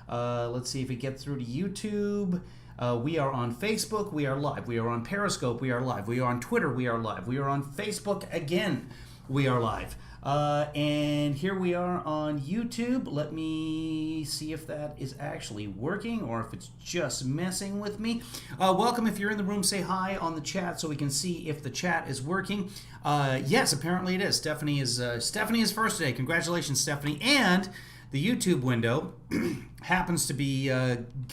Let's see if we get through to YouTube. We are on Facebook. We are live. We are on Periscope. We are live. We are on Twitter. We are live. We are on Facebook again. We are live. And here we are on YouTube. Let me see if that is actually working or if it's just messing with me. Welcome. If you're in the room, say hi on the chat so we can see if the chat is working. Yes, apparently it is. Stephanie is first today. Congratulations, Stephanie. And the YouTube window happens to be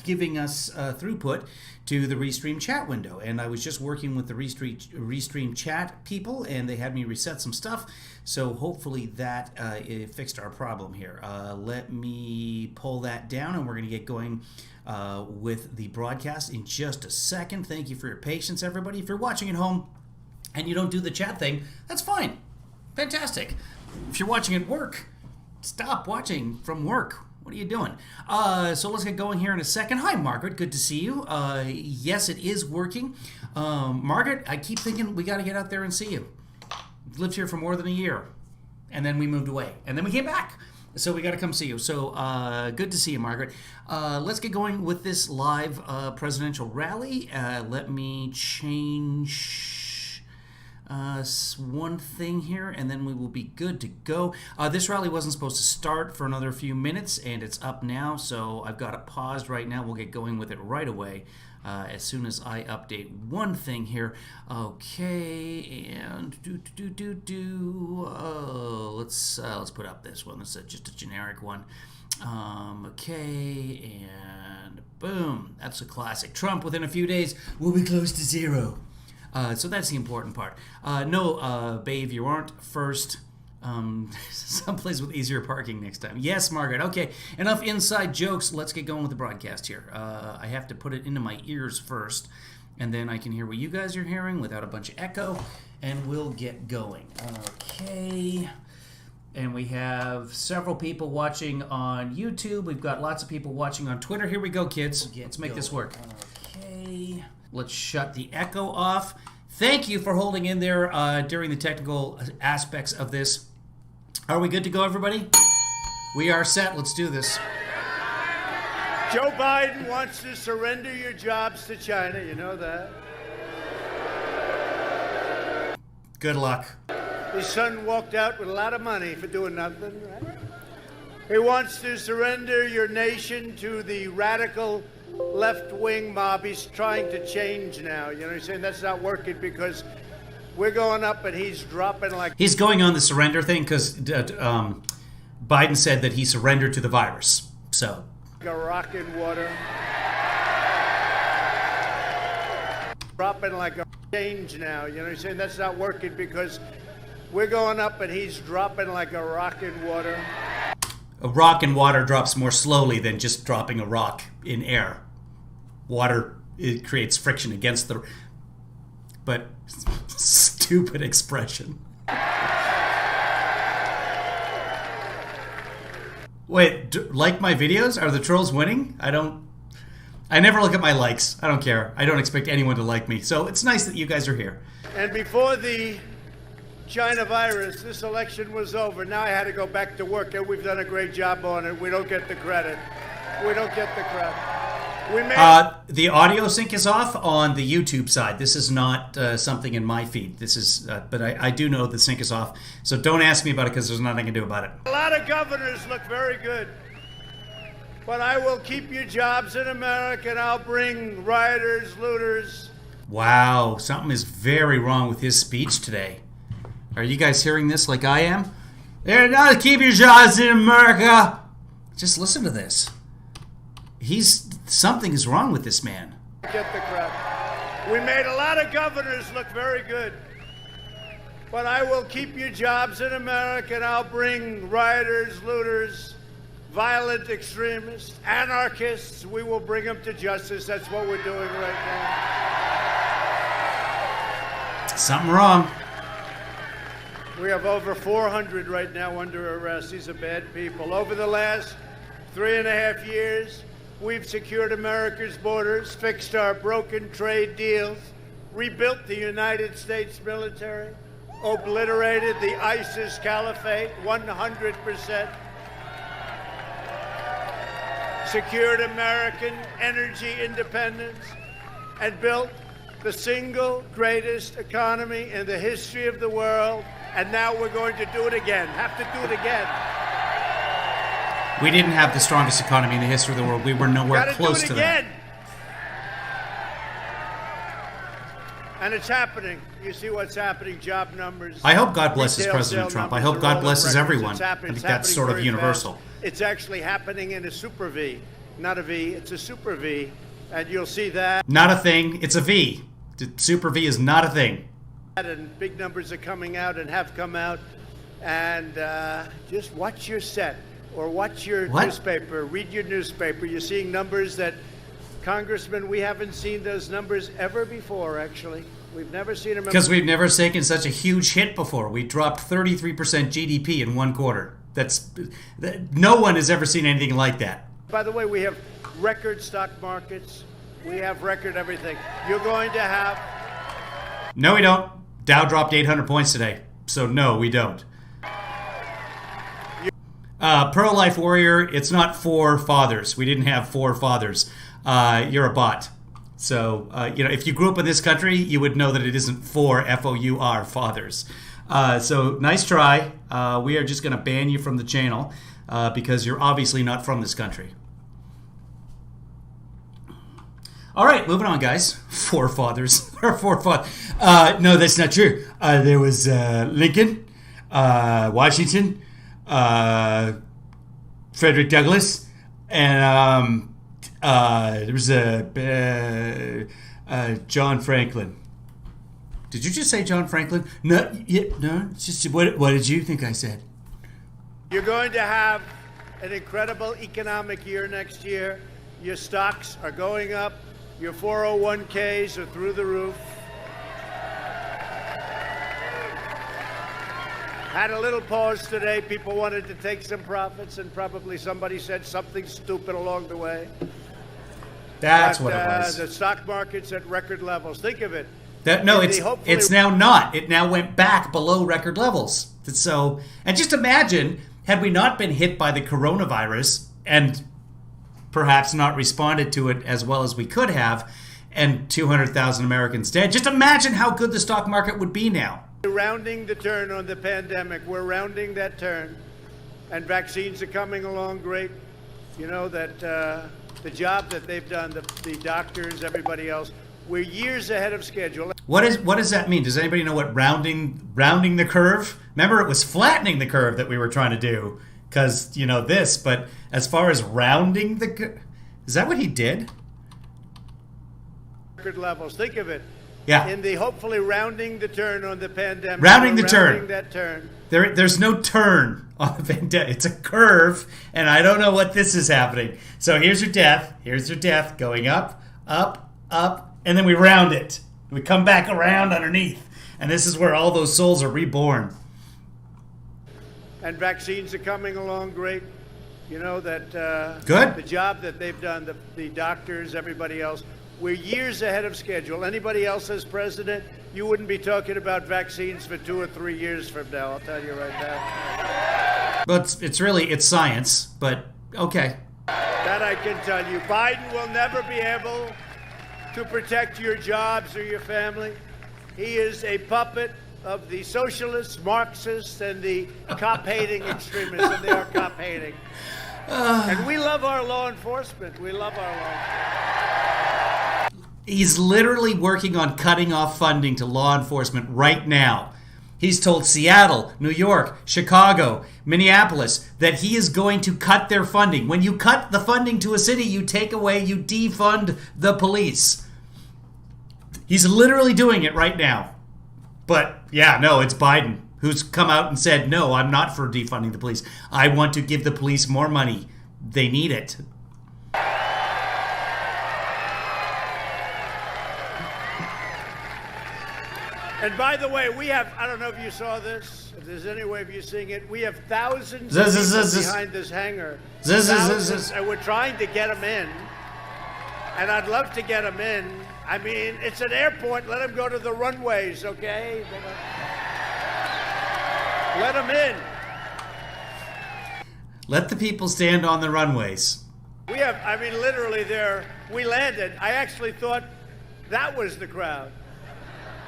giving us throughput to the Restream chat window. And I was just working with the Restream chat people, and they had me reset some stuff. So hopefully that it fixed our problem here. Let me pull that down, and we're going to get going with the broadcast in just a second. Thank you for your patience, everybody. If you're watching at home and you don't do the chat thing, that's fine. Fantastic. If you're watching at work, stop watching from work. What are you doing? So let's get going here in a second. Hi, Margaret. Good to see you. Yes, it is working. Margaret, I keep thinking we got to get out there and see you. We've lived here for more than a year, and then we moved away, and then we came back. So we got to come see you. So good to see you, Margaret. Let's get going with this live presidential rally. Let me change one thing here, and then we will be good to go. This rally wasn't supposed to start for another few minutes, and it's up now, so I've got it paused right now. We'll get going with it right away as soon as I update one thing here. Okay, and let's put up this one. This is just a generic one. Okay, and boom, that's a classic. Trump, within a few days, will be close to zero. So that's the important part. No, Babe, you aren't first. Someplace with easier parking next time. Yes, Margaret. Okay, enough inside jokes. Let's get going with the broadcast here. I have to put it into my ears first, and then I can hear what you guys are hearing without a bunch of echo, and we'll get going. Okay. And we have several people watching on YouTube. We've got lots of people watching on Twitter. Here we go, kids. Let's make this work. Okay. Let's shut the echo off. Thank you for holding in there during the technical aspects of this. Are we good to go, everybody? We are set. Let's do this. Joe Biden wants to surrender your jobs to China. You know that? Good luck. His son walked out with a lot of money for doing nothing, right? He wants to surrender your nation to the radical left-wing mob. He's trying to change now. You know, he's saying that's not working because we're going up and he's dropping like... He's going on the surrender thing because Biden said that he surrendered to the virus. So... like a rock in water. Dropping like a change now. You know, he's saying that's not working because we're going up and he's dropping like a rock in water. A rock in water drops more slowly than just dropping a rock in air. Water, it creates friction against the... But stupid expression. Wait, like my videos? Are the trolls winning? I never look at my likes. I don't care. I don't expect anyone to like me. So it's nice that you guys are here. And before the China virus, this election was over. Now I had to go back to work, and we've done a great job on it. We don't get the credit. We don't get the credit. The audio sync is off on the YouTube side. This is not something in my feed. This is, but I do know the sync is off. So don't ask me about it because there's nothing I can do about it. A lot of governors look very good. But I will keep your jobs in America, and I'll bring rioters, looters. Wow, something is very wrong with his speech today. Are you guys hearing this like I am? They're not keep your jobs in America. Just listen to this. Something is wrong with this man. Get the crap. We made a lot of governors look very good. But I will keep your jobs in America, and I'll bring rioters, looters, violent extremists, anarchists. We will bring them to justice. That's what we're doing right now. Something wrong. We have over 400 right now under arrest. These are bad people. Over the last 3.5 years, we've secured America's borders, fixed our broken trade deals, rebuilt the United States military, obliterated the ISIS caliphate 100%. secured American energy independence, and built the single greatest economy in the history of the world. And now we're going to do it again. Have to do it again. We didn't have the strongest economy in the history of the world. We were nowhere close to that. And it's happening. You see what's happening, job numbers. I hope God blesses President Trump. I hope God blesses everyone. I think that's sort of universal. Fast. It's actually happening in a super V. Not a V, it's a super V. And you'll see that. Not a thing, it's a V. Super V is not a thing. And big numbers are coming out and have come out. And just watch your set or watch your newspaper. Read your newspaper. You're seeing numbers that, Congressman, we haven't seen those numbers ever before, actually. We've never seen them. Because we've never taken such a huge hit before. We dropped 33% GDP in one quarter. No one has ever seen anything like that. By the way, we have record stock markets. We have record everything. You're going to have... No, we don't. Dow dropped 800 points today. So no, we don't. Pro-life warrior, it's not four fathers. We didn't have four fathers. You're a bot. So, if you grew up in this country, you would know that it isn't four F-O-U-R fathers. So nice try. We are just going to ban you from the channel because you're obviously not from this country. All right, moving on, guys. Forefathers. No, that's not true. There was Lincoln, Washington, Frederick Douglass, and there was John Franklin. Did you just say John Franklin? No. It's just what did you think I said? You're going to have an incredible economic year next year. Your stocks are going up. Your 401ks are through the roof. Had a little pause today. People wanted to take some profits, and probably somebody said something stupid along the way. That's what it was. The stock market's at record levels. Think of it. It's now not. It now went back below record levels. So, and just imagine, had we not been hit by the coronavirus and perhaps not responded to it as well as we could have, and 200,000 Americans dead, just imagine how good the stock market would be now. We're rounding the turn on the pandemic. We're rounding that turn. And vaccines are coming along great. You know that the job that they've done, the doctors, everybody else, we're years ahead of schedule. What does that mean? Does anybody know what rounding the curve? Remember, it was flattening the curve that we were trying to do because, this. But as far as rounding the curve, is that what he did? Record levels. Think of it. Yeah. In the hopefully rounding the turn on the pandemic. Rounding that turn. There's no turn on the pandemic. It's a curve, and I don't know what this is happening. So here's your death. Here's your death going up, up, up, and then we round it. We come back around underneath, and this is where all those souls are reborn. And vaccines are coming along great. You know that good. The job that they've done, the doctors, everybody else, we're years ahead of schedule. Anybody else as president, you wouldn't be talking about vaccines for 2 or 3 years from now. I'll tell you right now. But it's science. But okay. That I can tell you. Biden will never be able to protect your jobs or your family. He is a puppet of the socialists, Marxists, and the cop-hating extremists, and they are cop-hating. And we love our law enforcement. We love our law enforcement. He's literally working on cutting off funding to law enforcement right now. He's told Seattle, New York, Chicago, Minneapolis that he is going to cut their funding. When you cut the funding to a city, you defund the police. He's literally doing it right now. But yeah, no, it's Biden who's come out and said, no, I'm not for defunding the police. I want to give the police more money. They need it. And by the way, we have, I don't know if you saw this, if there's any way of you seeing it, we have thousands of people behind this hangar. And we're trying to get them in. And I'd love to get them in. I mean, it's an airport. Let them go to the runways, okay? Let them in. Let the people stand on the runways. We have, I mean, literally there, we landed. I actually thought that was the crowd.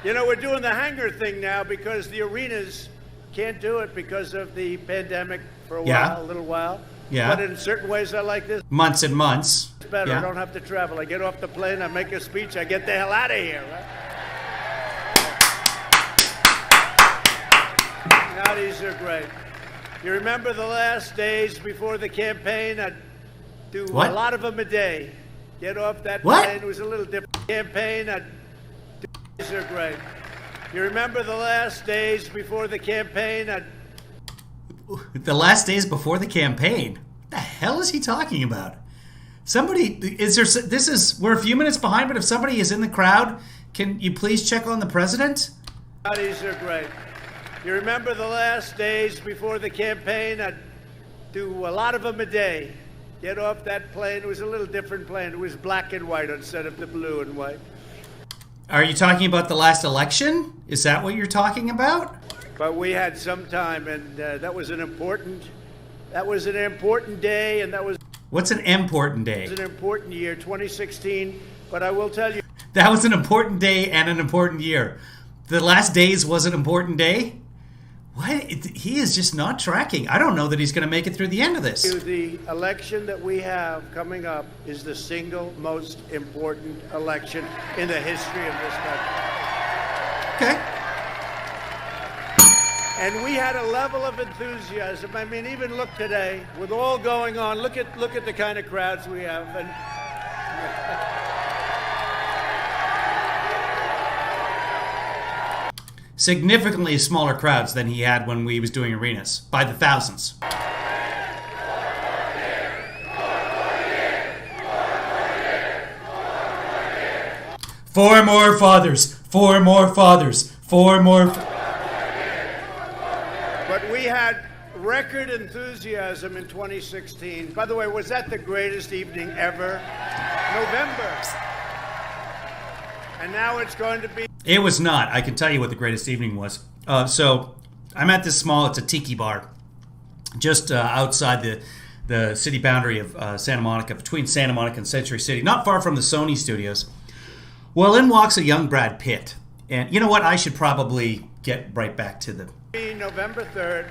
You know, we're doing the hangar thing now because the arenas can't do it because of the pandemic for a while, a little while. Yeah. But in certain ways, I like this. Months and months. It's better. Yeah. I don't have to travel. I get off the plane, I make a speech, I get the hell out of here. Right? Now these are great. You remember the last days before the campaign? I'd do a lot of them a day. Get off that plane. It was a little different campaign. These are great. You remember the last days before the campaign? The last days before the campaign? What the hell is he talking about? Somebody, we're a few minutes behind, but if somebody is in the crowd, can you please check on the president? These are great. You remember the last days before the campaign? I'd do a lot of them a day. Get off that plane. It was a little different plane. It was black and white instead of the blue and white. Are you talking about the last election? Is that what you're talking about? But we had some time, and that was an important day, and that was... What's an important day? It was an important year, 2016, but I will tell you... That was an important day and an important year. The last days was an important day? What? He is just not tracking. I don't know that he's going to make it through the end of this. The election that we have coming up is the single most important election in the history of this country. Okay. And we had a level of enthusiasm. I mean, even look today, with all going on, look at the kind of crowds we have. And significantly smaller crowds than he had when we was doing arenas, by the thousands. Four more fathers, four more fathers, four more... But we had record enthusiasm in 2016. By the way, was that the greatest evening ever? November. And now it's going to be... It was not. I can tell you what the greatest evening was. So I'm at this it's a tiki bar, just outside the city boundary of Santa Monica, between Santa Monica and Century City, not far from the Sony studios. Well, in walks a young Brad Pitt. And you know what? I should probably get right back to the... November 3rd,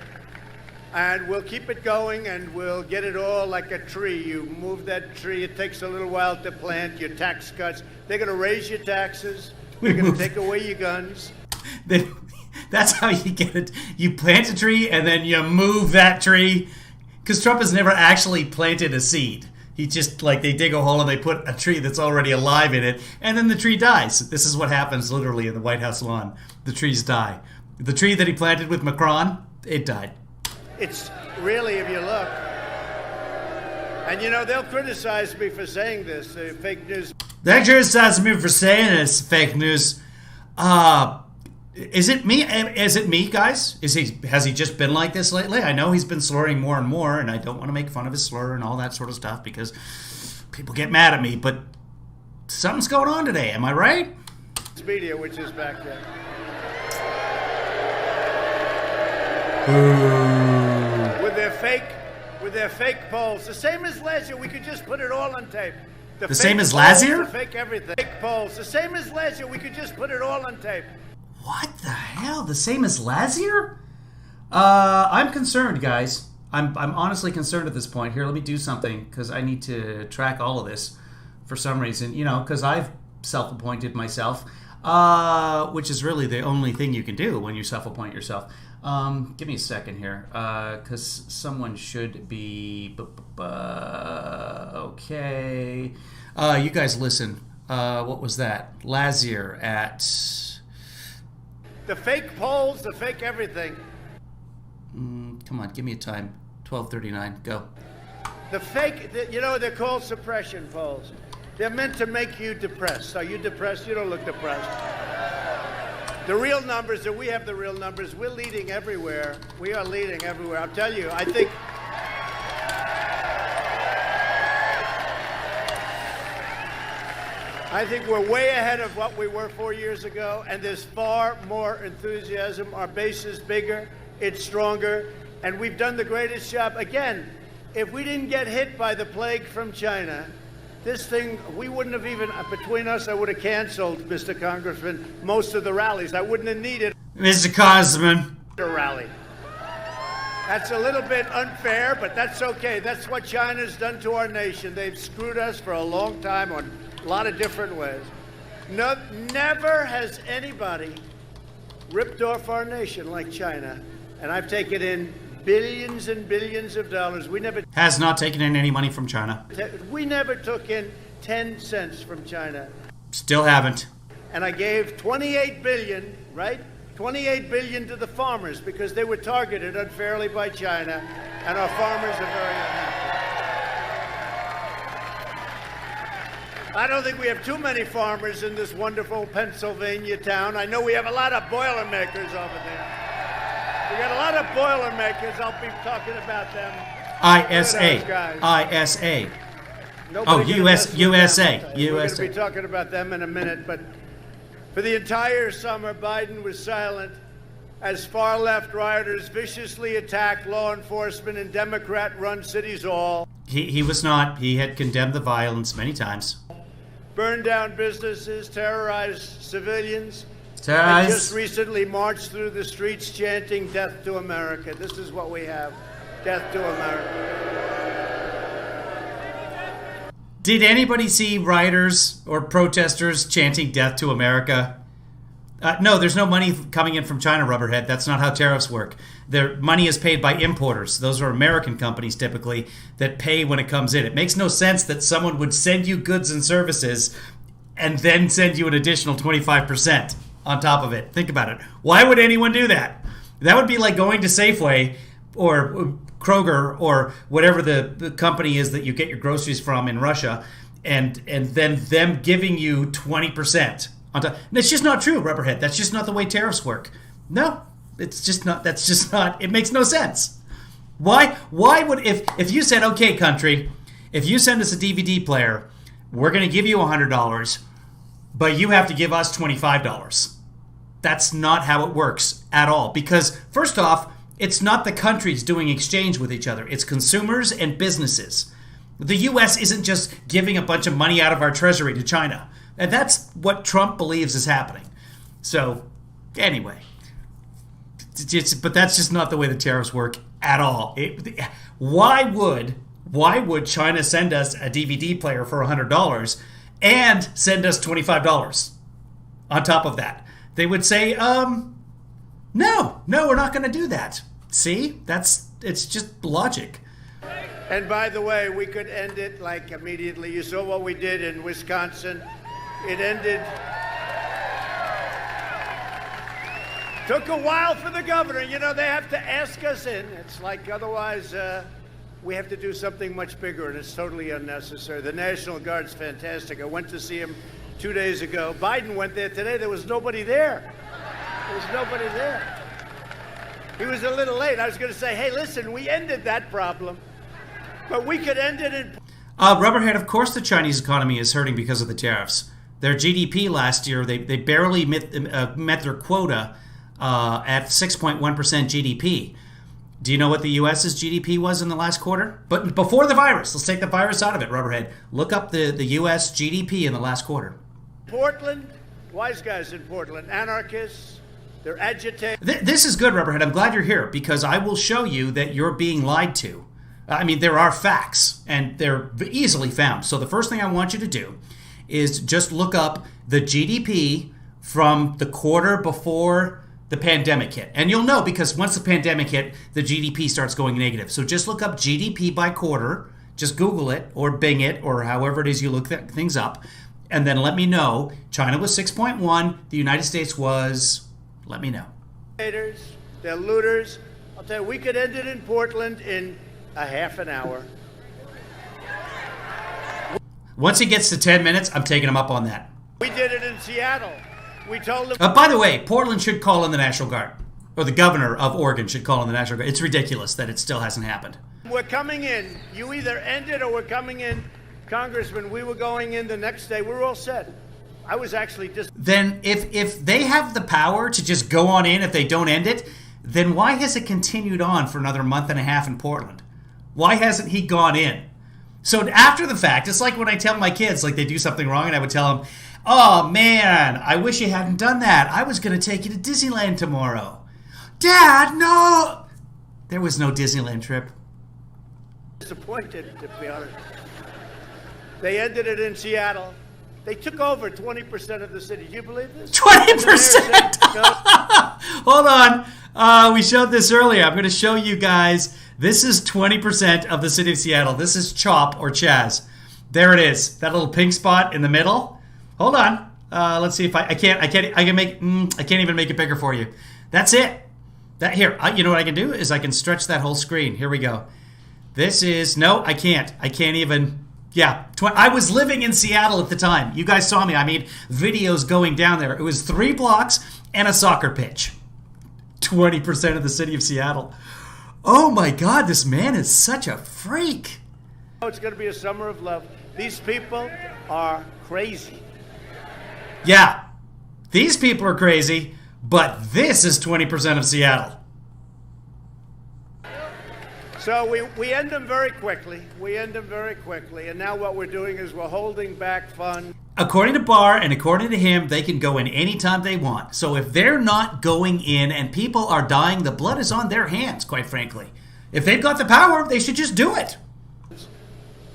and we'll keep it going, and we'll get it all like a tree. You move that tree. It takes a little while to plant your tax cuts. They're going to raise your taxes. They're going to take away your guns. That's how you get it. You plant a tree, and then you move that tree. Because Trump has never actually planted a seed. He just, they dig a hole and they put a tree that's already alive in it, and then the tree dies. This is what happens literally in the White House lawn. The trees die. The tree that he planted with Macron, it died. It's really, if you look, and they'll criticize me for saying this, fake news. They criticize me for saying this, fake news. Is it me? Is it me, guys? Has he just been like this lately? I know he's been slurring more and more, and I don't want to make fun of his slur and all that sort of stuff because people get mad at me, but something's going on today. Am I right? Media, which is back there. With their fake polls, the same as last year. We could just put it all on tape. The same as last year? Fake everything. Fake polls, the same as last year. We could just put it all on tape. What the hell? The same as last year? I'm concerned, guys. I'm honestly concerned at this point. Here, let me do something because I need to track all of this for some reason. Because I've self-appointed myself, which is really the only thing you can do when you self-appoint yourself. Give me a second here, because someone should be... Okay. You guys listen. What was that? Last year at... The fake polls, the fake everything. Come on, give me a time. 12:39. Go. The fake, they're called suppression polls. They're meant to make you depressed. Are you depressed? You don't look depressed. The real numbers, we have the real numbers. We're leading everywhere. We are leading everywhere. I'll tell you, I think we're way ahead of what we were 4 years ago, and there's far more enthusiasm. Our base is bigger, it's stronger, and we've done the greatest job. Again, If we didn't get hit by the plague from China, this thing, we wouldn't have even, between us, I would have canceled, Mr. Congressman, most of the rallies. I wouldn't have needed Mr. Cosman. a rally. That's a little bit unfair, but that's okay. That's what China's done to our nation. They've screwed us for a long time on a lot of different ways. No, never has anybody ripped off our nation like China. And I've taken in billions and billions of dollars. Has not taken in any money from China. We never took in 10 cents from China. Still haven't. And I gave 28 billion, right? 28 billion to the farmers because they were targeted unfairly by China, and our farmers are very unhappy. I don't think we have too many farmers in this wonderful Pennsylvania town. I know we have a lot of Boilermakers over there. We got a lot of Boilermakers. I'll be talking about them. ISA. ISA. Oh, USA. We're going to be talking about them in a minute, but for the entire summer, Biden was silent as far-left rioters viciously attacked law enforcement in Democrat-run cities hall. He was not. He had condemned the violence many times. Burned down businesses, terrorized civilians, and just recently marched through the streets chanting "Death to America." This is what we have. Death to America. Did anybody see rioters or protesters chanting "Death to America"? No, there's no money coming in from China, Rubberhead. That's not how tariffs work. Their money is paid by importers. Those are American companies, typically, that pay when it comes in. It makes no sense that someone would send you goods and services and then send you an additional 25% on top of it. Think about it. Why would anyone do that? That would be like going to Safeway or Kroger or whatever the company is that you get your groceries from in Russia, and then them giving you 20% on top. And it's just not true, Rubberhead. That's just not the way tariffs work. No, it's just not. That's just not. It makes no sense. Why would, if you said, okay, country, if you send us a DVD player, we're going to give you $100, but you have to give us $25. That's not how it works at all. Because first off, it's not the countries doing exchange with each other. It's consumers and businesses. The U.S. isn't just giving a bunch of money out of our treasury to China. And that's what Trump believes is happening. So, anyway. But that's just not the way the tariffs work at all. Why would China send us a DVD player for $100 and send us $25 on top of that? They would say, no, we're not going to do that. See? It's just logic. And by the way, we could end it like immediately. You saw what we did in Wisconsin. It ended. Took a while for the governor. You know, they have to ask us in. It's like otherwise we have to do something much bigger, and it's totally unnecessary. The National Guard's fantastic. I went to see him 2 days ago. Biden went there today. There was nobody there. There was nobody there. He was a little late. I was going to say, hey, listen, we ended that problem, but we could end it in... Rubberhead, of course the Chinese economy is hurting because of the tariffs. Their GDP last year, they barely met their quota at 6.1% GDP. Do you know what the U.S.'s GDP was in the last quarter? But before the virus, let's take the virus out of it, Rubberhead. Look up the U.S. GDP in the last quarter. Portland, wise guys in Portland, anarchists. They're agitated. This is good, Rubberhead. I'm glad you're here because I will show you that you're being lied to. I mean, there are facts, and they're easily found. So the first thing I want you to do is just look up the GDP from the quarter before the pandemic hit. And you'll know because once the pandemic hit, the GDP starts going negative. So just look up GDP by quarter. Just Google it or Bing it or however it is you look things up. And then let me know. China was 6.1. The United States was... Let me know. They're looters. I'll tell you, we could end it in Portland in a half an hour. Once he gets to 10 minutes, I'm taking him up on that. We did it in Seattle. We told them... by the way, Portland should call in the National Guard. Or the governor of Oregon should call in the National Guard. It's ridiculous that it still hasn't happened. We're coming in. You either end it or we're coming in. Congressman, we were going in the next day. We're all set. I was actually just... Then if they have the power to just go on in if they don't end it, then why has it continued on for another month and a half in Portland? Why hasn't he gone in? So after the fact, it's like when I tell my kids, like they do something wrong, and I would tell them, oh man, I wish you hadn't done that. I was going to take you to Disneyland tomorrow. Dad, no! There was no Disneyland trip. Disappointed, to be honest. They ended it in Seattle. They took over 20% of the city. Do you believe this? 20%? Hold on. We showed this earlier. I'm going to show you guys. This is 20% of the city of Seattle. This is Chop or Chaz. There it is. That little pink spot in the middle. Hold on. Let's see if I can't even make it bigger for you. That's it. You know what I can do is I can stretch that whole screen. Here we go. This is, no, I can't even. Yeah, I was living in Seattle at the time. You guys saw me. I made videos going down there. It was 3 blocks and a soccer pitch. 20% of the city of Seattle. Oh my God, this man is such a freak. It's going to be a summer of love. These people are crazy. Yeah, these people are crazy, but this is 20% of Seattle. So we end them very quickly. And now what we're doing is we're holding back funds. According to Barr and according to him, they can go in anytime they want. So if they're not going in and people are dying, the blood is on their hands, quite frankly. If they've got the power, they should just do it.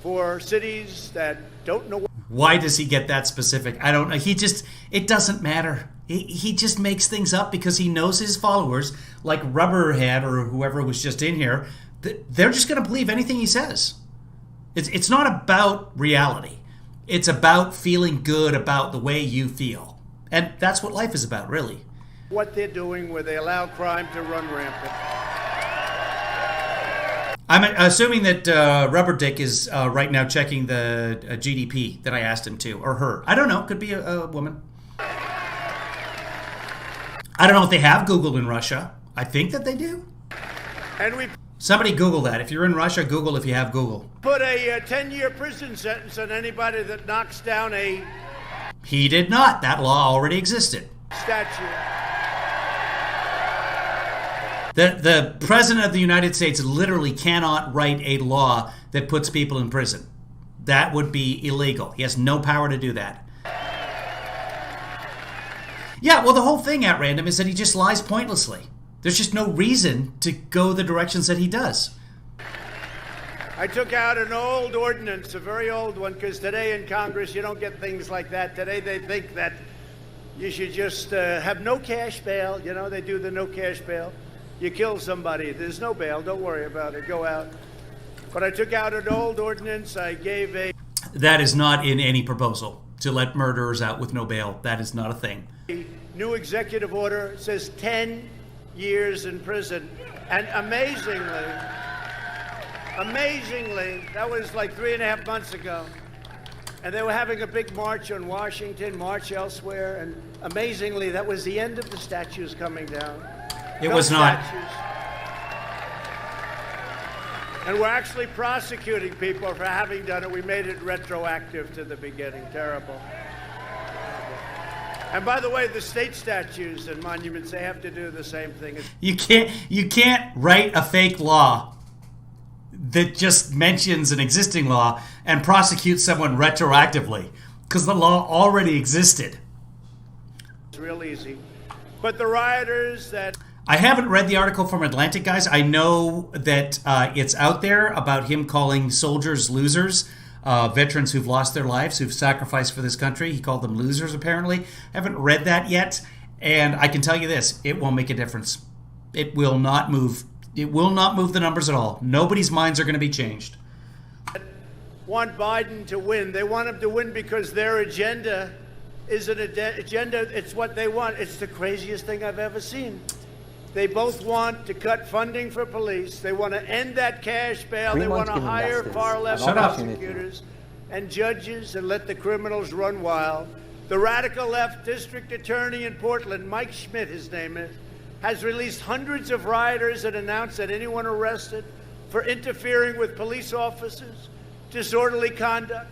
For cities that don't know. Why does he get that specific? I don't know. It doesn't matter. He just makes things up because he knows his followers, like Rubberhead or whoever was just in here, they're just going to believe anything he says. It's not about reality. It's about feeling good about the way you feel. And that's what life is about, really. What they're doing where they allow crime to run rampant. I'm assuming that Rubber Dick is right now checking the GDP that I asked him to, or her. I don't know. Could be a woman. I don't know if they have Google in Russia. I think that they do. And somebody Google that. If you're in Russia, Google if you have Google. Put a 10-year prison sentence on anybody that knocks down a... He did not. That law already existed. Statue. The President of the United States literally cannot write a law that puts people in prison. That would be illegal. He has no power to do that. Yeah, well, the whole thing at random is that he just lies pointlessly. There's just no reason to go the directions that he does. I took out an old ordinance, a very old one, because today in Congress you don't get things like that. Today they think that you should just have no cash bail. You know, they do the no cash bail. You kill somebody, there's no bail, don't worry about it, go out. But I took out an old ordinance, I gave a... That is not in any proposal, to let murderers out with no bail. That is not a thing. A new executive order says 10 years in prison. And amazingly, that was like 3.5 months ago. And they were having a big march on Washington, march elsewhere. And amazingly, that was the end of the statues coming down. It was not. And we're actually prosecuting people for having done it. We made it retroactive to the beginning. Terrible. And by the way, the state statues and monuments, they have to do the same thing. You can't write a fake law that just mentions an existing law and prosecute someone retroactively because the law already existed. It's real easy. But the rioters that... I haven't read the article from Atlantic, guys. I know that it's out there about him calling soldiers losers, veterans who've lost their lives, who've sacrificed for this country. He called them losers, apparently. I haven't read that yet, and I can tell you this. It won't make a difference. It will not move. It will not move the numbers at all. Nobody's minds are going to be changed. Want Biden to win. They want him to win because their agenda is an agenda. It's what they want. It's the craziest thing I've ever seen. They both want to cut funding for police. They want to end that cash bail. They want to hire far-left prosecutors and judges and let the criminals run wild. The radical left district attorney in Portland, Mike Schmidt, his name is, has released hundreds of rioters and announced that anyone arrested for interfering with police officers, disorderly conduct,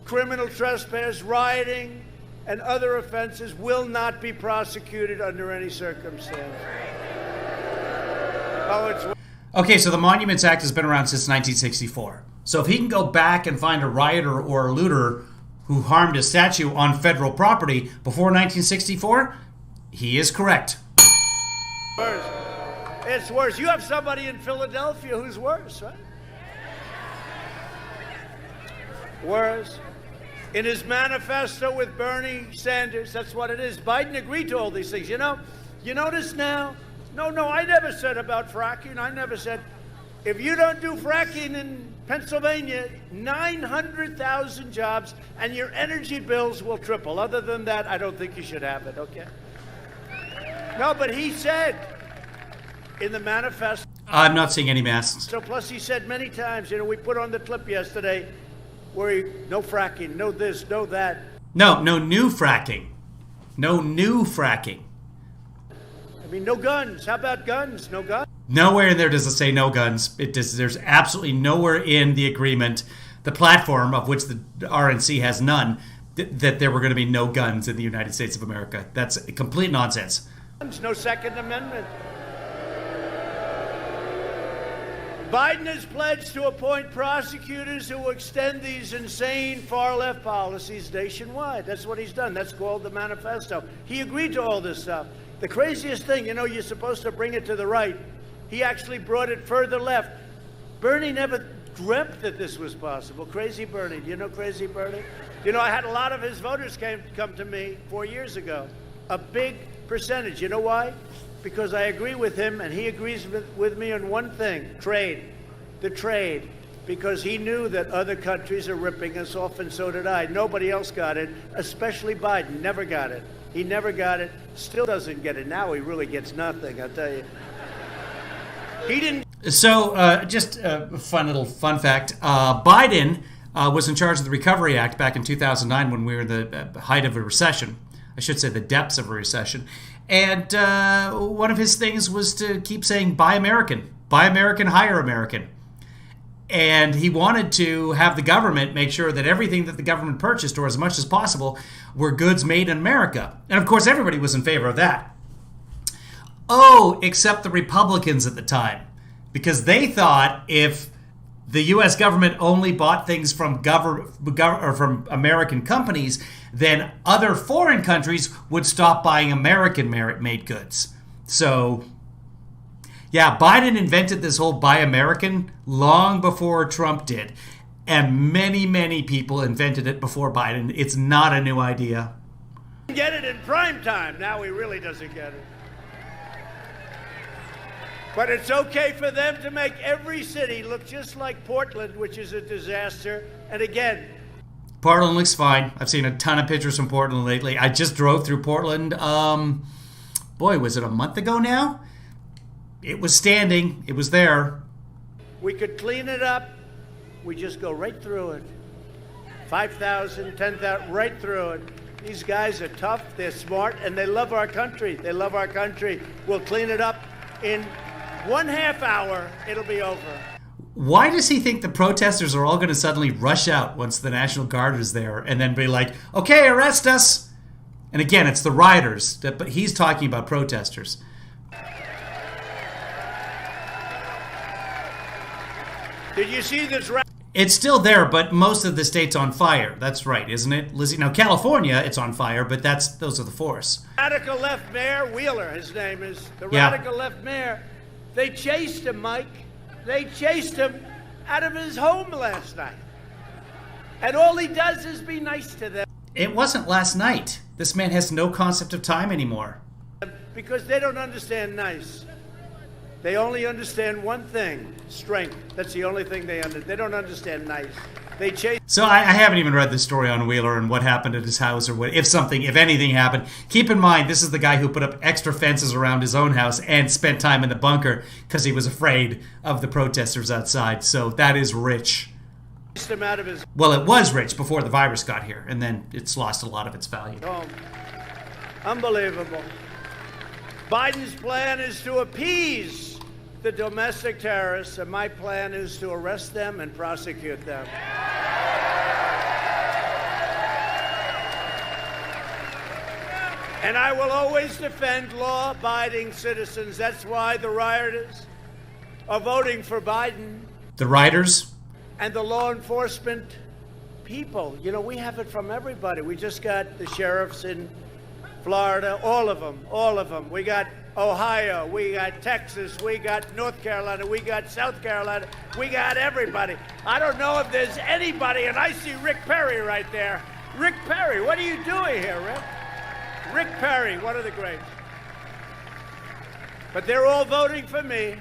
criminal trespass, rioting, and other offenses will not be prosecuted under any circumstance. Okay, so the Monuments Act has been around since 1964. So if he can go back and find a rioter or a looter who harmed a statue on federal property before 1964, he is correct. Worse. It's worse. You have somebody in Philadelphia who's worse, right? Worse. In his manifesto with Bernie Sanders, that's what it is. Biden agreed to all these things. You notice now? No, I never said about fracking. I never said, if you don't do fracking in Pennsylvania, 900,000 jobs and your energy bills will triple. Other than that, I don't think you should have it, okay? No, but he said in the manifesto. I'm not seeing any masks. So plus he said many times, we put on the clip yesterday where no fracking, no this, no that. No new fracking. No new fracking. I mean, no guns. How about guns? No guns? Nowhere in there does it say no guns. There's absolutely nowhere in the agreement, the platform of which the RNC has none, that there were going to be no guns in the United States of America. That's complete nonsense. No Second Amendment. Biden has pledged to appoint prosecutors who will extend these insane far-left policies nationwide. That's what he's done. That's called the manifesto. He agreed to all this stuff. The craziest thing, you're supposed to bring it to the right. He actually brought it further left. Bernie never dreamt that this was possible. Crazy Bernie. Do you know Crazy Bernie? I had a lot of his voters come to me 4 years ago. A big percentage. You know why? Because I agree with him, and he agrees with me on one thing, trade. The trade. Because he knew that other countries are ripping us off, and so did I. Nobody else got it, especially Biden. Never got it. He never got it, still doesn't get it. Now he really gets nothing, I'll tell you. He didn't. So, just a fun fact. Biden was in charge of the Recovery Act back in 2009 when we were in the height of a recession. I should say the depths of a recession. And one of his things was to keep saying, buy American, hire American. And he wanted to have the government make sure that everything that the government purchased, or as much as possible, were goods made in America. And of course, everybody was in favor of that. Oh, except the Republicans at the time. Because they thought if the U.S. government only bought things from from American companies, then other foreign countries would stop buying American-made goods. So, yeah, Biden invented this whole Buy American long before Trump did. And many, many people invented it before Biden. It's not a new idea. Get it in prime time. Now he really doesn't get it. But it's okay for them to make every city look just like Portland, which is a disaster. And again, Portland looks fine. I've seen a ton of pictures from Portland lately. I just drove through Portland, was it a month ago now? It was standing. It was there. We could clean it up. We just go right through it. 5,000, 10,000, right through it. These guys are tough, they're smart, and they love our country. They love our country. We'll clean it up in 1/2 hour. It'll be over. Why does he think the protesters are all going to suddenly rush out once the National Guard is there and then be like, okay, arrest us? And again, it's the rioters, but he's talking about protesters. Did you see this? It's still there, but most of the state's on fire. That's right, isn't it, Lizzie? Now, California, it's on fire, but those are the forests. Radical left mayor, Wheeler, his name is. The radical left mayor. They chased him, Mike. They chased him out of his home last night. And all he does is be nice to them. It wasn't last night. This man has no concept of time anymore. Because they don't understand nice. They only understand one thing, strength. That's the only thing they understand. They don't understand nice. They chase. So I haven't even read the story on Wheeler and what happened at his house or if anything happened. Keep in mind, this is the guy who put up extra fences around his own house and spent time in the bunker because he was afraid of the protesters outside. So that is rich. Him out of his. Well, it was rich before the virus got here, and then it's lost a lot of its value. Oh, unbelievable. Biden's plan is to appease the domestic terrorists, and my plan is to arrest them and prosecute them. And I will always defend law-abiding citizens. That's why the rioters are voting for Biden. The writers. And the law enforcement people. You know, we have it from everybody. We just got the sheriffs in Florida, all of them. We got Ohio, we got Texas, we got North Carolina, we got South Carolina, we got everybody. I don't know if there's anybody, and I see Rick Perry right there. Rick Perry, what are you doing here, Rick? Rick Perry, one of the greats. But they're all voting for me.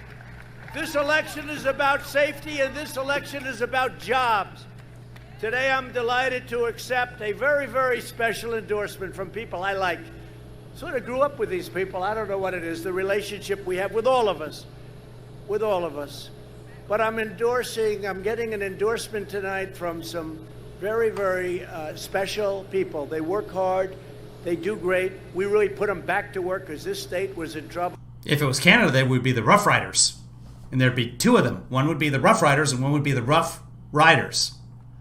This election is about safety, and this election is about jobs. Today, I'm delighted to accept a very, very special endorsement from people I like. Sort of grew up with these people. I don't know what it is, the relationship we have with all of us. But I'm getting an endorsement tonight from some very, very special people. They work hard. They do great. We really put them back to work because this state was in trouble. If it was Canada, they would be the Rough Riders. And there'd be two of them. One would be the Rough Riders and one would be the Rough Riders.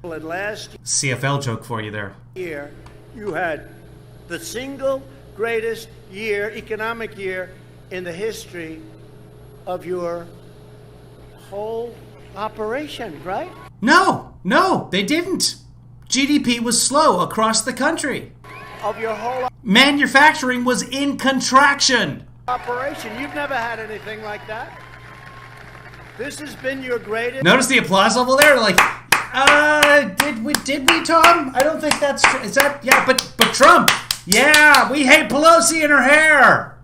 And last CFL joke for you there. year, you had the single greatest economic year in the history of your whole operation, right? No, they didn't. GDP was slow across the country. Of your whole Manufacturing was in contraction. operation. You've never had anything like that. This has been your greatest. Notice the applause level there? Like, did we, Tom? I don't think that's true. Is that, yeah, but Trump. Yeah, we hate Pelosi and her hair.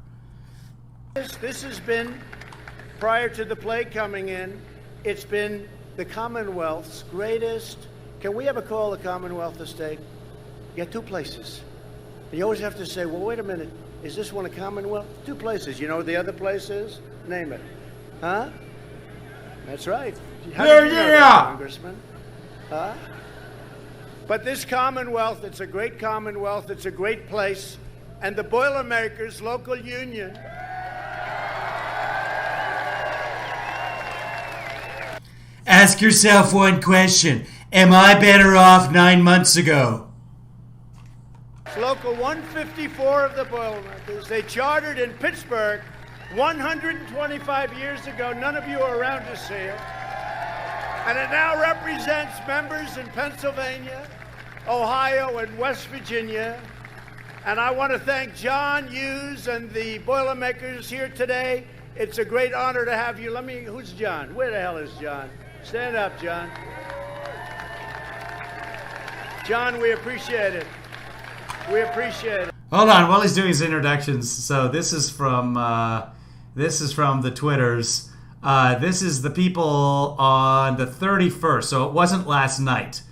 This has been, prior to the plague coming in, it's been the Commonwealth's greatest. Can we ever call the Commonwealth a state? You got two places. You always have to say, well, wait a minute. Is this one a Commonwealth? Two places. You know what the other place is? Name it. Huh? That's right. How did you know that, Congressman? Huh? But this Commonwealth, it's a great Commonwealth. It's a great place. And the Boilermakers local union. Ask yourself one question. Am I better off 9 months ago? Local 154 of the Boilermakers. They chartered in Pittsburgh 125 years ago. None of you are around to see it. And it now represents members in Pennsylvania, Ohio, and West Virginia. And I want to thank John Hughes and the Boilermakers here today. It's a great honor to have you. Who's John? Where the hell is John? Stand up, John. John, we appreciate it. We appreciate it. Hold on, while he's doing his introductions. So this is from the Twitters. This is the people on the 31st. So it wasn't last night.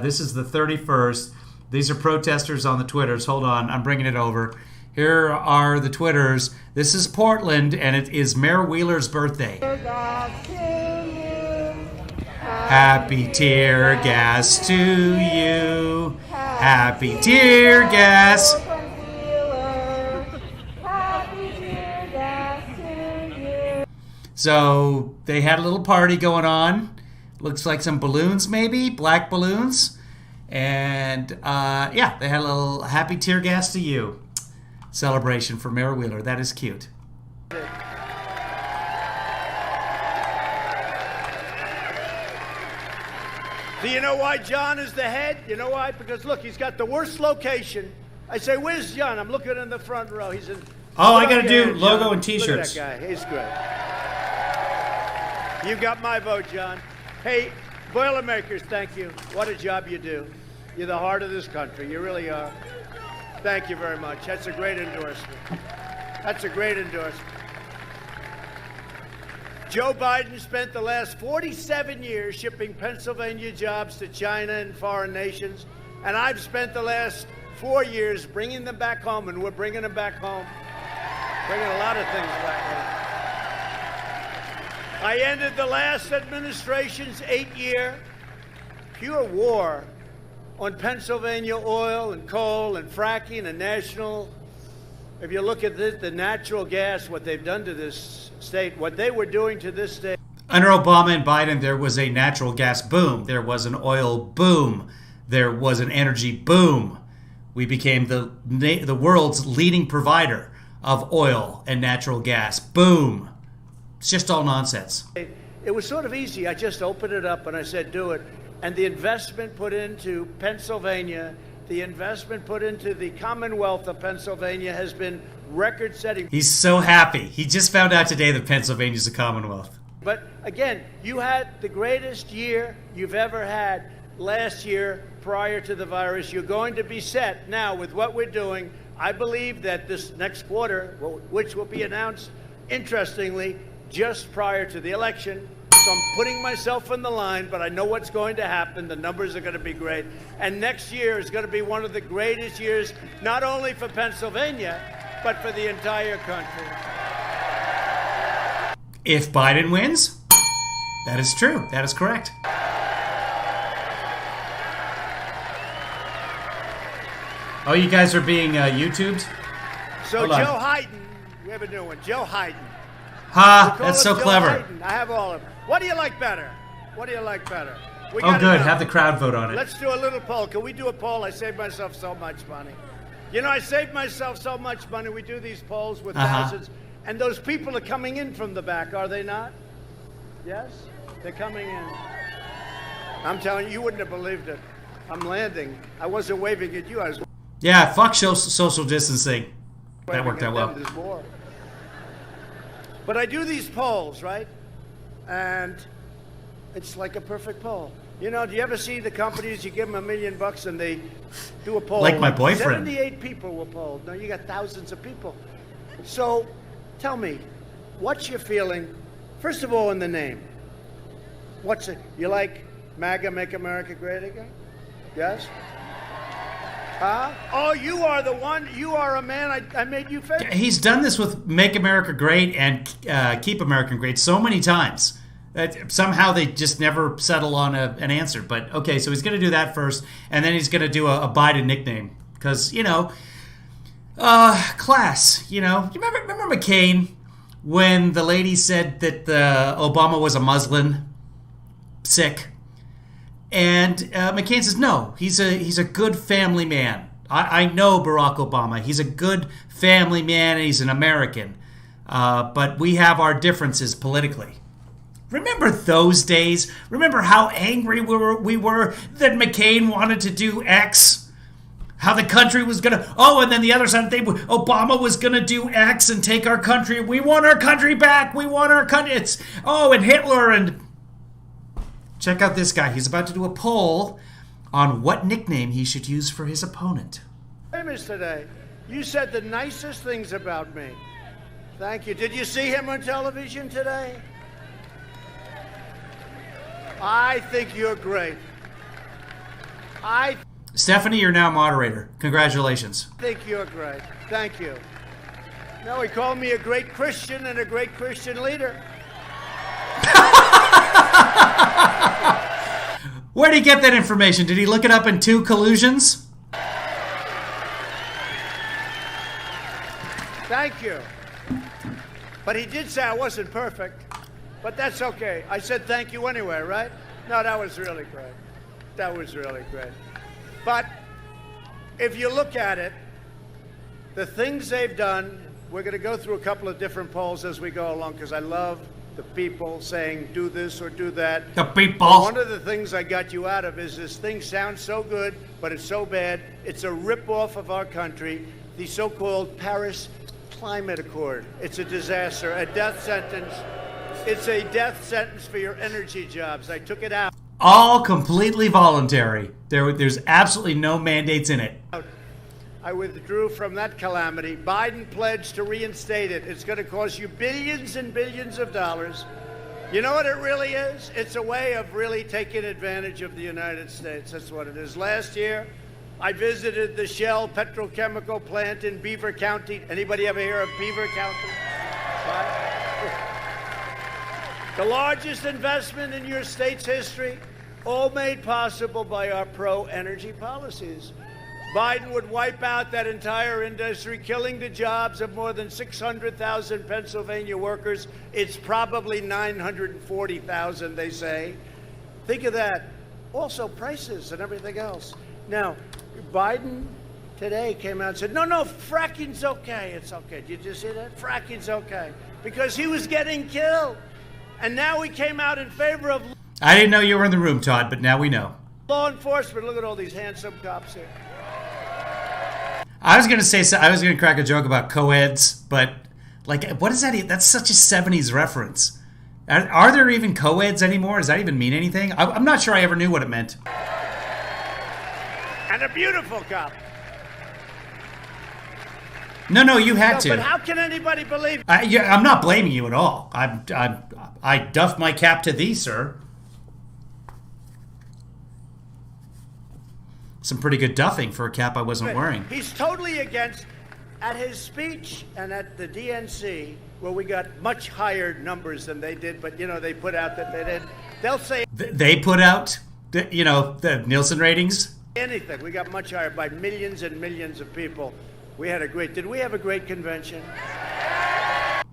This is the 31st. These are protesters on the Twitters. Hold on, I'm bringing it over. Here are the Twitters. This is Portland, and it is Mayor Wheeler's birthday. Happy tear gas to you. Happy tear gas. So they had a little party going on. Looks like some balloons, maybe black balloons, and yeah, they had a little happy tear gas to you celebration for Mayor Wheeler. That is cute. Do you know why John is the head? You know why? Because look, he's got the worst location. I say, where's John? I'm looking in the front row. He's in. Oh, I gotta do logo John. And T-shirts. Look at that guy. He's great. You got my vote, John. Hey, Boilermakers, thank you. What a job you do. You're the heart of this country. You really are. Thank you very much. That's a great endorsement. That's a great endorsement. Joe Biden spent the last 47 years shipping Pennsylvania jobs to China and foreign nations, and I've spent the last 4 years bringing them back home, and we're bringing them back home, bringing a lot of things back home. I ended the last administration's 8-year pure war on Pennsylvania oil and coal and fracking and national. If you look at the natural gas, what they've done to this state, what they were doing to this state. Under Obama and Biden, there was a natural gas boom. There was an oil boom. There was an energy boom. We became the world's leading provider of oil and natural gas. Boom. It's just all nonsense. It was sort of easy. I just opened it up and I said, do it. And the investment put into Pennsylvania, the investment put into the Commonwealth of Pennsylvania has been record-setting. He's so happy. He just found out today that Pennsylvania's a Commonwealth. But again, you had the greatest year you've ever had last year prior to the virus. You're going to be set now with what we're doing. I believe that this next quarter, which will be announced, interestingly, just prior to the election. So I'm putting myself in the line, but I know what's going to happen. The numbers are going to be great. And next year is going to be one of the greatest years, not only for Pennsylvania, but for the entire country. If Biden wins, that is true. That is correct. Oh, you guys are being YouTubed? So Joe Hayden, we have a new one. Joe Hayden. Ha, that's so clever. Hayden. I have all of them. What do you like better? What do you like better? Oh, good. Have the crowd vote on it. Let's do a little poll. Can we do a poll? I saved myself so much money. You know, I saved myself so much money. We do these polls with thousands. And those people are coming in from the back, are they not? Yes? They're coming in. I'm telling you, you wouldn't have believed it. I'm landing. I wasn't waving at you. I was Yeah, fuck social distancing. That worked out well. There's more. But I do these polls, right? And it's like a perfect poll. You know, do you ever see the companies, you give them $1 million and they do a poll? Like my boyfriend. 78 people were polled. No, you got thousands of people. So tell me, what's your feeling, first of all, in the name? What's it? You like MAGA, Make America Great Again? Yes? Huh? Oh, you are the one. You are a man. I made you famous. He's done this with Make America Great and Keep America Great so many times. Somehow they just never settle on an answer. But okay, so he's going to do that first, and then he's going to do a Biden nickname. Because, you know, class, you know. Remember McCain when the lady said that Obama was a Muslim? Sick. And McCain says, no, he's a good family man. I know Barack Obama. He's a good family man, and he's an American. But we have our differences politically. Remember those days? Remember how angry we were that McCain wanted to do X? How the country was going to... Oh, and then the other side of the thing, Obama was going to do X and take our country. We want our country back. We want our country. And Hitler and... Check out this guy. He's about to do a poll on what nickname he should use for his opponent. Famous today. You said the nicest things about me. Thank you. Did you see him on television today? I think you're great. Stephanie, you're now moderator. Congratulations. I think you're great. Thank you. No, he called me a great Christian and a great Christian leader. Where did he get that information? Did he look it up in 2 collusions? Thank you. But he did say I wasn't perfect. But that's okay. I said thank you anyway, right? No, that was really great. That was really great. But if you look at it, the things they've done, we're going to go through a couple of different polls as we go along because I love the people saying do this or do that. The people. One of the things I got you out of is this thing sounds so good, but it's so bad. It's a rip-off of our country, the so-called Paris Climate Accord. It's a disaster, a death sentence. It's a death sentence for your energy jobs. I took it out. All completely voluntary. There's absolutely no mandates in it. I withdrew from that calamity. Biden pledged to reinstate it. It's going to cost you billions and billions of dollars. You know what it really is? It's a way of really taking advantage of the United States. That's what it is. Last year, I visited the Shell petrochemical plant in Beaver County. Anybody ever hear of Beaver County? The largest investment in your state's history, all made possible by our pro-energy policies. Biden would wipe out that entire industry, killing the jobs of more than 600,000 Pennsylvania workers. It's probably 940,000, they say. Think of that. Also, prices and everything else. Now, Biden today came out and said, no, fracking's okay. It's okay. Did you see that? Fracking's okay. because he was getting killed. And now he came out in favor of I didn't know you were in the room, Todd, but now we know. law enforcement. Look at all these handsome cops here. I was going to crack a joke about co-eds, but like, what is that? That's such a 70s reference. Are there even co-eds anymore? Does that even mean anything? I'm not sure I ever knew what it meant. And a beautiful cop. No, you had to. But how can anybody believe? I'm not blaming you at all. I doff my cap to thee, sir. Some pretty good duffing for a cap I wasn't wearing. He's totally against. At his speech and at the DNC, where we got much higher numbers than they did, but, you know, they put out that they did. They'll say they put out, the Nielsen ratings? Anything. We got much higher by millions and millions of people. Did we have a great convention?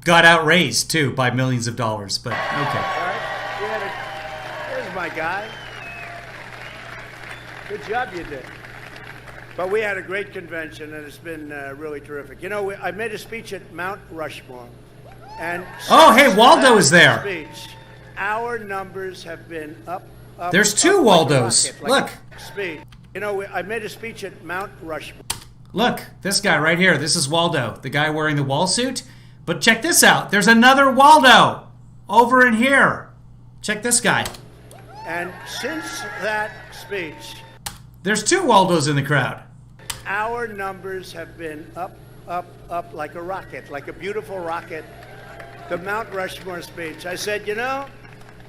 Got outraised, too, by millions of dollars, but okay. All right. There's my guy. Good job you did. But we had a great convention, and it's been really terrific. You know, I made a speech at Mount Rushmore. And oh, hey, Waldo is there. Speech, our numbers have been up. There's two Waldos. Look. Speech. You know, I made a speech at Mount Rushmore. Look, this guy right here. This is Waldo, the guy wearing the wall suit. But check this out. There's another Waldo over in here. Check this guy. And since that speech, there's two Waldos in the crowd. Our numbers have been up like a rocket, like a beautiful rocket. The Mount Rushmore speech. I said,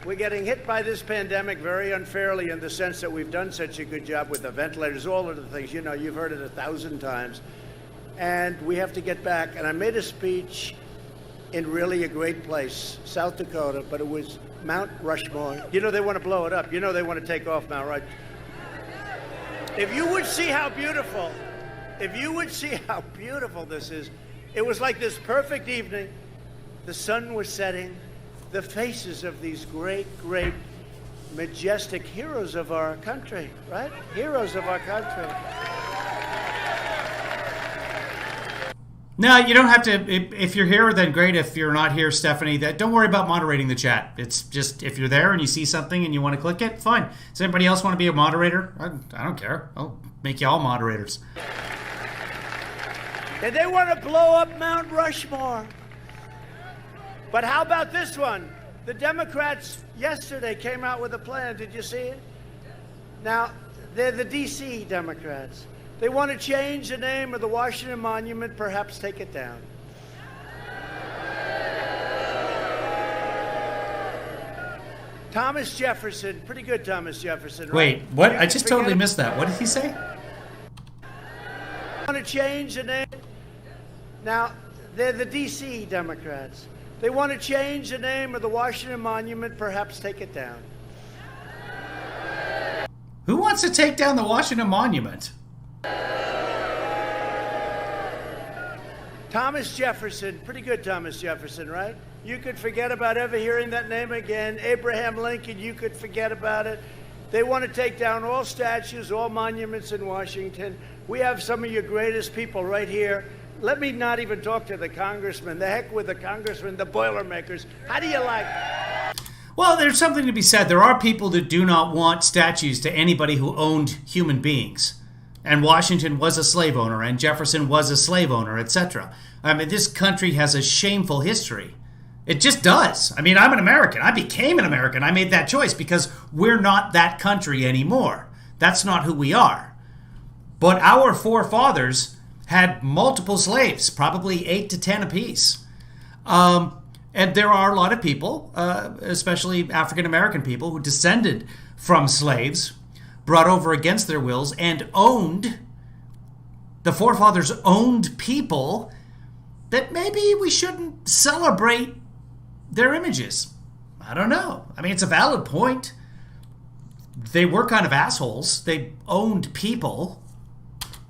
we're getting hit by this pandemic very unfairly in the sense that we've done such a good job with the ventilators, all of the things. You've heard it 1,000 times. And we have to get back. And I made a speech in really a great place, South Dakota, but it was Mount Rushmore. They want to blow it up. They want to take off Mount Rushmore. If you would see how beautiful this is, it was like this perfect evening. The sun was setting. The faces of these great, great, majestic heroes of our country, right? Heroes of our country. No, you don't have to. If you're here, then great. If you're not here, Stephanie, don't worry about moderating the chat. It's just, if you're there and you see something and you want to click it, fine. Does anybody else want to be a moderator? I don't care. I'll make you all moderators. And they want to blow up Mount Rushmore. But how about this one? The Democrats yesterday came out with a plan. Did you see it? Now, they're the D.C. Democrats. They want to change the name of the Washington Monument, perhaps take it down. Thomas Jefferson, pretty good Thomas Jefferson, right? Wait, what? I just totally missed that. What did he say? Want to change the name? Now, they're the D.C. Democrats. They want to change the name of the Washington Monument, perhaps take it down. Who wants to take down the Washington Monument? Thomas Jefferson, pretty good Thomas Jefferson, right? You could forget about ever hearing that name again. Abraham Lincoln, you could forget about it. They want to take down all statues, all monuments in Washington. We have some of your greatest people right here. Let me not even talk to the congressman. The heck with the congressman, the Boilermakers. How do you like that? Well, there's something to be said. There are people that do not want statues to anybody who owned human beings. And Washington was a slave owner, and Jefferson was a slave owner, etc. I mean, this country has a shameful history. It just does. I mean, I'm an American. I became an American. I made that choice because we're not that country anymore. That's not who we are. But our forefathers had multiple slaves, probably 8 to 10 apiece. And there are a lot of people, especially African-American people, who descended from slaves, brought over against their wills, and the forefathers owned people that maybe we shouldn't celebrate their images. I don't know. I mean, it's a valid point. They were kind of assholes. They owned people.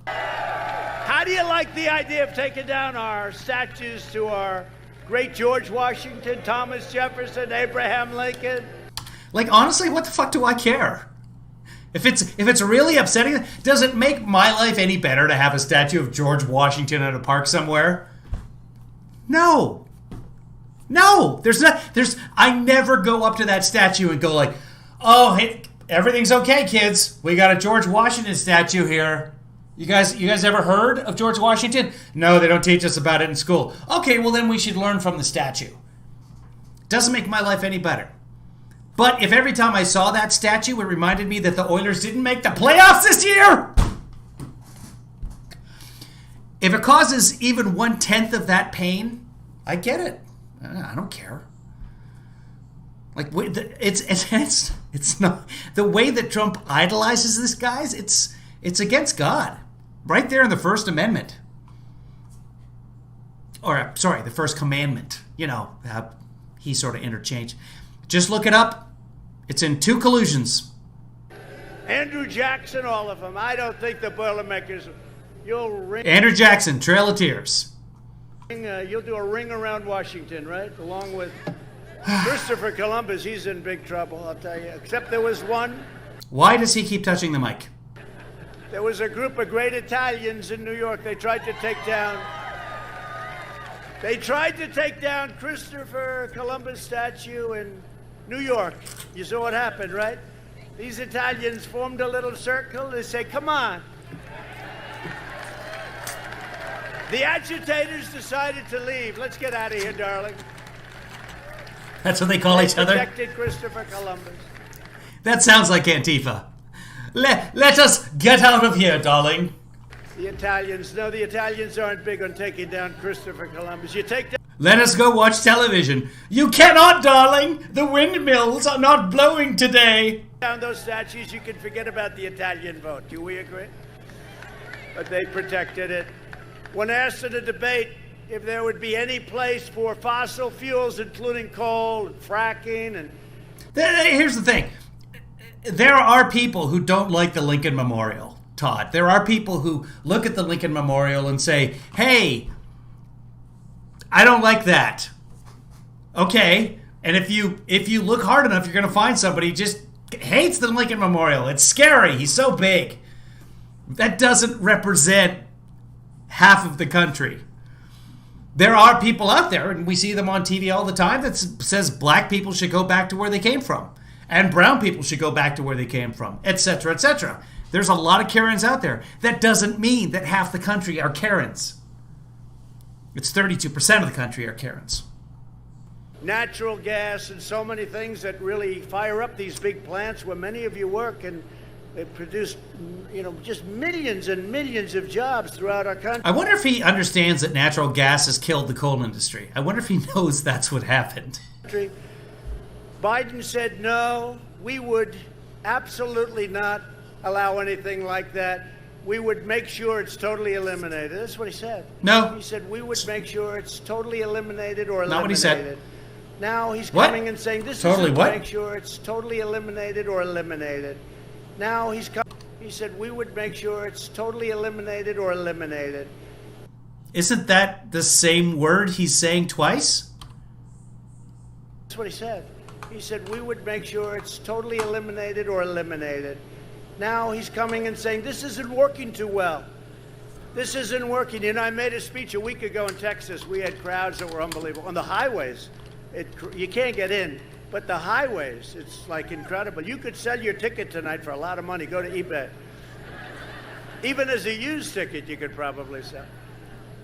How do you like the idea of taking down our statues to our great George Washington, Thomas Jefferson, Abraham Lincoln? Like, honestly, what the fuck do I care? If it's really upsetting, does it make my life any better to have a statue of George Washington at a park somewhere? No. No, there's not. I never go up to that statue and go like, "Oh, hey, everything's okay, kids. We got a George Washington statue here. You guys ever heard of George Washington? No, they don't teach us about it in school. Okay, well then we should learn from the statue. Doesn't make my life any better. But if every time I saw that statue, it reminded me that the Oilers didn't make the playoffs this year, if it causes even 1/10 of that pain, I get it. I don't care. Like it's not the way that Trump idolizes this guys. It's against God, right there in the First Amendment, or sorry, the First Commandment. You know, he sort of interchanged. Just look it up. It's in 2 collusions. Andrew Jackson, all of them. I don't think the Boilermakers. You'll ring. Andrew Jackson, Trail of Tears. You'll do a ring around Washington, right? Along with Christopher Columbus. He's in big trouble, I'll tell you. Except there was one. Why does he keep touching the mic? There was a group of great Italians in New York. They tried to take down Christopher Columbus statue in New York. You saw what happened, right? These Italians formed a little circle. They say, come on. The agitators decided to leave. Let's get out of here, darling. That's what they call each other? Protected Christopher Columbus. That sounds like Antifa. Let us get out of here, darling. The Italians aren't big on taking down Christopher Columbus. You take down... Let us go watch television. You cannot, darling. The windmills are not blowing today. Down those statues, you can forget about the Italian vote. Do we agree? But they protected it. When asked in a debate if there would be any place for fossil fuels, including coal and fracking and... Here's the thing. There are people who don't like the Lincoln Memorial, Todd. There are people who look at the Lincoln Memorial and say, hey, I don't like that. Okay. And if you look hard enough, you're going to find somebody who just hates the Lincoln Memorial. It's scary. He's so big. That doesn't represent half of the country. There are people out there, and we see them on TV all the time, that says black people should go back to where they came from, and brown people should go back to where they came from, etc., etc. There's a lot of Karens out there. That doesn't mean that half the country are Karens. It's 32% of the country are Karens. Natural gas and so many things that really fire up these big plants where many of you work, and they produce, just millions and millions of jobs throughout our country. I wonder if he understands that natural gas has killed the coal industry. I wonder if he knows that's what happened. Biden said, no, we would absolutely not allow anything like that. We would make sure it's totally eliminated. That's what he said. No. He said, we would make sure it's totally eliminated or eliminated. Not what he said. Now he's what? coming and saying, this totally is what? Make sure it's totally eliminated or eliminated. Now he said, we would make sure it's totally eliminated or eliminated. Isn't that the same word he's saying twice? That's what he said. He said, we would make sure it's totally eliminated or eliminated. Now he's coming and saying, this isn't working too well. This isn't working. I made a speech a week ago in Texas. We had crowds that were unbelievable. On the highways, you can't get in. But the highways, it's like incredible. You could sell your ticket tonight for a lot of money. Go to eBay. Even as a used ticket, you could probably sell.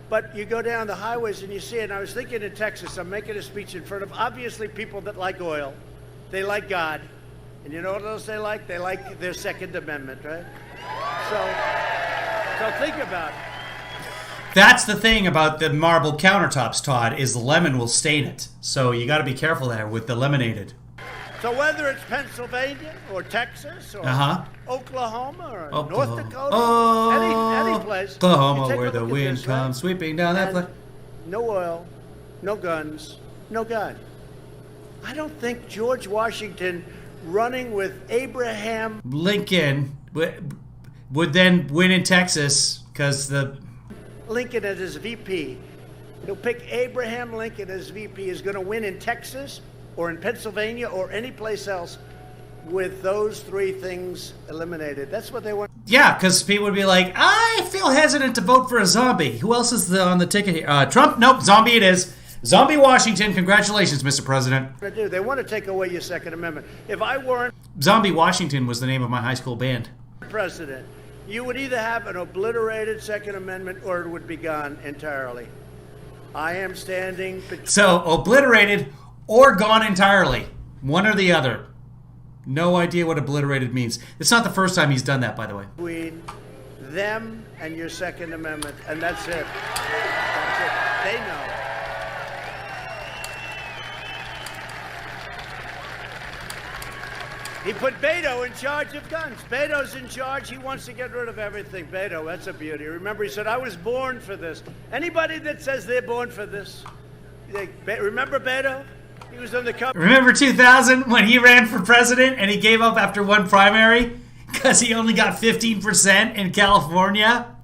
But you go down the highways and you see it. And I was thinking in Texas, I'm making a speech in front of obviously people that like oil. They like God. And you know what else they like? They like their Second Amendment, right? So think about it. That's the thing about the marble countertops, Todd, is the lemon will stain it. So you got to be careful there with the lemonade. So whether it's Pennsylvania or Texas or Oklahoma or North Dakota, any place. Oklahoma, where the wind comes sweeping down that place. No oil, no guns, no God. I don't think George Washington running with Abraham Lincoln would then win in Texas because the Lincoln as his VP. He'll pick Abraham Lincoln as VP is going to win in Texas or in Pennsylvania or any place else with those three things eliminated. That's what they want. Yeah, because people would be like, I feel hesitant to vote for a zombie. Who else is on the ticket here? Trump? Nope, zombie it is. Zombie Washington, congratulations, Mr. President. They want to take away your Second Amendment. If I weren't Zombie Washington was the name of my high school band. president, you would either have an obliterated Second Amendment or it would be gone entirely. I am standing... So, obliterated or gone entirely. One or the other. No idea what obliterated means. It's not the first time he's done that, by the way. Between them and your Second Amendment, and that's it. That's it. They know. He put Beto in charge of guns. Beto's in charge. He wants to get rid of everything. Beto, that's a beauty. Remember, he said, I was born for this. Anybody that says they're born for this, remember Beto? He was on the cover. Remember 2000 when he ran for president and he gave up after one primary because he only got 15% in California?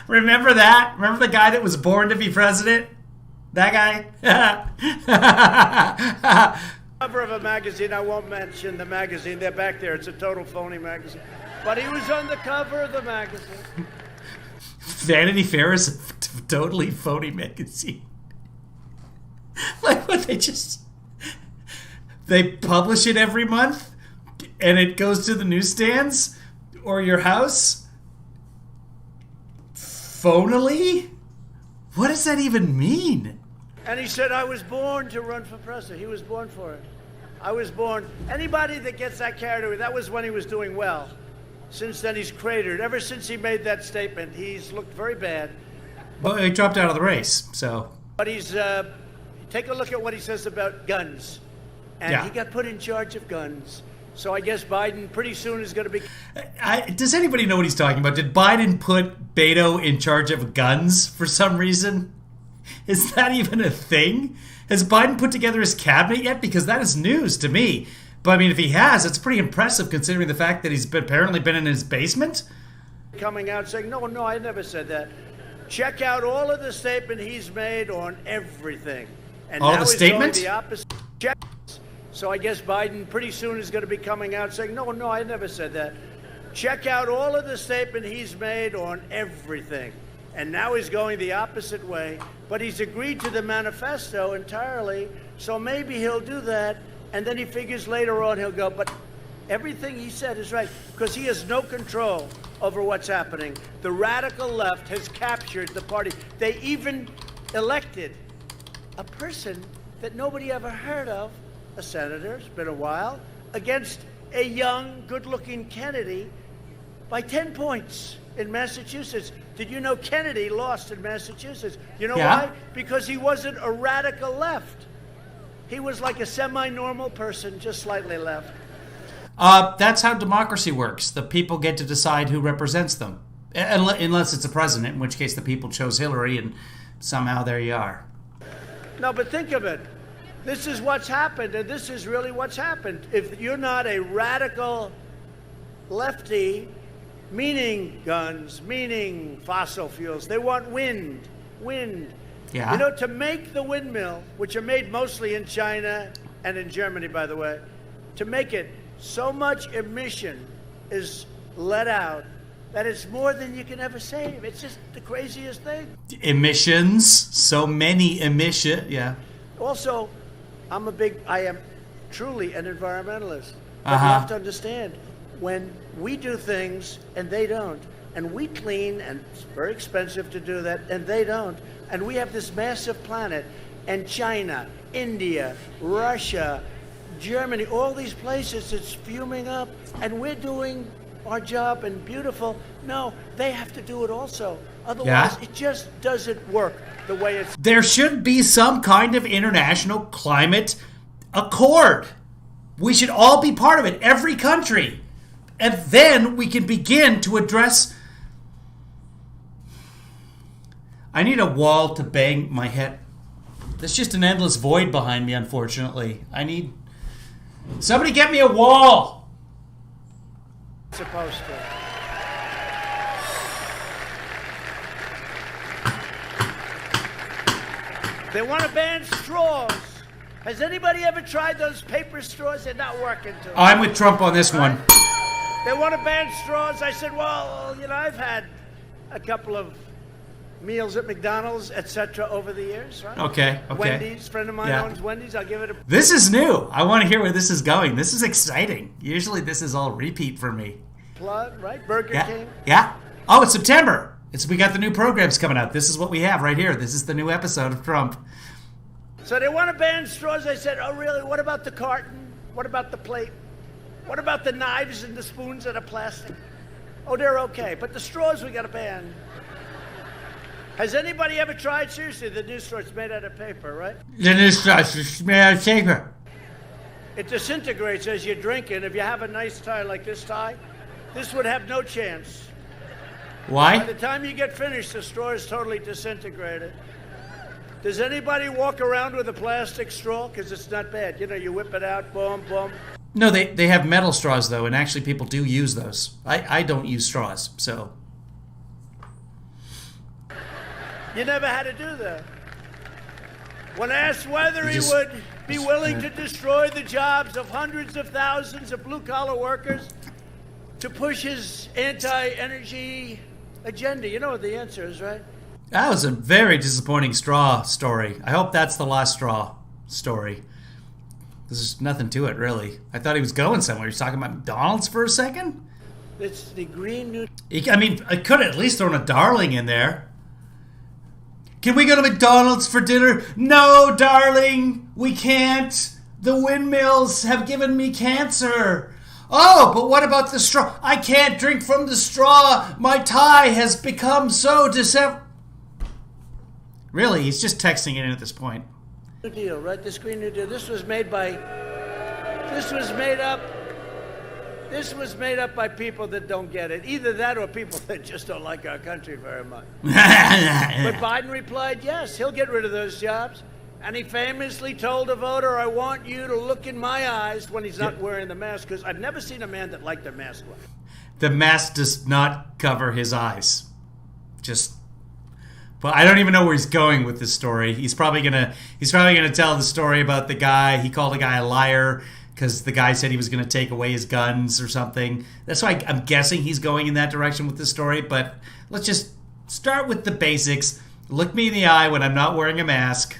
Remember that? Remember the guy that was born to be president? That guy? Cover of a magazine. I won't mention the magazine. They're back there. It's a total phony magazine. But he was on the cover of the magazine. Vanity Fair is a totally phony magazine. Like what they publish it every month and it goes to the newsstands or your house phonily? What does that even mean? And he said, I was born to run for president. He was born for it. I was born. Anybody that gets that carried away, that was when he was doing well. Since then, he's cratered. Ever since he made that statement, he's looked very bad. But he dropped out of the race, so. But he's, take a look at what he says about guns. And he got put in charge of guns. So I guess Biden pretty soon is going to be... does anybody know what he's talking about? Did Biden put Beto in charge of guns for some reason? Is that even a thing? Has Biden put together his cabinet yet? Because that is news to me. But I mean, if he has, it's pretty impressive considering the fact that he's apparently been in his basement. Coming out saying, no, I never said that. Check out all of the statement he's made on everything. And all now the he's statement? Going the opposite. So I guess Biden pretty soon is going to be coming out saying, no, I never said that. Check out all of the statement he's made on everything. And now he's going the opposite way. But he's agreed to the manifesto entirely, so maybe he'll do that. And then he figures later on he'll go, but everything he said is right, because he has no control over what's happening. The radical left has captured the party. They even elected a person that nobody ever heard of, a senator, it's been a while, against a young, good-looking Kennedy by 10 points in Massachusetts. Did you know Kennedy lost in Massachusetts? You know why? Because he wasn't a radical left. He was like a semi-normal person, just slightly left. That's how democracy works. The people get to decide who represents them. Unless it's a president, in which case the people chose Hillary, and somehow there you are. No, but think of it. This is what's happened, and this is really what's happened. If you're not a radical lefty, meaning guns, meaning fossil fuels, they want wind. Yeah. You know, to make the windmill, which are made mostly in China and in Germany, by the way, to make it, so much emission is let out that it's more than you can ever save. It's just the craziest thing. Emissions, so many yeah. Also, I am truly an environmentalist. But you have to understand, when we do things and they don't, and we clean, and it's very expensive to do that, and they don't, and we have this massive planet, and China, India, Russia, Germany, all these places, it's fuming up, and we're doing our job and beautiful. No, they have to do it also. Otherwise, it just doesn't work the way it's... There should be some kind of international climate accord. We should all be part of it, every country. And then we can begin to address... I need a wall to bang my head. There's just an endless void behind me, unfortunately. I need... Somebody get me a wall! Supposed to. They want to ban straws. Has anybody ever tried those paper straws? They're not working too. I'm with Trump on this one. They want to ban straws. I said, well, you know, I've had a couple of meals at McDonald's, etc. over the years, right? Okay. Wendy's, friend of mine owns Wendy's. I'll give it a... This is new. I want to hear where this is going. This is exciting. Usually this is all repeat for me. Plug, right? Burger King. Yeah. Oh, it's September. We got the new programs coming out. This is what we have right here. This is the new episode of Trump. So they want to ban straws. I said, oh, really? What about the carton? What about the plate? What about the knives and the spoons that are plastic? Oh, they're okay. But the straws we got to ban. Has anybody ever tried, seriously, the new straw? It's made out of paper, right? The new straw is made out of paper. It disintegrates as you drink it. If you have a nice tie like this tie, this would have no chance. Why? By the time you get finished, the straw is totally disintegrated. Does anybody walk around with a plastic straw? Because it's not bad. You know, you whip it out, boom, boom. No, they have metal straws, though, and actually people do use those. I don't use straws, so... You never had to do that. When asked whether he would be willing to destroy the jobs of hundreds of thousands of blue-collar workers to push his anti-energy agenda, you know what the answer is, right? That was a very disappointing straw story. I hope that's the last straw story. There's nothing to it, really. I thought he was going somewhere. He was talking about McDonald's for a second? It's the Green New... I mean, I could at least throw a darling in there. Can we go to McDonald's for dinner? No, darling, we can't. The windmills have given me cancer. Oh, but what about the straw? I can't drink from the straw. My tie has become so Really, he's just texting it in at this point. New Deal, right? This Green New Deal. This was made up by people that don't get it. Either that or people that just don't like our country very much. But Biden replied, yes, he'll get rid of those jobs. And he famously told a voter, I want you to look in my eyes when he's not wearing the mask, because I've never seen a man that liked a mask. The mask does not cover his eyes. But I don't even know where he's going with this story. He's probably gonna tell the story about the guy. He called a guy a liar because the guy said he was gonna take away his guns or something. That's why I'm guessing he's going in that direction with this story. But let's just start with the basics. Look me in the eye when I'm not wearing a mask.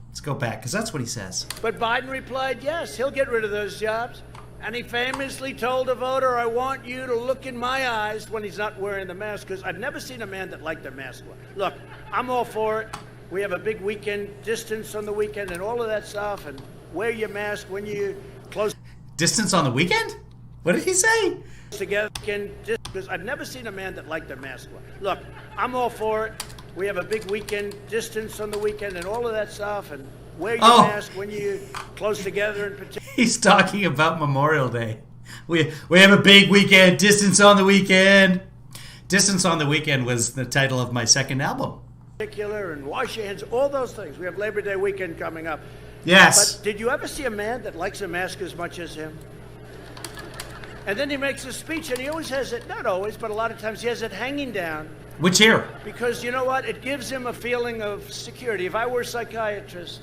Let's go back, because that's what he says. But Biden replied, yes, he'll get rid of those jobs. And he famously told a voter, I want you to look in my eyes when he's not wearing the mask, because I've never seen a man that liked a mask. Look, I'm all for it. We have a big weekend, distance on the weekend and all of that stuff, and wear your mask when you close. Distance on the weekend? What did he say? Together, because I've never seen a man that liked a mask. Look, I'm all for it. We have a big weekend, distance on the weekend and all of that stuff, and wear your mask when you close together and protect. He's talking about Memorial Day. We have a big weekend, distance on the weekend. Distance on the Weekend was the title of my second album. Particular and wash your hands, all those things. We have Labor Day weekend coming up. Yes. But did you ever see a man that likes a mask as much as him? And then he makes a speech, and he always has it, not always, but a lot of times he has it hanging down. Which ear? Because you know what? It gives him a feeling of security. If I were a psychiatrist,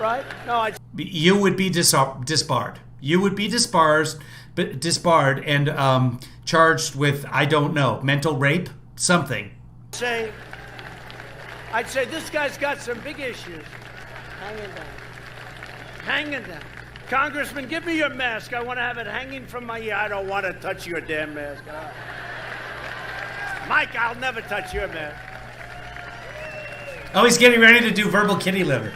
right? No, you would be disbarred. You would be disbarred and charged with, I don't know, mental rape, something. I'd say this guy's got some big issues. Hanging down. Congressman, give me your mask. I want to have it hanging from my ear. I don't want to touch your damn mask. Mike, I'll never touch your mask. Oh, he's getting ready to do verbal kitty litter.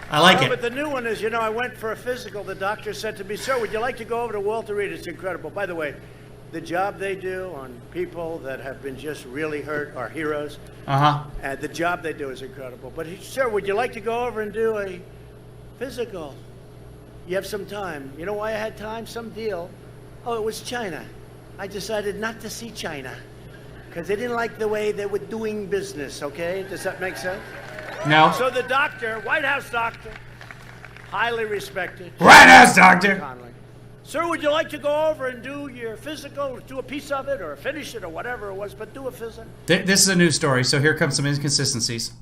I like it. But the new one is, I went for a physical. The doctor said to me, sir, would you like to go over to Walter Reed? It's incredible. By the way, the job they do on people that have been just really hurt are heroes. Uh-huh. And the job they do is incredible. But, sir, would you like to go over and do a physical? You have some time. You know why I had time? Some deal. Oh, it was China. I decided not to see China because they didn't like the way they were doing business, okay? Does that make sense? No. So the doctor, White House doctor, highly respected. White House doctor. Conley. Sir, would you like to go over and do your physical, do a piece of it or finish it or whatever it was, but do a physical? This is a news story, so here comes some inconsistencies.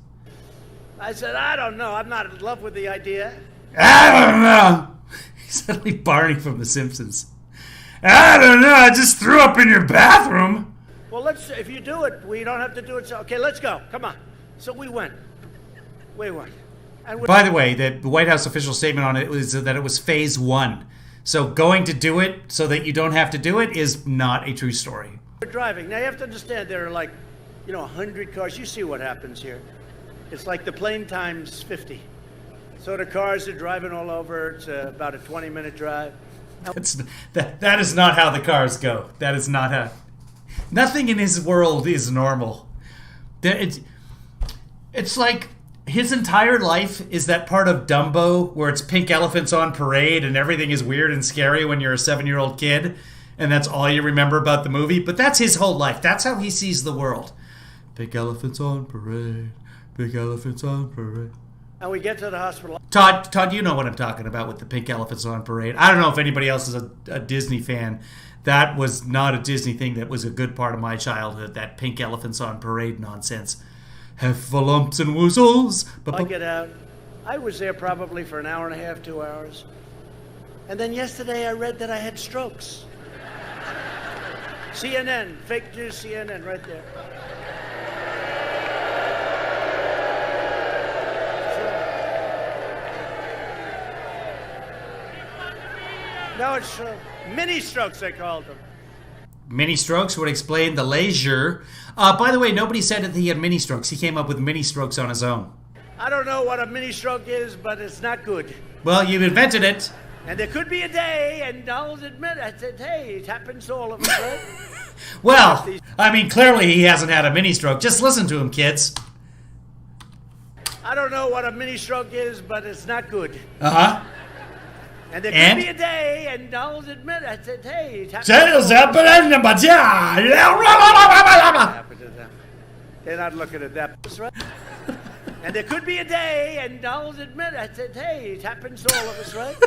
I said, I don't know. I'm not in love with the idea. I don't know. He's suddenly Barney from The Simpsons. I don't know. I just threw up in your bathroom. Well, if you do it, we don't have to do it. So, okay, let's go. Come on. So we went. We went. And by the way, the White House official statement on it was that it was phase 1. So going to do it so that you don't have to do it is not a true story. we're driving. Now, you have to understand there are like, 100 cars. You see what happens here. It's like the plane times 50. So the cars are driving all over. It's about a 20-minute drive. That is not how the cars go. That is not how... Nothing in his world is normal. It's like his entire life is that part of Dumbo where it's pink elephants on parade and everything is weird and scary when you're a 7-year-old kid, and that's all you remember about the movie. But that's his whole life. That's how he sees the world. Pink elephants on parade. Pink elephants on parade. And we get to the hospital. Todd, you know what I'm talking about with the pink elephants on parade. I don't know if anybody else is a Disney fan. That was not a Disney thing. That was a good part of my childhood, that pink elephants on parade nonsense. Heffalumps and woozles. I get out. I was there probably for an hour and a half, 2 hours. And then yesterday I read that I had strokes. CNN, fake news CNN right there. No, it's mini strokes, they called them. Mini strokes would explain the leisure. By the way, nobody said that he had mini strokes. He came up with mini strokes on his own. I don't know what a mini stroke is, but it's not good. Well, you invented it. And there could be a day, and I'll admit, I said, hey, it happens to all of us, right? Well, I mean, clearly he hasn't had a mini stroke. Just listen to him, kids. I don't know what a mini stroke is, but it's not good. Uh-huh. And there could be a day, and I'll admit, I said, hey, it happens to them. They're not looking at that. That's right. And there could be a day, and I'll admit, I said, hey, it happens to all of us, right?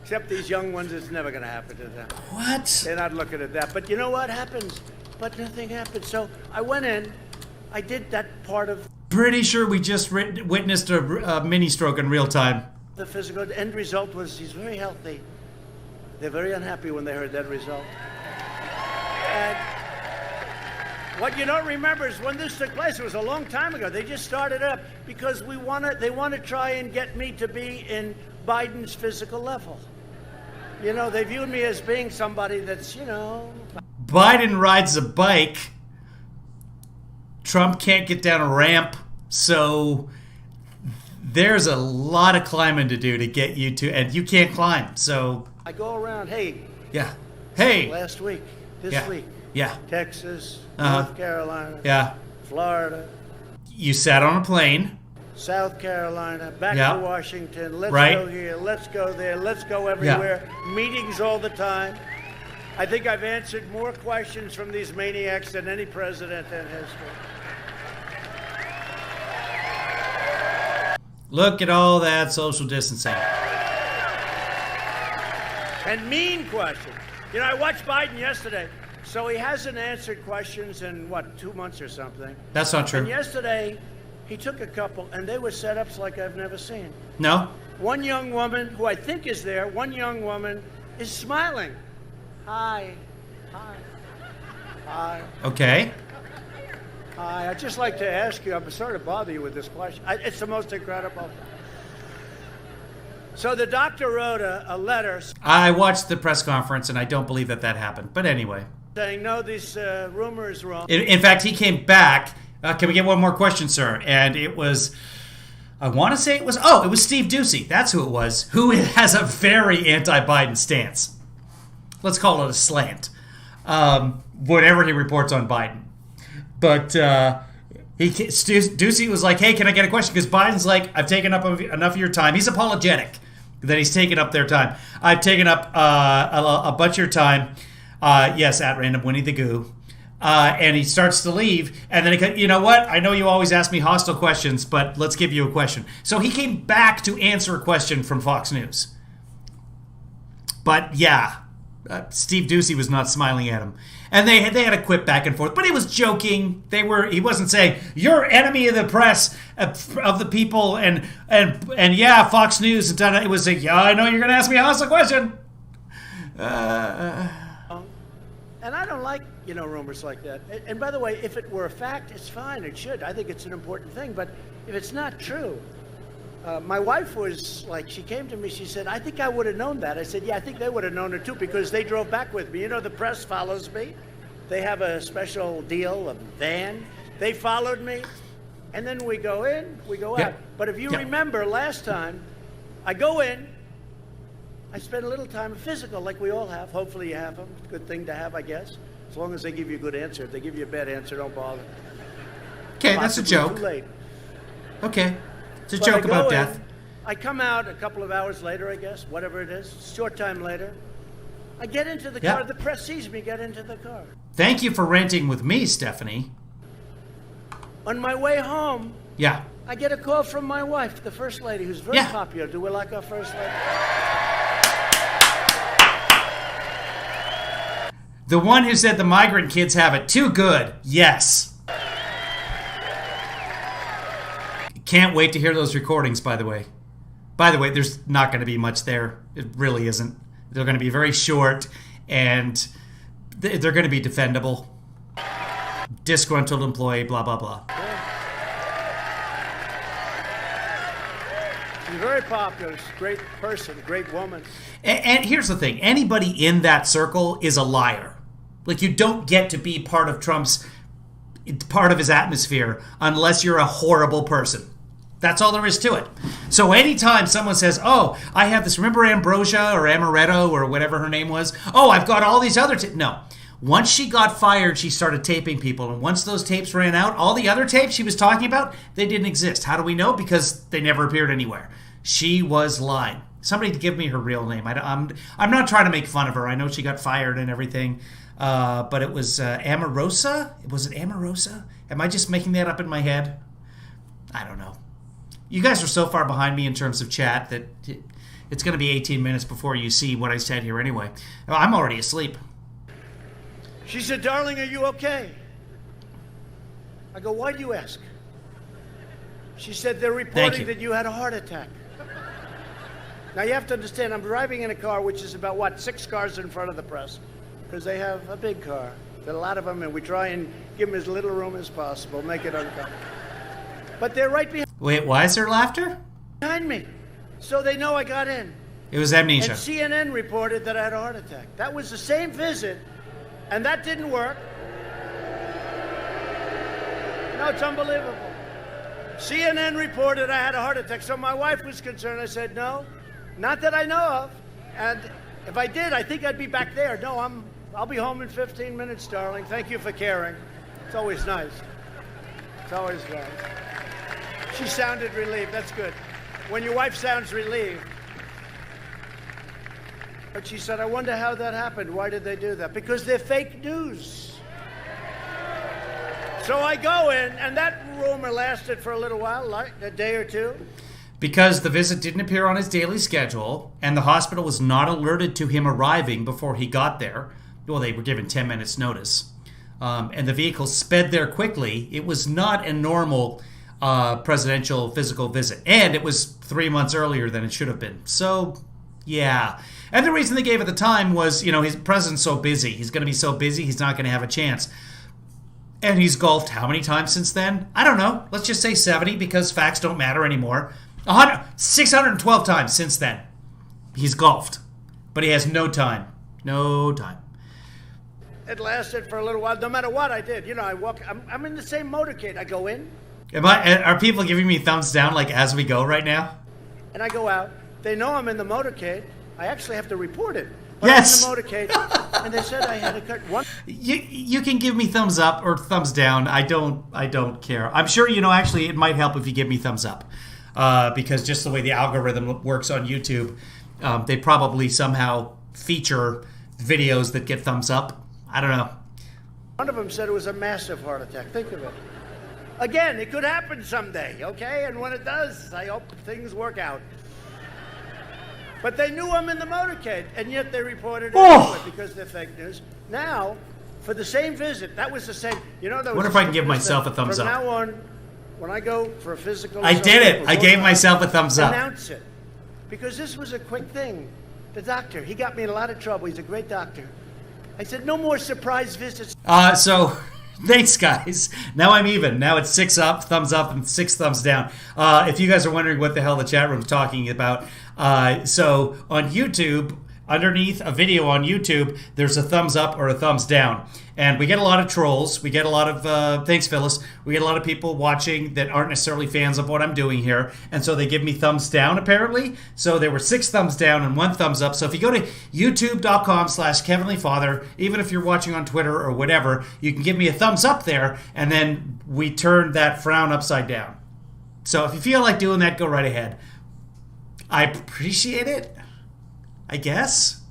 Except these young ones, it's never going to happen to them. What? They're not looking at that. But you know what happens? But nothing happens. So I went in. I did that part of... Pretty sure we just witnessed a mini stroke in real time. The physical end result was he's very healthy. They're very unhappy when they heard that result. And what you don't remember is when this took place, it was a long time ago. They just started up because they want to try and get me to be in Biden's physical level. They viewed me as being somebody that's, Biden rides a bike. Trump can't get down a ramp, so there's a lot of climbing to do to get you to, and you can't climb, so... I go around, hey. Yeah. Hey. Last week, this week. Yeah. Texas, North Carolina. Yeah. Florida. You sat on a plane. South Carolina, back to Washington. Let's go here, let's go there, let's go everywhere. Yeah. Meetings all the time. I think I've answered more questions from these maniacs than any president in history. Look at all that social distancing. And mean questions. I watched Biden yesterday, so he hasn't answered questions in, 2 months or something. That's not true. And yesterday, he took a couple, and they were setups like I've never seen. No? One young woman, who I think is there, is smiling. Hi. Hi. Hi. Okay. Hi. I'd just like to ask you, I'm sorry to bother you with this question. It's the most incredible. So the doctor wrote a letter. I watched the press conference, and I don't believe that happened. But anyway. Saying, no, this rumor is wrong. In fact, he came back. Can we get one more question, sir? And it was... I want to say it was Steve Doocy. That's who it was, who has a very anti-Biden stance. Let's call it a slant. Whatever he reports on Biden. But Doocy was like, hey, can I get a question? Because Biden's like, I've taken up enough of your time. He's apologetic that he's taken up their time. I've taken up a bunch of your time. Yes, at random, Winnie the Goo. And he starts to leave, and then he goes, you know what? I know you always ask me hostile questions, but let's give you a question. So he came back to answer a question from Fox News. But yeah, Steve Doocy was not smiling at him. And they had a quip back and forth, but he was joking. He wasn't saying, you're enemy of the press, of the people, and yeah, Fox News. It was like, yeah, I know you're going to ask me a hostile question. And I don't like, rumors like that. And by the way, if it were a fact, it's fine. It should. I think it's an important thing. But if it's not true, my wife was like, she came to me, she said, I think I would have known that. I said, yeah, I think they would have known it too, because they drove back with me. The press follows me. They have a special deal, a van. They followed me. And then we go in, we go out. But if you remember last time, I go in, I spend a little time, physical, like we all have. Hopefully you have them. Good thing to have, I guess. As long as they give you a good answer. If they give you a bad answer, don't bother. Okay, that's a joke. Too late. Okay. It's a joke about death. I come out a couple of hours later, I guess, whatever it is, short time later. I get into the car. The press sees me get into the car. Thank you for renting with me, Stephanie. On my way home, yeah, I get a call from my wife, the First Lady, who's very popular. Do we like our First Lady? The one who said the migrant kids have it too good. Yes. Can't wait to hear those recordings, by the way. By the way, there's not going to be much there. It really isn't. They're going to be very short, and they're going to be defendable. Disgruntled employee, blah, blah, blah. She's very popular. She's a great person, great woman. And here's the thing. Anybody in that circle is a liar. Like, you don't get to be part of his atmosphere unless you're a horrible person. That's all there is to it. So anytime someone says, oh, I have this, remember Ambrosia or Amaretto or whatever her name was? Oh, I've got all these other no. Once she got fired, she started taping people. And once those tapes ran out, all the other tapes she was talking about, they didn't exist. How do we know? Because they never appeared anywhere. She was lying. Somebody to give me her real name. I'm not trying to make fun of her. I know she got fired and everything. But it was Amarosa? Was it Amarosa? Am I just making that up in my head? I don't know. You guys are so far behind me in terms of chat that it's going to be 18 minutes before you see what I said here anyway. I'm already asleep. She said, darling, are you okay? I go, why do you ask? She said, they're reporting that you had a heart attack. Now, you have to understand, I'm driving in a car which is about, 6 cars in front of the press, because they have a big car. There are a lot of them, and we try and give them as little room as possible, make it uncomfortable. But they're right behind. Wait, why is there laughter? Behind me. So they know I got in. It was amnesia. And CNN reported that I had a heart attack. That was the same visit, and that didn't work. No, it's unbelievable. CNN reported I had a heart attack, so my wife was concerned. I said, no, not that I know of. And if I did, I think I'd be back there. No, I'll be home in 15 minutes, darling. Thank you for caring. It's always nice. It's always nice. She sounded relieved. That's good. When your wife sounds relieved. But she said, I wonder how that happened. Why did they do that? Because they're fake news. So I go in, and that rumor lasted for a little while, like a day or two. Because the visit didn't appear on his daily schedule, and the hospital was not alerted to him arriving before he got there. Well, they were given 10 minutes notice. And the vehicle sped there quickly. It was not a normal presidential physical visit. And it was 3 months earlier than it should have been. So, yeah. And the reason they gave at the time was, his president's so busy. He's going to be so busy, he's not going to have a chance. And he's golfed how many times since then? I don't know. Let's just say 70 because facts don't matter anymore. 612 times since then. He's golfed. But he has no time. No time. It lasted for a little while. No matter what I did. I walk. I'm in the same motorcade. I go in. Are people giving me thumbs down like as we go right now? And I go out. They know I'm in the motorcade. I actually have to report it. But yes. I'm in the motorcade, and they said I had to cut one. You can give me thumbs up or thumbs down. I don't care. I'm sure actually it might help if you give me thumbs up, because just the way the algorithm works on YouTube, they probably somehow feature videos that get thumbs up. I don't know. One of them said it was a massive heart attack. Think of it. Again, it could happen someday, okay? And when it does, I hope things work out. But they knew I'm in the motorcade, and yet they reported it anyway because they're fake news. Now, for the same visit, that was the same. What if I can give myself a thumbs up? From now on, when I go for a physical... I did it. I gave myself a thumbs up. Announce it. Because this was a quick thing. The doctor, he got me in a lot of trouble. He's a great doctor. I said, no more surprise visits. So thanks, guys. Now I'm even. Now it's 6 up, thumbs up, and 6 thumbs down. If you guys are wondering what the hell the chat room's talking about, so on YouTube, underneath a video on YouTube, there's a thumbs up or a thumbs down. And we get a lot of trolls. We get a lot of, thanks, Phyllis. We get a lot of people watching that aren't necessarily fans of what I'm doing here. And so they give me thumbs down, apparently. So there were 6 thumbs down and 1 thumbs up. So if you go to youtube.com/KevinlyFather, even if you're watching on Twitter or whatever, you can give me a thumbs up there. And then we turn that frown upside down. So if you feel like doing that, go right ahead. I appreciate it, I guess.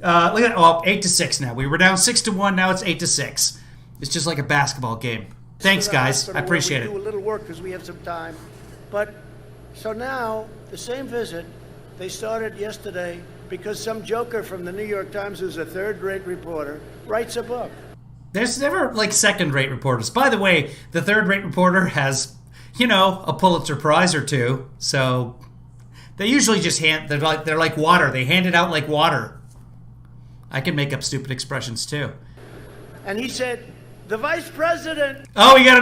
Look at 8-6 now. We were down 6-1. Now it's 8-6. It's just like a basketball game. Thanks, guys. I appreciate it. Do a little work because we have some time. But so now the same visit, they started yesterday because some joker from the New York Times, who's a third-rate reporter, writes a book. There's never like second-rate reporters. By the way, the third-rate reporter has, a Pulitzer Prize or two. So they usually just they're like water. They hand it out like water. I can make up stupid expressions too. And he said, the vice president. Oh, we got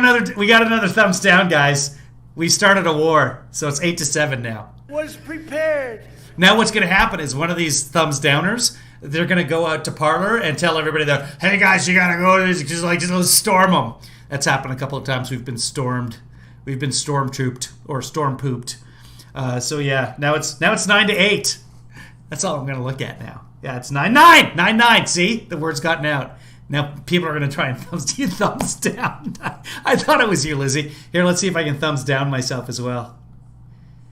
another thumbs down, guys. We started a war, so it's 8-7 now. Was prepared. Now what's going to happen is one of these thumbs downers, they're going to go out to Parlor and tell everybody that, hey guys, you got to go, just storm them. That's happened a couple of times. We've been stormed. We've been storm-trooped or storm-pooped. So yeah, now it's 9-8. That's all I'm going to look at now. Yeah, it's 9-9. 9-9. See? The word's gotten out. Now people are going to try and thumbs down. I thought it was you, Lizzie. Here, let's see if I can thumbs down myself as well.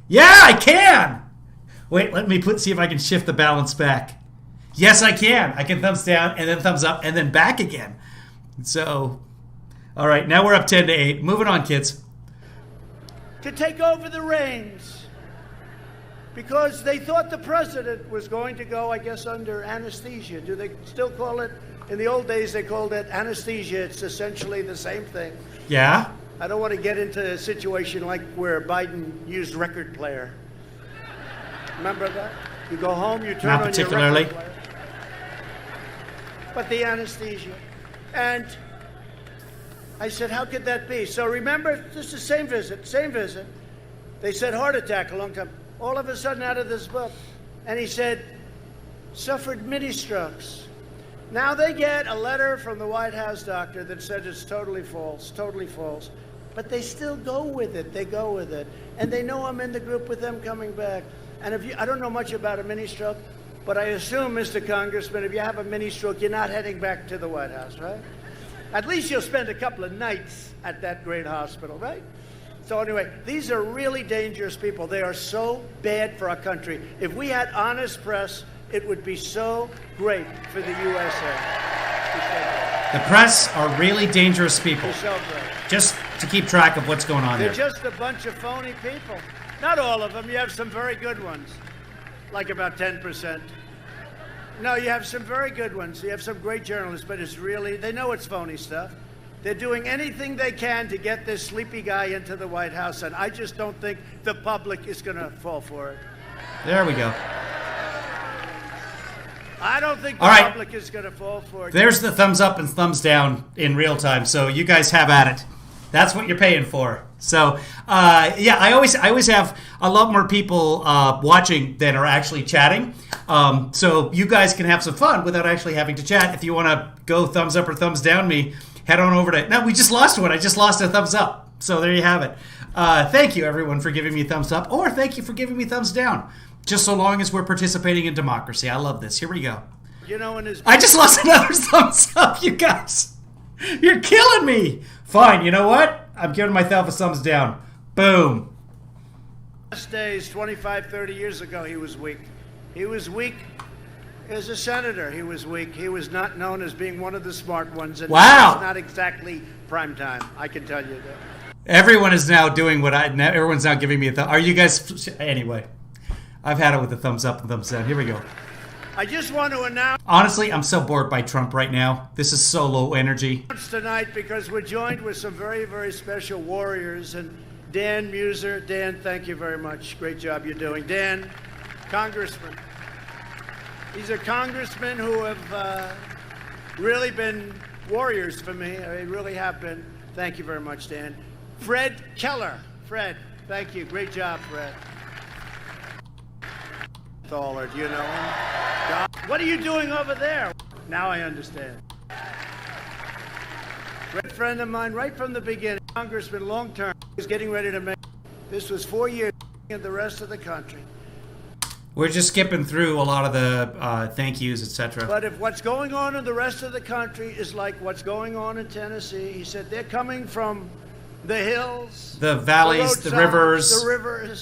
Yeah, I can! Wait, let me see if I can shift the balance back. Yes, I can. I can thumbs down and then thumbs up and then back again. So, all right, now we're up 10-8. Moving on, kids. To take over the reins. Because they thought the president was going to go, I guess, under anesthesia. Do they still call it? In the old days, they called it anesthesia. It's essentially the same thing. Yeah? I don't want to get into a situation like where Biden used record player. Remember that? You go home, you turn on your record player. But the anesthesia. And I said, how could that be? So remember, this is the same visit. They said heart attack a long time. All of a sudden out of this book. And he said, suffered mini strokes. Now they get a letter from the White House doctor that said it's totally false. But they still go with it. They go with it. And they know I'm in the group with them coming back. And I don't know much about a mini stroke, but I assume, Mr. Congressman, if you have a mini stroke, you're not heading back to the White House, right? At least you'll spend a couple of nights at that great hospital, right? So anyway, these are really dangerous people. They are so bad for our country. If we had honest press, it would be so great for the USA. The press are really dangerous people. So great. Just to keep track of what's going on They're there. just a bunch of phony people. Not all of them. You have some very good ones, like about 10%. No, you have some very good ones. You have some great journalists, but it's really, they know it's phony stuff. They're doing anything they can to get this sleepy guy into the White House, and I just don't think the public is going to fall for it. There we go. I don't think the public is going to fall for it. There's the thumbs up and thumbs down in real time, so you guys have at it. That's what you're paying for. So, yeah, I always have a lot more people watching than are actually chatting. So you guys can have some fun without actually having to chat. If you want to go thumbs up or thumbs down me, head on over to... No, we just lost one. I just lost a thumbs up. So there you have it. Thank you, everyone, for giving me a thumbs up, or thank you for giving me thumbs down. Just so long as we're participating in democracy. I love this. Here we go. You know, in his... I just lost another thumbs up, you guys. You're killing me. Fine, you know what? I'm giving myself a thumbs down. Boom. Last days, 25, 30 years ago, he was weak. He was weak as a senator. He was weak. He was not known as being one of the smart ones. And wow. It's not exactly prime time, I can tell you that. Everyone is now doing what everyone's now giving me a thumb. Are you guys... Anyway, I've had it with the thumbs up and thumbs down. Here we go. I just want to announce... Honestly, I'm so bored by Trump right now. This is so low energy. Tonight, because we're joined with some very, very special warriors. And Dan Muser. Dan, thank you very much. Great job you're doing. Dan, Congressman. These are congressmen who have really been warriors for me. They really have been. Thank you very much, Dan. Fred Keller. Fred, thank you. Great job, Fred. Thaler, do you know him? God, what are you doing over there? Now I understand. Great friend of mine right from the beginning. Congressman, long term. He was getting ready to make. This was 4 years in the rest of the country. We're just skipping through a lot of the thank yous, etc. But if what's going on in the rest of the country is like what's going on in Tennessee, he said they're coming from the hills, the valleys, the rivers,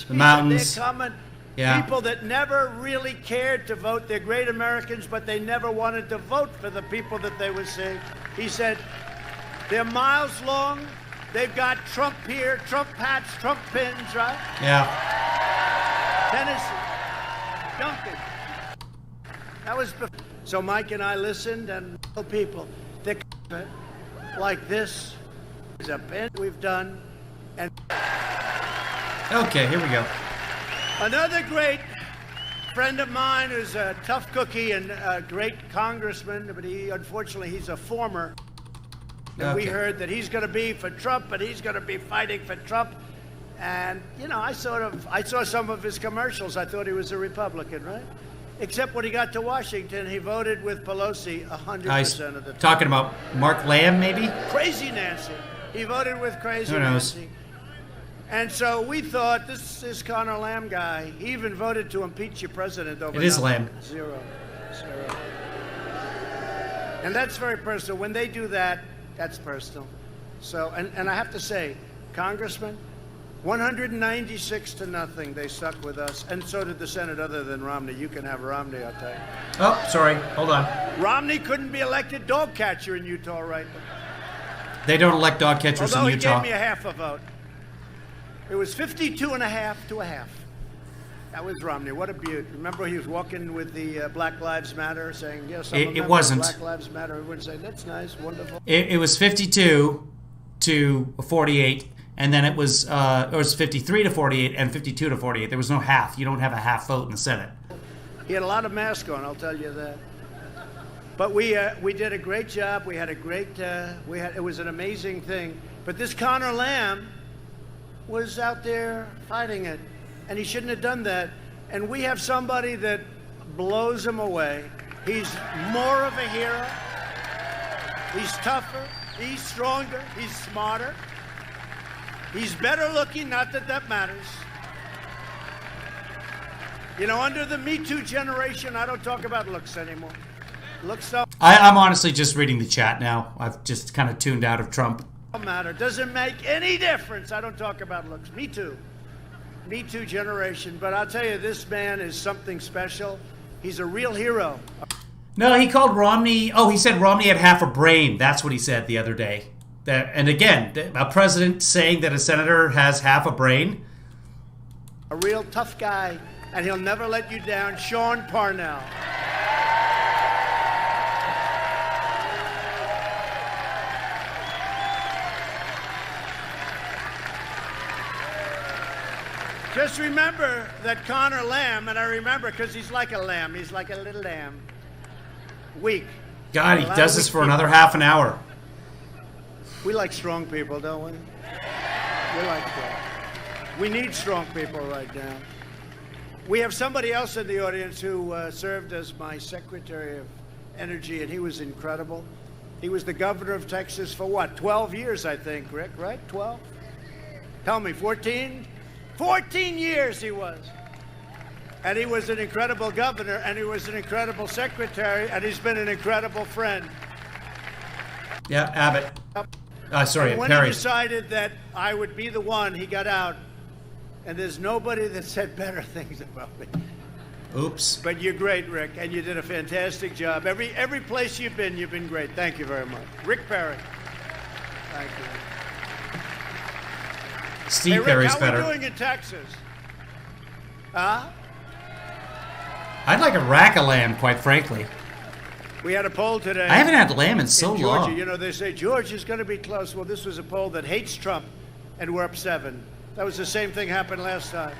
the mountains. They're coming. Yeah. People that never really cared to vote. They're great Americans, but they never wanted to vote for the people that they were seeing. He said they're miles long. They've got Trump here, Trump hats, Trump pins, right? Yeah. Tennessee. Duncan. That was before. So Mike and I listened and told people, thick like this is a bit we've done. And Okay, here we go. another great friend of mine who's a tough cookie and a great congressman, but unfortunately he's a former. And we heard that he's going to be for Trump, and he's going to be fighting for Trump. And, you know, I saw some of his commercials. I thought he was a Republican, right? Except when he got to Washington, he voted with Pelosi 100% of the time. Talking about Mark Lamb, maybe? Crazy Nancy. He voted with Crazy Who knows? Nancy. And so we thought, this Connor Lamb guy, he even voted to impeach your president over It is nothing. Lamb. Zero. And that's very personal. When they do that, that's personal. So, and I have to say, Congressman, 196-0, they stuck with us, and so did the Senate other than Romney. You can have Romney, I'll tell you. Oh, sorry. Hold on. Romney couldn't be elected dog catcher in Utah, right? They don't elect dog catchers Although in Utah. he gave me a half a vote. It was 52.5 to a half. That was Romney. What a beaut. Remember he was walking with the Black Lives Matter saying, yes, It wasn't. Black Lives Matter. Everyone would say, that's nice, wonderful. It was 52 to 48, and then it was 53 to 48 and 52 to 48. There was no half. You don't have a half vote in the Senate. He had a lot of masks on, I'll tell you that. But we did a great job. We had a great, it was an amazing thing. But this Connor Lamb was out there fighting it, and he shouldn't have done that. And we have somebody that blows him away. He's more of a hero. He's tougher. He's stronger. He's smarter. He's better looking, not that that matters. You know, under the Me Too generation, I don't talk about looks anymore. Looks don't I'm honestly just reading the chat now. I've just kind of tuned out of Trump. matter. Doesn't make any difference. I don't talk about looks. Me Too. Me Too generation. But I'll tell you, this man is something special. He's a real hero. No, he called Romney. Oh, he said Romney had half a brain. That's what he said the other day. And again, a president saying that a senator has half a brain. A real tough guy, and he'll never let you down. Sean Parnell. Just remember that Connor Lamb, and I remember because he's like a lamb. He's like a little lamb. Weak. God, he does this for another half an hour. We like strong people, don't we? We like strong. We need strong people right now. We have somebody else in the audience who served as my Secretary of Energy, and he was incredible. He was the governor of Texas for what, 12 years, I think, Rick, right? 12? Tell me, 14? 14 years he was. And he was an incredible governor, and he was an incredible secretary, and he's been an incredible friend. Yeah, Abbott. Sorry, When Perry. he decided that I would be the one, he got out. And there's nobody that said better things about me. Oops. But you're great, Rick, and you did a fantastic job. Every place you've been great. Thank you very much. Rick Perry. Thank you. Steve Hey, Rick, Perry's how better. we doing in Texas? Huh? I'd like a rack of lamb, quite frankly. We had a poll today. I haven't had lamb in so in Georgia. long. You know, they say Georgia's going to be close. Well, this was a poll that hates Trump, and we're up 7. That was the same thing happened last time,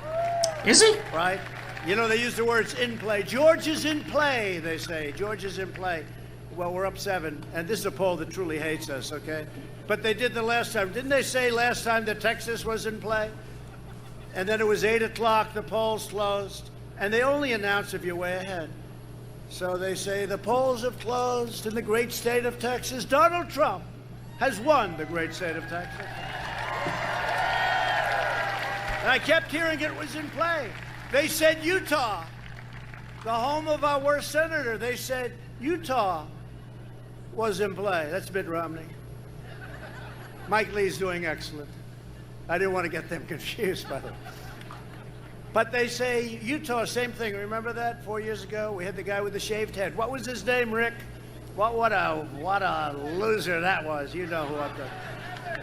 Is he? right? You know, they use the words in play. George is in play, they say. George is in play. Well, we're up 7, and this is a poll that truly hates us, okay? But they did the last time. Didn't they say last time that Texas was in play? And then it was 8 o'clock, the polls closed, and they only announce if you're way ahead. So they say the polls have closed in the great state of Texas. Donald Trump has won the great state of Texas. And I kept hearing it was in play. They said Utah, the home of our worst senator. They said Utah was in play. That's Mitt Romney. Mike Lee's doing excellent. I didn't want to get them confused, by the way. But they say Utah, same thing. Remember that 4 years ago? We had the guy with the shaved head. What was his name, Rick? What a loser that was. You know who I'm talking about.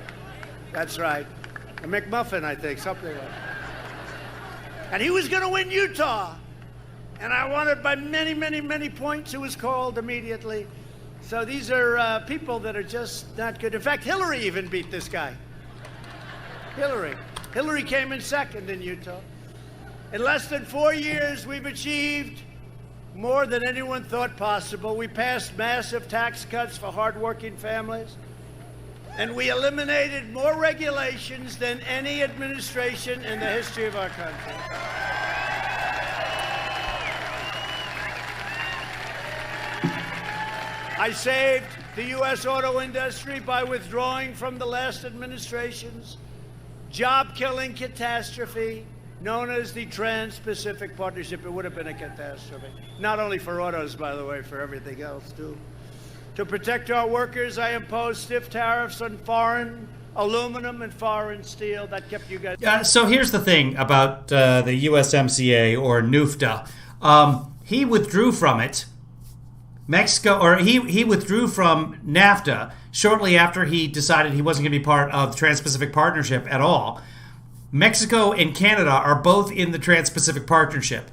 That's right. A McMuffin, I think, something like that. And he was going to win Utah. And I won it by many, many, many points. It was called immediately. So these are people that are just not good. In fact, Hillary even beat this guy. Hillary came in second in Utah. In less than 4 years, we've achieved more than anyone thought possible. We passed massive tax cuts for hardworking families. And we eliminated more regulations than any administration in the history of our country. I saved the U.S. auto industry by withdrawing from the last administration's job-killing catastrophe known as the Trans-Pacific Partnership. It would have been a catastrophe. Not only for autos, by the way, for everything else, too. To protect our workers, I imposed stiff tariffs on foreign aluminum and foreign steel. That kept you guys... So here's the thing about the USMCA or NUFTA. He withdrew from it. Mexico, or he withdrew from NAFTA shortly after he decided he wasn't going to be part of the Trans-Pacific Partnership at all. Mexico and Canada are both in the Trans-Pacific Partnership.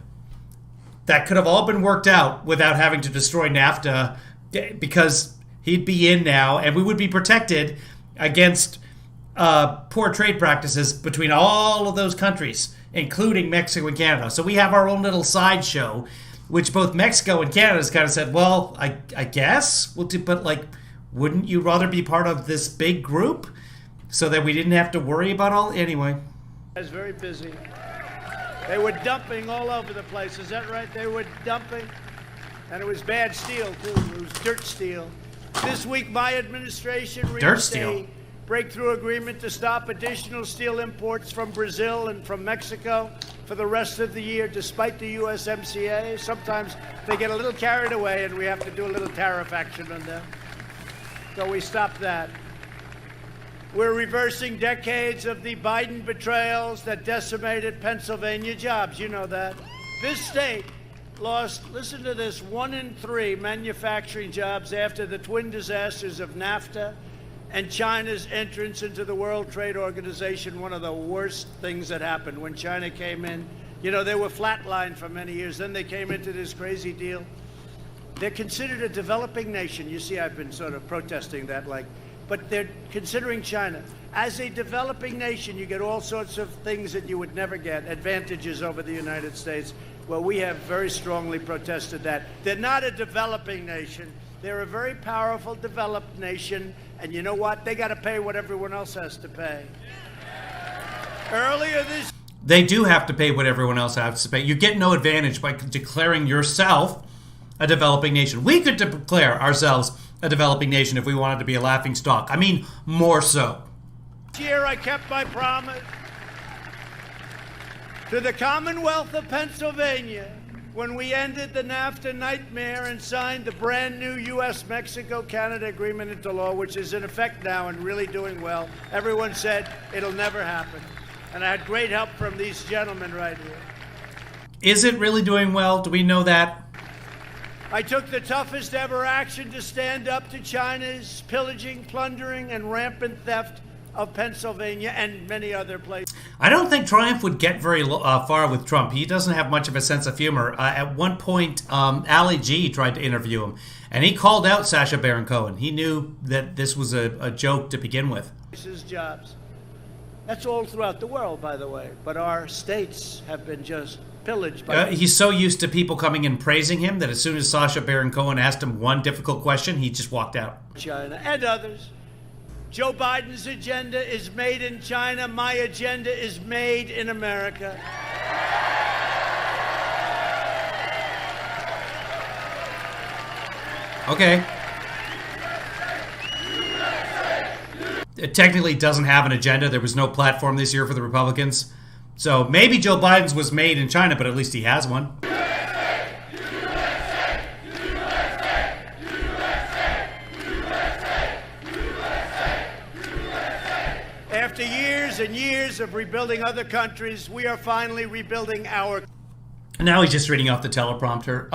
That could have all been worked out without having to destroy NAFTA, because he'd be in now and we would be protected against poor trade practices between all of those countries, including Mexico and Canada. So we have our own little sideshow, which both Mexico and Canada has kind of said, well, I guess we'll do, but like, wouldn't you rather be part of this big group so that we didn't have to worry about all, anyway. I was very busy. They were dumping all over the place. Is that right? They were dumping. And it was bad steel, too. It was dirt steel. This week, my administration reached a breakthrough agreement to stop additional steel imports from Brazil and from Mexico for the rest of the year, despite the USMCA. Sometimes they get a little carried away and we have to do a little tariff action on them. So we stopped that. We're reversing decades of the Biden betrayals that decimated Pennsylvania jobs. You know that. This state lost, listen to this, 1 in 3 manufacturing jobs after the twin disasters of NAFTA and China's entrance into the World Trade Organization. One of the worst things that happened when China came in. You know, they were flatlined for many years. Then they came into this crazy deal. They're considered a developing nation. You see, I've been sort of protesting that, but they're considering China. As a developing nation, you get all sorts of things that you would never get, advantages over the United States. Well, we have very strongly protested that. They're not a developing nation. They're a very powerful, developed nation. And you know what? They got to pay what everyone else has to pay. Earlier this... They do have to pay what everyone else has to pay. You get no advantage by declaring yourself a developing nation. We could declare ourselves a developing nation if we wanted to be a laughingstock. I mean, more so. This year I kept my promise to the Commonwealth of Pennsylvania when we ended the NAFTA nightmare and signed the brand new U.S.-Mexico-Canada agreement into law, which is in effect now and really doing well. Everyone said it'll never happen. And I had great help from these gentlemen right here. Is it really doing well? Do we know that? I took the toughest ever action to stand up to China's pillaging, plundering, and rampant theft of Pennsylvania and many other places. I don't think Triumph would get very far with Trump. He doesn't have much of a sense of humor. At one point, Ali G tried to interview him, and he called out Sacha Baron Cohen. He knew that this was a joke to begin with. Jobs. That's all throughout the world, by the way. But our states have been just pillaged by... He's so used to people coming in praising him that as soon as Sacha Baron Cohen asked him one difficult question, he just walked out. China and others. Joe Biden's agenda is made in China. My agenda is made in America. Okay. It technically doesn't have an agenda. There was no platform this year for the Republicans. So maybe Joe Biden's was made in China, but at least he has one. After years and years of rebuilding other countries, we are finally rebuilding our... Now he's just reading off the teleprompter.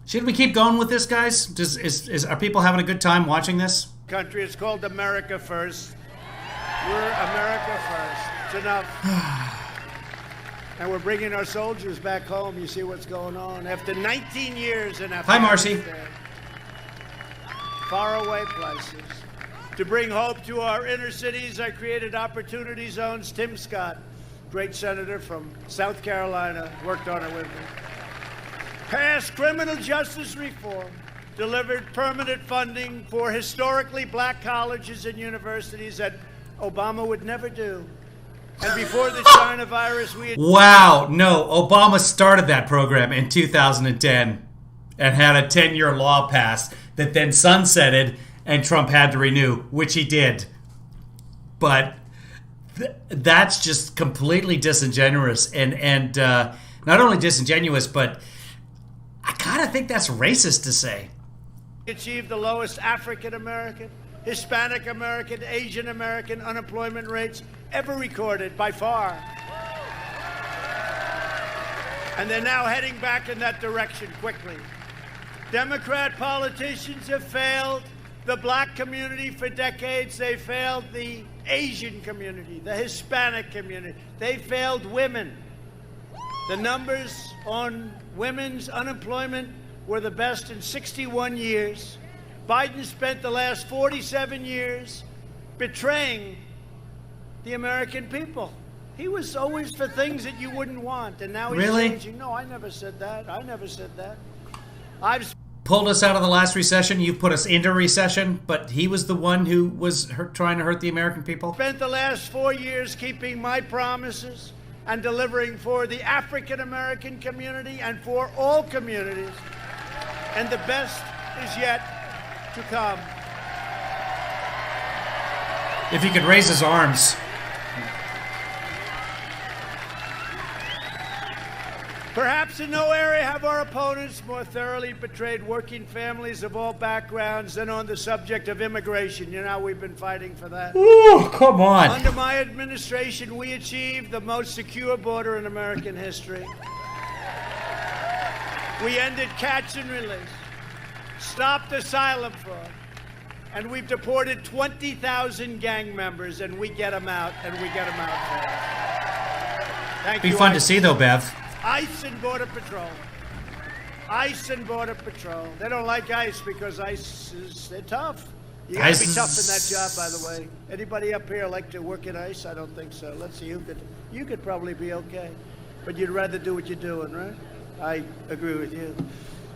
Should we keep going with this, guys? Are people having a good time watching this? Country. It's called America First. We're America First. It's enough. And we're bringing our soldiers back home. You see what's going on. After 19 years in Afghanistan. Hi, Marcy. Faraway places. To bring hope to our inner cities, I created Opportunity Zones. Tim Scott, great senator from South Carolina, worked on it with me. Passed criminal justice reform. Delivered permanent funding for historically black colleges and universities that Obama would never do. And before the China virus, we had... Wow, no, Obama started that program in 2010 and had a 10-year law passed that then sunsetted and Trump had to renew, which he did. But that's just completely disingenuous and not only disingenuous, but I kind of think that's racist to say. Achieved the lowest African American, Hispanic American, Asian American unemployment rates ever recorded by far. And they're now heading back in that direction quickly. Democrat politicians have failed the black community for decades. They failed the Asian community, the Hispanic community. They failed women. The numbers on women's unemployment were the best in 61 years. Biden spent the last 47 years betraying the American people. He was always for things that you wouldn't want, and now he's changing. No, I never said that. I never said that. I've pulled us out of the last recession. You've put us into recession, but he was the one who was trying to hurt the American people. Spent the last 4 years keeping my promises and delivering for the African American community and for all communities. And the best is yet to come. If he could raise his arms. Perhaps in no area have our opponents more thoroughly betrayed working families of all backgrounds than on the subject of immigration. You know, we've been fighting for that. Ooh, come on. Under my administration, we achieved the most secure border in American history. We ended catch and release, stopped asylum fraud, and we've deported 20,000 gang members, and we get them out, and we get them out fast. Thank you. Be fun to see, though, Bev. ICE and Border Patrol. ICE and Border Patrol. They don't like ICE because ICE is, they're tough. You gotta be tough in that job, by the way. Anybody up here like to work in ICE? I don't think so. Let's see, you could probably be okay. But you'd rather do what you're doing, right? I agree with you.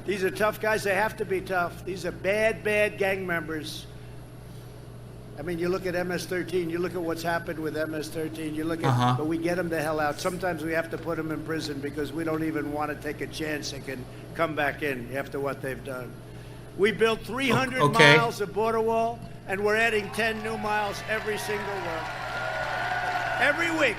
These are tough guys. They have to be tough. These are bad, bad gang members. I mean, you look at MS-13, you look at what's happened with MS-13, you look at, but we get them the hell out. Sometimes we have to put them in prison because we don't even want to take a chance they can come back in after what they've done. We built 300 miles of border wall, and we're adding 10 new miles every single week. Every week.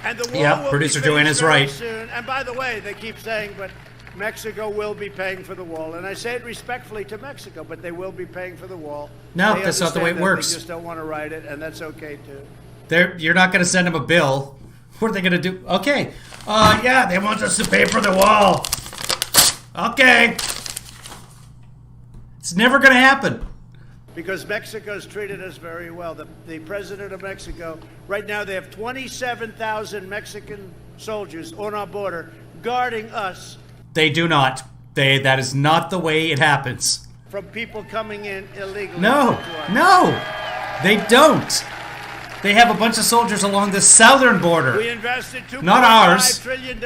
And the wall will producer be Joanne is very right. soon. And by the way, they keep saying, but Mexico will be paying for the wall. And I say it respectfully to Mexico, but they will be paying for the wall. No, that's not the way it works. They just don't want to write it, and that's okay, too. You're not going to send them a bill. What are they going to do? Okay. Yeah, they want us to pay for the wall. Okay. It's never going to happen. Because Mexico's treated us very well. The president of Mexico, right now they have 27,000 Mexican soldiers on our border guarding us. They do not. That is not the way it happens. From people coming in illegally. No, they don't. They have a bunch of soldiers along the southern border. We invested Not ours. $2.5 trillion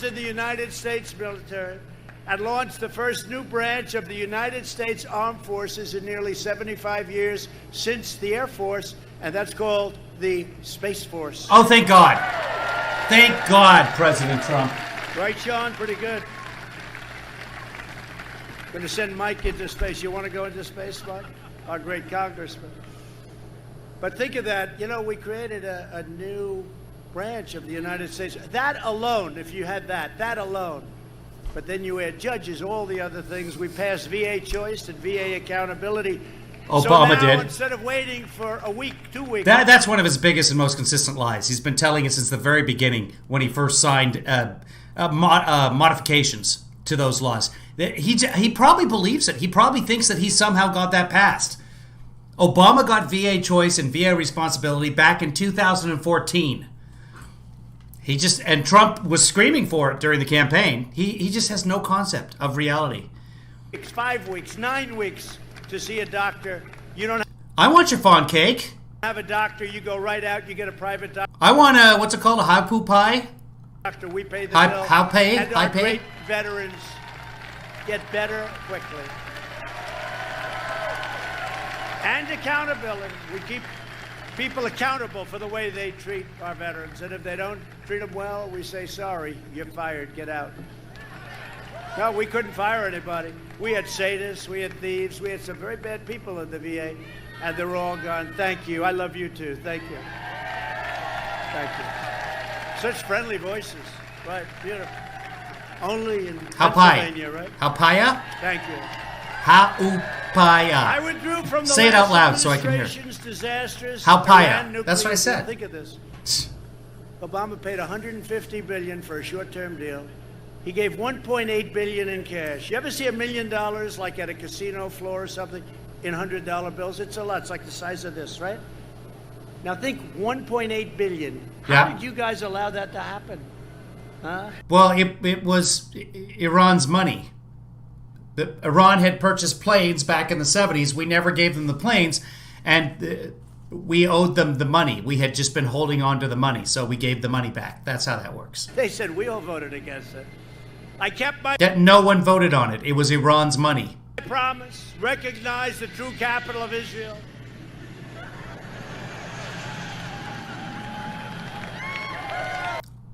in the United States military and launched the first new branch of the United States Armed Forces in nearly 75 years since the Air Force, and that's called the Space Force. Oh, thank God. Thank God, President Trump. Right, Sean? Pretty good. Going to send Mike into space. You want to go into space, Mike? Our great congressman. But think of that. You know, we created a new branch of the United States. That alone, if you had that alone. But then you add judges, all the other things. We passed VA choice and VA accountability. Obama so now, did. Instead of waiting for a week, 2 weeks. That's one of his biggest and most consistent lies. He's been telling it since the very beginning when he first signed modifications to those laws. He probably believes it. He probably thinks that he somehow got that passed. Obama got VA choice and VA responsibility back in 2014. And Trump was screaming for it during the campaign. He just has no concept of reality. 5 weeks, 9 weeks to see a doctor. You don't I want your fawn cake. have a doctor. You go right out. You get a private doctor. I want a, what's it called, a haipu pie? Doctor, we pay the bill. How pay? And our great veterans get better quickly. And accountability. We keep people accountable for the way they treat our veterans. And if they don't treat them well, we say, sorry, you're fired, get out. No, we couldn't fire anybody. We had sadists, we had thieves, we had some very bad people in the VA, and they're all gone. Thank you. I love you too. Thank you. Thank you. Such friendly voices. Right, beautiful. Only in Pennsylvania, right? Haupaya? Thank you. Haupaya. I withdrew from the Say it out loud so I can hear. Disastrous Haupaya. That's what I said. Think of this. Obama paid $150 billion for a short-term deal. He gave $1.8 billion in cash. You ever see $1 million like at a casino floor or something in $100 bills? It's a lot. It's like the size of this, right? Now think $1.8 billion. How did you guys allow that to happen? Huh? Well, it was Iran's money. Iran had purchased planes back in the 70s. We never gave them the planes, and we owed them the money. We had just been holding on to the money, so we gave the money back. That's how that works. They said we all voted against it. I kept my no one voted on it. It was Iran's money. promise. Recognize the true capital of Israel.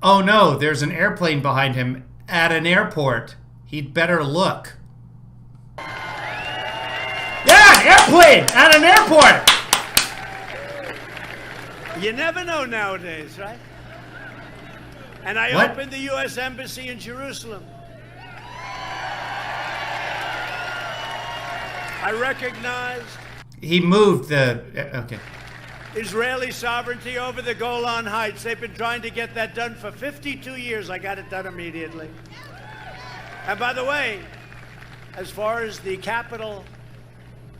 Oh no, there's an airplane behind him at an airport. He'd better look. Yeah, an airplane at an airport! You never know nowadays, right? And I opened the U.S. Embassy in Jerusalem. I recognized He moved the... Okay. Israeli sovereignty over the Golan Heights. They've been trying to get that done for 52 years. I got it done immediately. And by the way, as far as the capital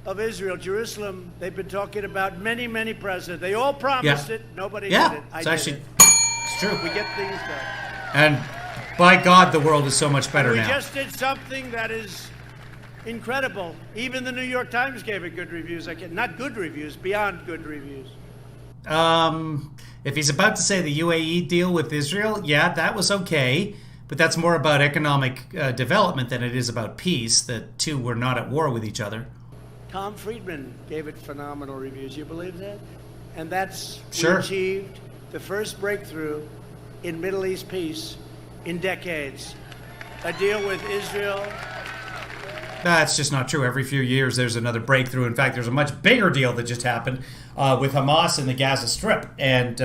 of Israel, Jerusalem, they've been talking about many, many presidents. They all promised it. Nobody did it. I did it. It's true. We get things done. And by God, the world is so much better now. We just did something that is incredible. Even the New York Times gave it good reviews. Not good reviews, beyond good reviews. If he's about to say the UAE deal with Israel, yeah, that was okay. But that's more about economic development than it is about peace. The two were not at war with each other. Tom Friedman gave it phenomenal reviews. You believe that? And that's Sure. we achieved the first breakthrough in Middle East peace in decades. A deal with Israel. That's just not true. Every few years, there's another breakthrough. In fact, there's a much bigger deal that just happened with Hamas in the Gaza Strip and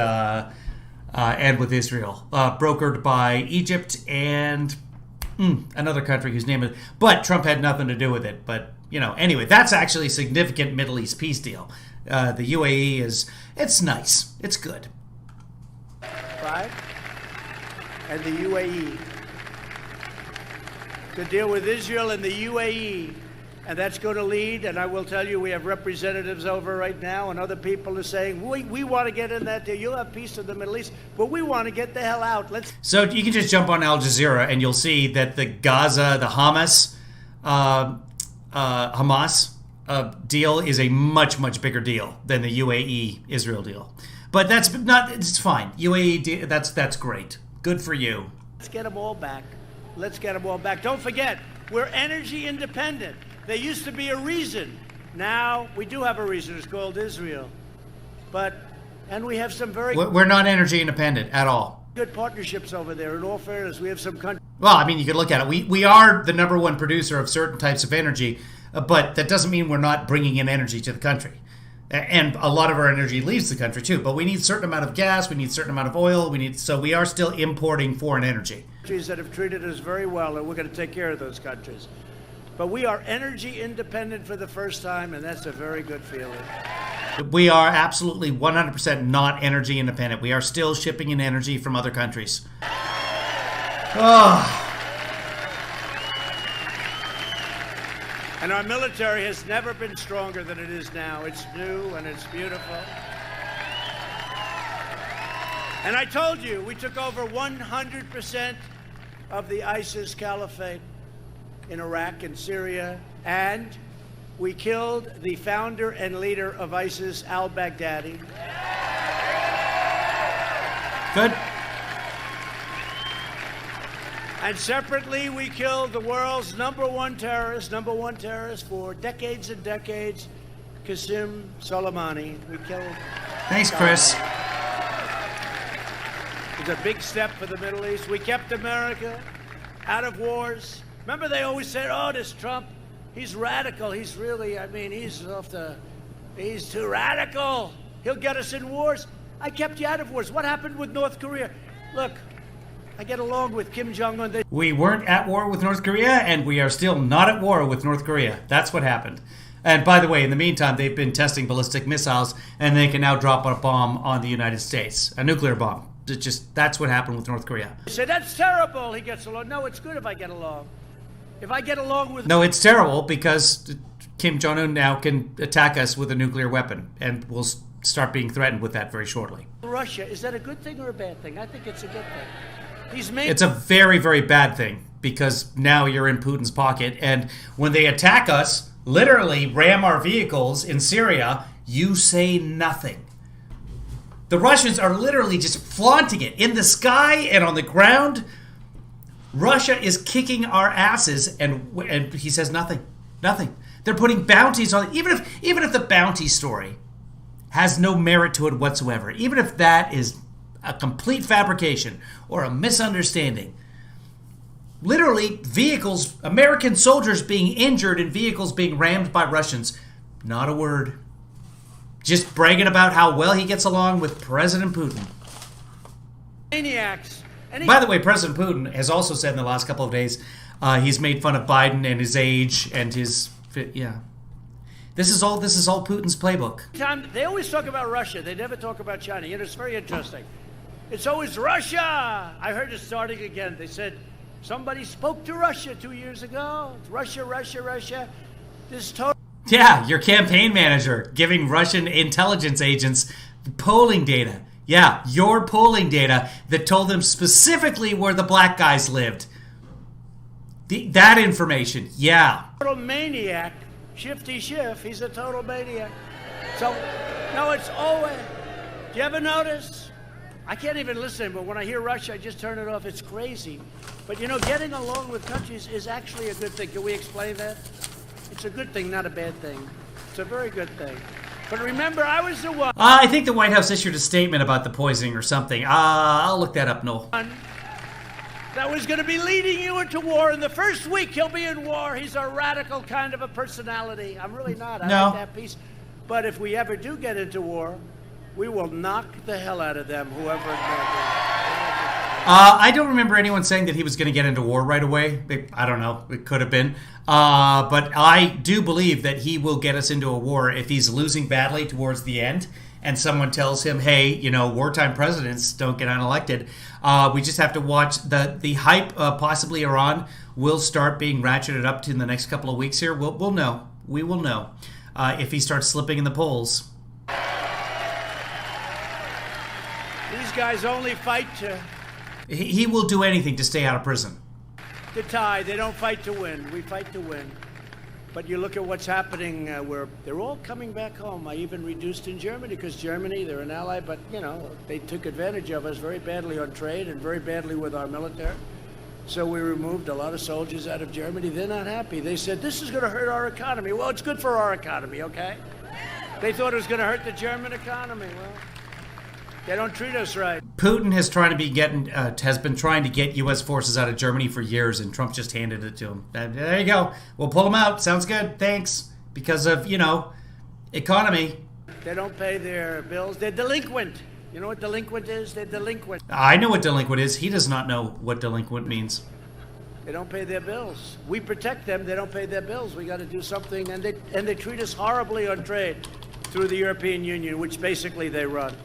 with Israel, brokered by Egypt and another country whose name is. But Trump had nothing to do with it. But anyway, that's actually a significant Middle East peace deal. The UAE it's nice. It's good. Right? And the UAE. To deal with Israel and the UAE. And that's going to lead, and I will tell you, we have representatives over right now, and other people are saying, we want to get in that deal. You'll have peace in the Middle East, but we want to get the hell out. So you can just jump on Al Jazeera, and you'll see that the Hamas deal is a much, much bigger deal than the UAE-Israel deal. But that's not, it's fine. UAE, that's great. Good for you. Let's get them all back. Let's get them all back. Don't forget, we're energy independent. There used to be a reason. Now we do have a reason. It's called Israel. And we have some very... We're not energy independent at all. Good partnerships over there. In all fairness, we have some countries... Well, I mean, you could look at it. We are the number one producer of certain types of energy, but that doesn't mean we're not bringing in energy to the country. And a lot of our energy leaves the country too. But we need a certain amount of gas. We need a certain amount of oil. So we are still importing foreign energy. Countries that have treated us very well, and we're going to take care of those countries. But we are energy independent for the first time, and that's a very good feeling. We are absolutely 100% not energy independent. We are still shipping in energy from other countries. Oh. And our military has never been stronger than it is now. It's new and it's beautiful. And I told you, we took over 100% of the ISIS caliphate in Iraq and Syria, and we killed the founder and leader of ISIS, al-Baghdadi. Good. And separately, we killed the world's number one terrorist for decades and decades, Qasem Soleimani. We killed... Thanks, Chris. It's a big step for the Middle East. We kept America out of wars. Remember, they always said, oh, this Trump, he's radical. He's really, I mean, he's too radical. He'll get us in wars. I kept you out of wars. What happened with North Korea? Look, I get along with Kim Jong-un. We weren't at war with North Korea, and we are still not at war with North Korea. That's what happened. And by the way, in the meantime, they've been testing ballistic missiles, and they can now drop a bomb on the United States, a nuclear bomb. That's what happened with North Korea. You say, that's terrible. He gets along. No, it's good if I get along. If I get along with... No, it's terrible because Kim Jong-un now can attack us with a nuclear weapon, and we'll start being threatened with that very shortly. Russia, is that a good thing or a bad thing? I think it's a good thing. It's a very, very bad thing because now you're in Putin's pocket, and when they attack us, literally ram our vehicles in Syria, you say nothing. The Russians are literally just flaunting it in the sky and on the ground. Russia is kicking our asses, and he says nothing. Nothing. They're putting bounties on it. Even if the bounty story has no merit to it whatsoever, even if that is a complete fabrication or a misunderstanding, literally vehicles, American soldiers being injured and vehicles being rammed by Russians, not a word. Just bragging about how well he gets along with President Putin. Maniacs. By the way, President Putin has also said in the last couple of days he's made fun of Biden and his age and his This is all Putin's playbook. They always talk about Russia. They never talk about China. You know, it's very interesting. It's always Russia. I heard it starting again. They said somebody spoke to Russia 2 years ago. It's Russia, Russia, Russia. This total. Yeah, your campaign manager giving Russian intelligence agents polling data. Yeah, your polling data that told them specifically where the black guys lived. That information, yeah. Total maniac, Shifty Schiff, he's a total maniac. So, no, it's always, do you ever notice? I can't even listen, but when I hear Russia, I just turn it off. It's crazy. But, you know, getting along with countries is actually a good thing. Can we explain that? It's a good thing, not a bad thing. It's a very good thing. But remember, I was the one... I think the White House issued a statement about the poisoning or something. I'll look that up, Noel. That was going to be leading you into war. In the first week, he'll be in war. He's a radical kind of a personality. I'm really not. I like that peace. But if we ever do get into war, we will knock the hell out of them, whoever it may be. I don't remember anyone saying that he was going to get into war right away. I don't know. It could have been. But I do believe that he will get us into a war if he's losing badly towards the end and someone tells him, hey, you know, wartime presidents don't get unelected. We just have to watch the hype, possibly Iran, will start being ratcheted up in the next couple of weeks here. We'll know. We will know if he starts slipping in the polls. These guys only fight to... He will do anything to stay out of prison. To tie. They don't fight to win. We fight to win. But you look at what's happening where they're all coming back home. I even reduced in Germany because Germany, they're an ally, but, you know, they took advantage of us very badly on trade and very badly with our military. So we removed a lot of soldiers out of Germany. They're not happy. They said, this is going to hurt our economy. Well, it's good for our economy, okay? They thought it was going to hurt the German economy. Well, they don't treat us right. Putin has been trying to get U.S. forces out of Germany for years, and Trump just handed it to him. There you go. We'll pull them out. Sounds good. Thanks. Because of, you know, economy. They don't pay their bills. They're delinquent. You know what delinquent is? They're delinquent. I know what delinquent is. He does not know what delinquent means. They don't pay their bills. We protect them. They don't pay their bills. We got to do something. And they treat us horribly on trade through the European Union, which basically they run.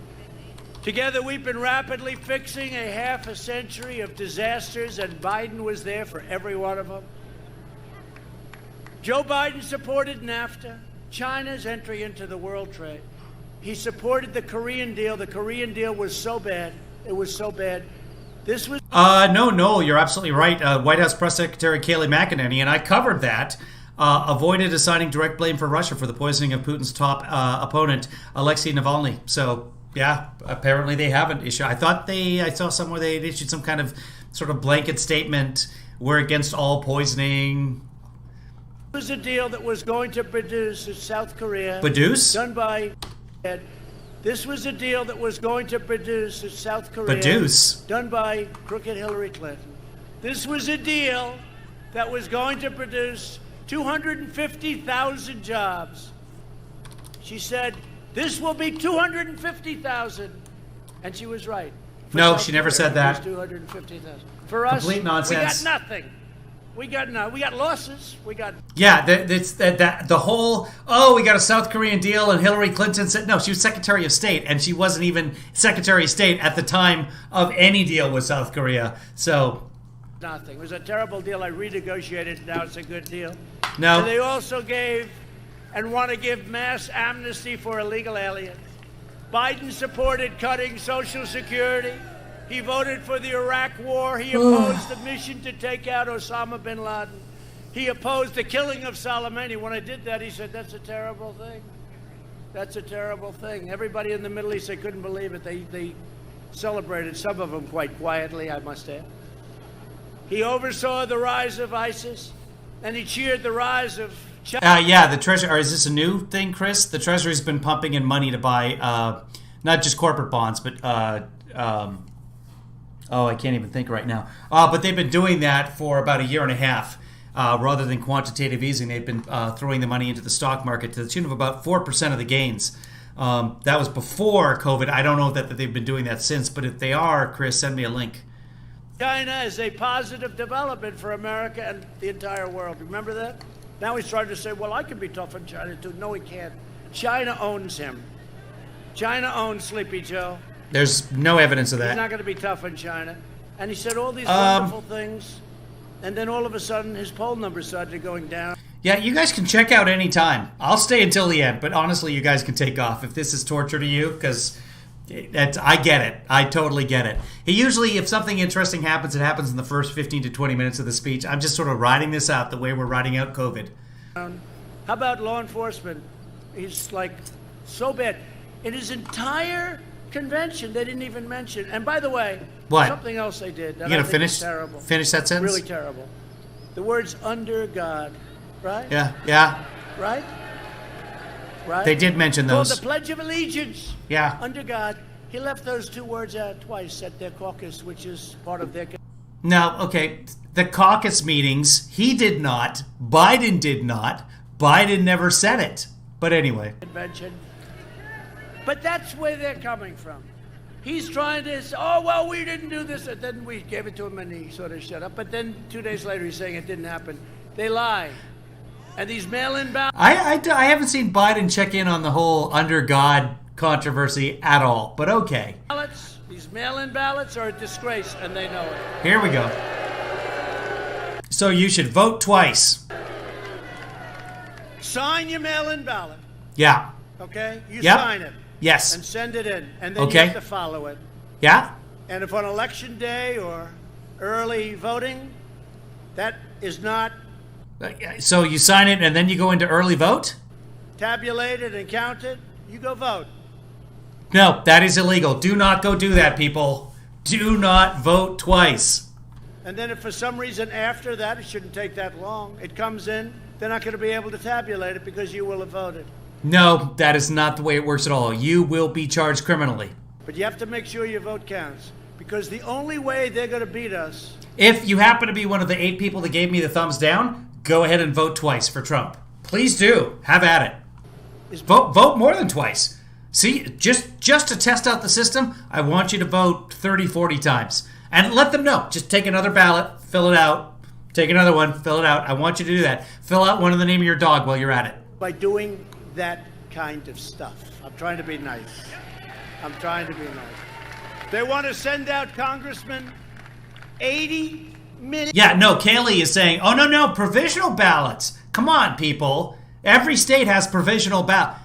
Together, we've been rapidly fixing a half a century of disasters, and Biden was there for every one of them. Joe Biden supported NAFTA, China's entry into the world trade. He supported the Korean deal. The Korean deal was so bad. It was so bad. This was... No, you're absolutely right. White House Press Secretary Kayleigh McEnany, and I covered that, avoided assigning direct blame for Russia for the poisoning of Putin's top opponent, Alexei Navalny. So... yeah, apparently they haven't issued. I saw somewhere they had issued some kind of sort of blanket statement. We're against all poisoning. It was a deal that was going to produce South Korea. Produce? Done by. This was a deal that was going to produce South Korea. Produce? Done by crooked Hillary Clinton. This was a deal that was going to produce 250,000 jobs. She said, this will be 250,000. And she was right. No, she never said that. 250,000. For us, complete nonsense. We got nothing. We got losses. We got... yeah, the whole, we got a South Korean deal, and Hillary Clinton said, no, she was Secretary of State, and she wasn't even Secretary of State at the time of any deal with South Korea. So... nothing. It was a terrible deal. I renegotiated. Now it's a good deal. No. And they also gave and want to give mass amnesty for illegal aliens. Biden supported cutting Social Security. He voted for the Iraq War. He opposed the mission to take out Osama bin Laden. He opposed the killing of Soleimani. When I did that, he said, that's a terrible thing. That's a terrible thing. Everybody in the Middle East, they couldn't believe it. They celebrated, some of them quite quietly, I must add. He oversaw the rise of ISIS, and he cheered the rise of China. Yeah, the Treasury, or is this a new thing, Chris? The Treasury's been pumping in money to buy not just corporate bonds, but I can't even think right now. But they've been doing that for about a year and a half. Rather than quantitative easing, they've been throwing the money into the stock market to the tune of about 4% of the gains. That was before COVID. I don't know that they've been doing that since, but if they are, Chris, send me a link. China is a positive development for America and the entire world. Remember that? Now he's trying to say, well, I can be tough on China too. No, he can't. China owns him. China owns Sleepy Joe. There's no evidence of that. He's not going to be tough on China. And he said all these wonderful things, and then all of a sudden his poll numbers started going down. Yeah, you guys can check out any time. I'll stay until the end, but honestly, you guys can take off if this is torture to you, because I get it. I totally get it. He usually, if something interesting happens, it happens in the first 15 to 20 minutes of the speech. I'm just sort of riding this out the way we're riding out COVID. How about law enforcement? He's like so bad. In his entire convention, they didn't even mention. And by the way, what? Something else they did. You gonna finish that sentence? Really terrible. The words "under God," right? Yeah. Right. Right. They did mention those. Called the Pledge of Allegiance. Yeah. Under God. He left those two words out twice at their caucus, which is part of their. Now, okay, the caucus meetings, he did not. Biden did not. Biden never said it. But anyway. Convention. But that's where they're coming from. He's trying to say, oh, well, we didn't do this. And then we gave it to him and he sort of shut up. But then 2 days later, he's saying it didn't happen. They lie. And these mail-in ballots. I haven't seen Biden check in on the whole under God controversy at all. But okay. These mail-in ballots are a disgrace, and they know it. Here we go. So you should vote twice. Sign your mail-in ballot. Yeah. Okay? You Yep. sign it. Yes. And send it in. And then Okay. you have to follow it. Yeah? And if on election day or early voting, that is not So you sign it and then you go into early vote? Tabulated and counted, you go vote. No, that is illegal. Do not go do that, people. Do not vote twice. And then if for some reason after that, it shouldn't take that long, it comes in, they're not going to be able to tabulate it because you will have voted. No, that is not the way it works at all. You will be charged criminally. But you have to make sure your vote counts, because the only way they're going to beat us... If you happen to be one of the 8 people that gave me the thumbs down, go ahead and vote twice for Trump. Please do. Have at it. Vote more than twice. See, just to test out the system, I want you to vote 30, 40 times. And let them know. Just take another ballot, fill it out. Take another one, fill it out. I want you to do that. Fill out one of the name of your dog while you're at it. By doing that kind of stuff. I'm trying to be nice. I'm trying to be nice. They want to send out congressmen 80 million. Yeah, no, Kaylee is saying, oh, no, provisional ballots. Come on, people. Every state has provisional ballots.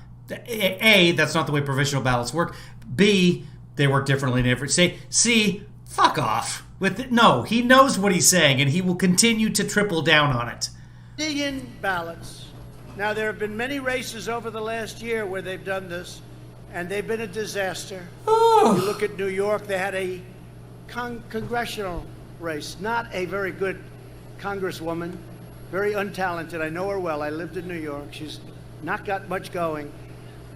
A, that's not the way provisional ballots work. B, they work differently in every state. C, fuck off. No, he knows what he's saying, and he will continue to triple down on it. Million ballots. Now, there have been many races over the last year where they've done this, and they've been a disaster. Oh. You look at New York, they had a congressional race. Not a very good congresswoman, very untalented. I know her well. I lived in New York. She's not got much going.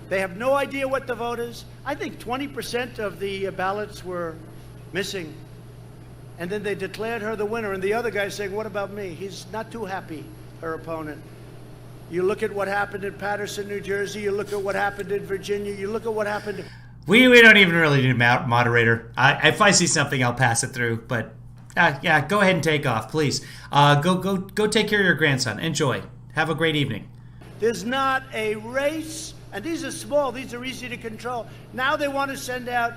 They have no idea what the vote is. I think 20% of the ballots were missing. And then they declared her the winner. And the other guy's saying, what about me? He's not too happy, her opponent. You look at what happened in Paterson, New Jersey. You look at what happened in Virginia. You look at what happened. We don't even really need a moderator. If I see something, I'll pass it through. But yeah, go ahead and take off, please. Go take care of your grandson. Enjoy. Have a great evening. There's not a race. And these are small. These are easy to control. Now they want to send out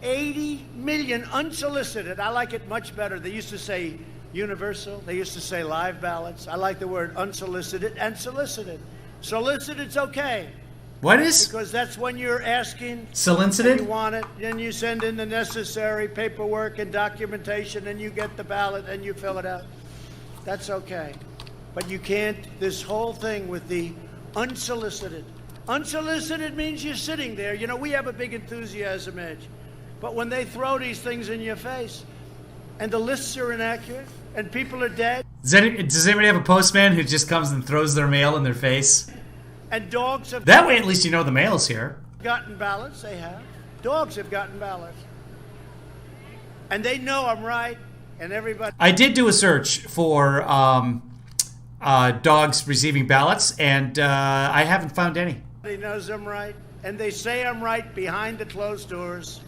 80 million unsolicited. I like it much better. They used to say universal. They used to say live ballots. I like the word unsolicited and solicited. Solicited's okay. What is? Because that's when you're asking. Solicited? You want it, then you send in the necessary paperwork and documentation, and you get the ballot and you fill it out. That's okay. But you can't, this whole thing with the unsolicited. Unsolicited means you're sitting there. You know, we have a big enthusiasm edge. But when they throw these things in your face, and the lists are inaccurate, and people are dead. Does anybody have a postman who just comes and throws their mail in their face? And dogs have... That way at least you know the mail's here. ...gotten ballots, they have. Dogs have gotten ballots. And they know I'm right, and everybody... I did do a search for dogs receiving ballots, and I haven't found any. He knows I'm right, and they say I'm right behind the closed doors,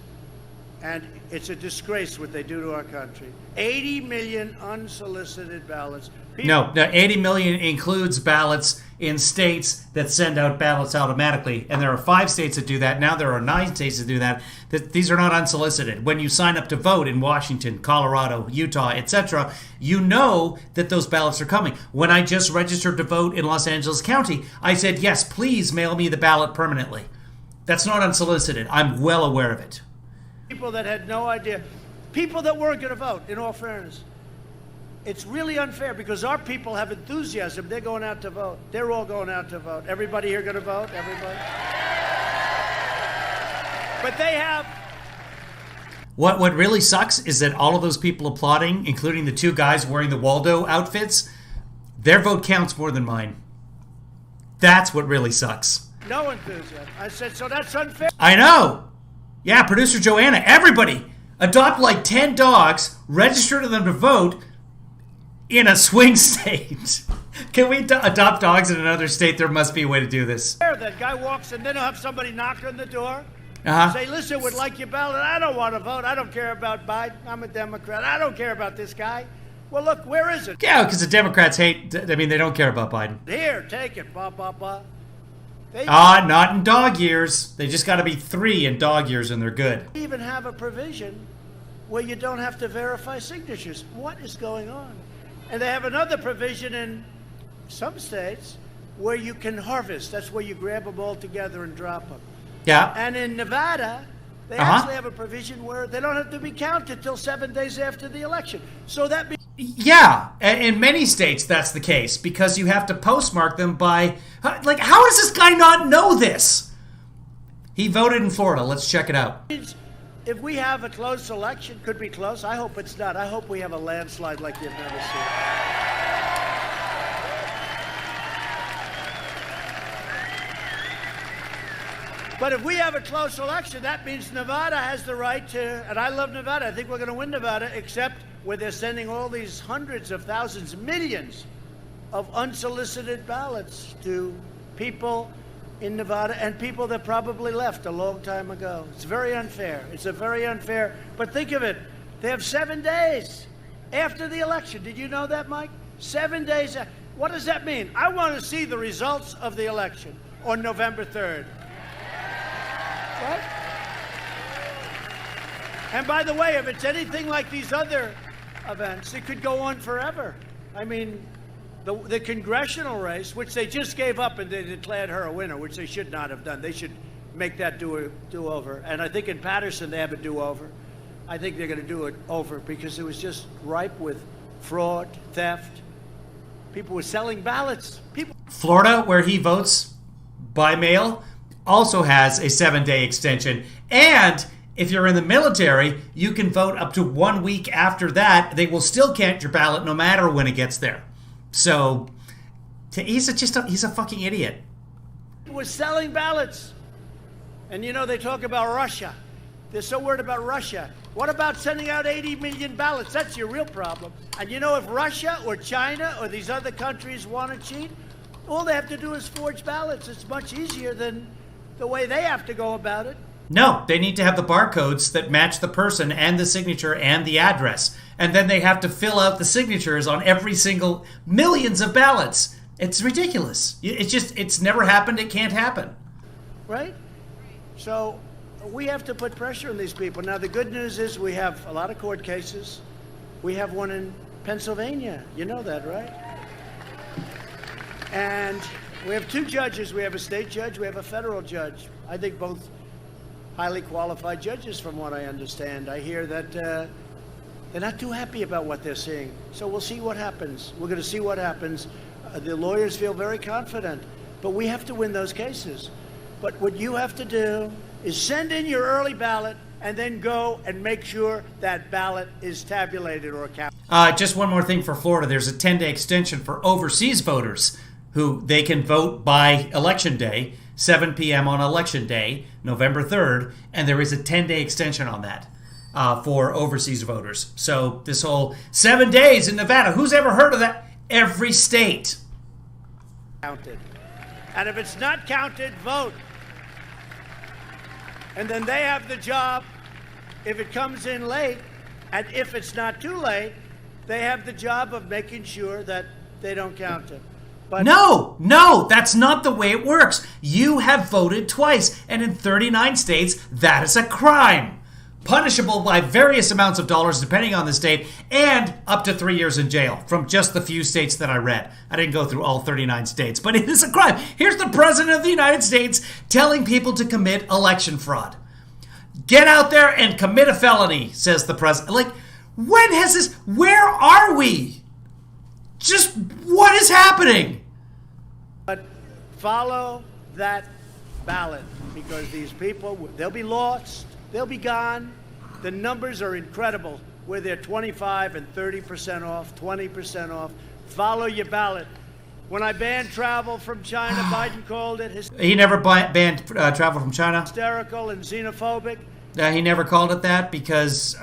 and it's a disgrace what they do to our country. 80 million unsolicited ballots. No, 80 million includes ballots in states that send out ballots automatically, and there are 5 states that do that. Now there are 9 states that do that. These are not unsolicited. When you sign up to vote in Washington, Colorado, Utah, etc., you know that those ballots are coming. When I just registered to vote in Los Angeles County, I said, yes, please mail me the ballot permanently. That's not unsolicited. I'm well aware of it. People that had no idea. People that weren't going to vote, in all fairness. It's really unfair because our people have enthusiasm. They're going out to vote. They're all going out to vote. Everybody here going to vote? Everybody? But they have... What really sucks is that all of those people applauding, including the 2 guys wearing the Waldo outfits, their vote counts more than mine. That's what really sucks. No enthusiasm. I said, so that's unfair. I know. Yeah, producer Joanna, everybody, adopt like 10 dogs, register to them to vote in a swing state. Can we adopt dogs in another state? There must be a way to do this. That guy walks and then he'll have somebody knock on the door. Say, listen, would like your ballot. I don't want to vote. I don't care about Biden. I'm a Democrat. I don't care about this guy. Well, look, where is it? Yeah, because the Democrats hate, they don't care about Biden. Here, take it. Blah, blah, blah. Not in dog years. They just got to be 3 in dog years and they're good. They even have a provision where you don't have to verify signatures. What is going on? And they have another provision in some states where you can harvest. That's where you grab them all together and drop them. Yeah. And in Nevada, they actually have a provision where they don't have to be counted till 7 days after the election. So that means... Yeah, in many states that's the case because you have to postmark them by, like, how does this guy not know this? He voted in Florida. Let's check it out. If we have a close election, could be close. I hope it's not. I hope we have a landslide like you've never seen. But if we have a close election, that means Nevada has the right to, and I love Nevada. I think we're going to win Nevada, except where they're sending all these hundreds of thousands, millions of unsolicited ballots to people in Nevada and people that probably left a long time ago. It's very unfair. It's a very unfair. But think of it. They have 7 days after the election. Did you know that, Mike? 7 days. What does that mean? I want to see the results of the election on November 3rd. Right? And by the way, if it's anything like these other events, it could go on forever. I mean, the congressional race, which they just gave up and they declared her a winner, which they should not have done. They should make that do-over. And I think in Patterson they have a do-over. I think they're going to do it over because it was just ripe with fraud, theft. People were selling ballots. Florida, where he votes by mail, also has a 7-day extension. And if you're in the military, you can vote up to 1 week after that. They will still count your ballot no matter when it gets there. So he's a fucking idiot. We're selling ballots. And you know, they talk about Russia. They're so worried about Russia. What about sending out 80 million ballots? That's your real problem. And you know, if Russia or China or these other countries want to cheat, all they have to do is forge ballots. It's much easier than the way they have to go about it. No, they need to have the barcodes that match the person and the signature and the address. And then they have to fill out the signatures on every single millions of ballots. It's ridiculous. It's never happened. It can't happen. Right? So we have to put pressure on these people. Now, the good news is we have a lot of court cases. We have one in Pennsylvania. You know that, right? And we have 2 judges. We have a state judge. We have a federal judge. I think both highly qualified judges, from what I understand. I hear that they're not too happy about what they're seeing. So we'll see what happens. We're going to see what happens. The lawyers feel very confident. But we have to win those cases. But what you have to do is send in your early ballot and then go and make sure that ballot is tabulated or counted. Just one more thing for Florida. There's a 10-day extension for overseas voters who they can vote by Election Day, 7 p.m. on Election Day, November 3rd, and there is a 10-day extension on that for overseas voters. So this whole 7 days in Nevada, who's ever heard of that? Every state. Counted. And if it's not counted, vote. And then they have the job, if it comes in late, and if it's not too late, they have the job of making sure that they don't count it. But No, that's not the way it works. You have voted twice, and in 39 states, that is a crime. Punishable by various amounts of dollars, depending on the state, and up to 3 years in jail, from just the few states that I read. I didn't go through all 39 states, but it is a crime. Here's the President of the United States telling people to commit election fraud. Get out there and commit a felony, says the President. Like, when has this... Where are we? Just what is happening? But follow that ballot, because these people, they'll be lost, they'll be gone. The numbers are incredible, where they're 25 and 30% off, 20% off. Follow your ballot. When I banned travel from China, Biden called it He never banned travel from China. Hysterical and xenophobic. He never called it that because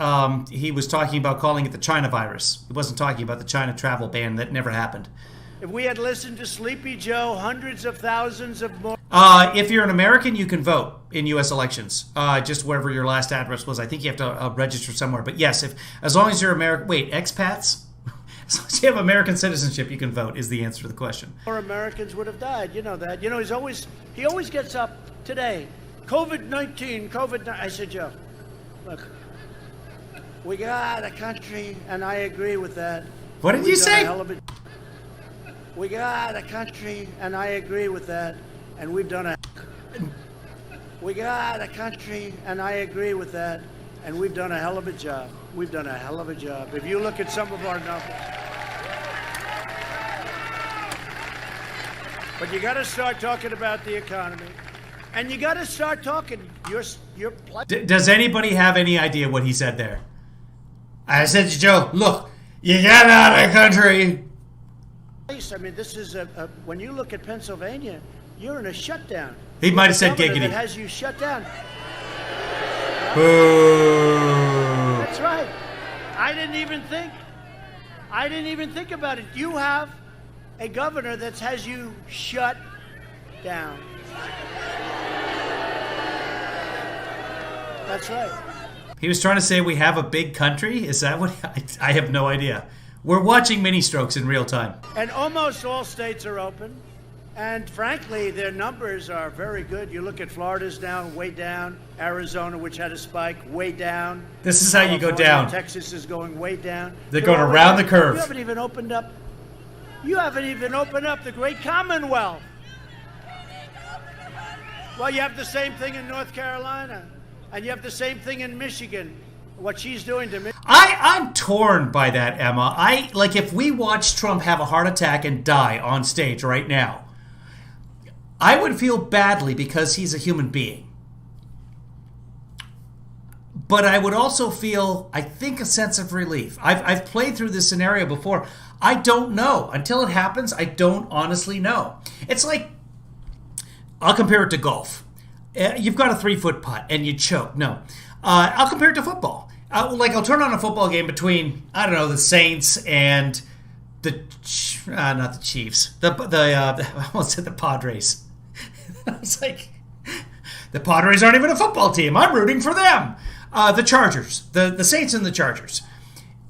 he was talking about calling it the China virus. He wasn't talking about the China travel ban. That never happened. If we had listened to Sleepy Joe, hundreds of thousands of more... If you're an American, you can vote in U.S. elections. Just wherever your last address was. I think you have to register somewhere. But yes, as long as you're American... Wait, expats? As long as you have American citizenship, you can vote, is the answer to the question. More Americans would have died. You know that. You know, he always gets up today. COVID-19, COVID-19. I said, Joe, look, we got a country, and I agree with that. What did you say? We got a country, and I agree with that, and we've done a... We got a country, and I agree with that, And we've done a hell of a job. We've done a hell of a job. If you look at some of our numbers. But you got to start talking about the economy. And you got to start talking your Does anybody have any idea what he said there? I said to Joe, look, you got out of the country. I mean, this is when you look at Pennsylvania, you're in a shutdown. He might have said giggity. It has you shut down. Boo. That's right. I didn't even think about it. You have a governor that has you shut down. That's right. He was trying to say we have a big country? Is that what? I have no idea. We're watching mini strokes in real time. And almost all states are open. And frankly, their numbers are very good. You look at Florida's down, way down. Arizona, which had a spike, way down. This is how you go down. Texas is going way down. They're going around the curve. You haven't even opened up the great Commonwealth. Well, you have the same thing in North Carolina. And you have the same thing in Michigan. What she's doing to me. I'm torn by that, Emma. If we watch Trump have a heart attack and die on stage right now, I would feel badly because he's a human being. But I would also feel, I think, a sense of relief. I've played through this scenario before. I don't know. Until it happens, I don't honestly know. It's like, I'll compare it to golf. You've got a 3-foot putt and you choke. No. I'll compare it to football. I'll turn on a football game between, I don't know, the Saints and not the Chiefs. I almost said the Padres. I was like, the Padres aren't even a football team. I'm rooting for them. The Chargers. The Saints and the Chargers.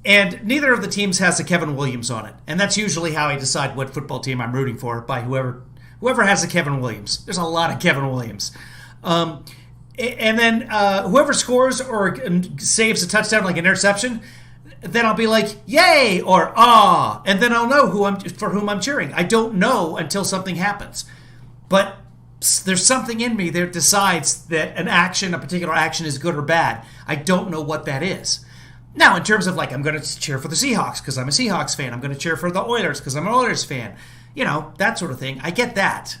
And neither of the teams has a Kevin Williams on it. And that's usually how I decide what football team I'm rooting for, by whoever has a Kevin Williams. There's a lot of Kevin Williams. And then whoever scores or saves a touchdown, like an interception, then I'll be like, yay, or ah, and then I'll know for whom I'm cheering. I don't know until something happens. But there's something in me that decides that a particular action is good or bad. I don't know what that is. Now, in terms of I'm going to cheer for the Seahawks because I'm a Seahawks fan. I'm going to cheer for the Oilers because I'm an Oilers fan. That sort of thing. I get that.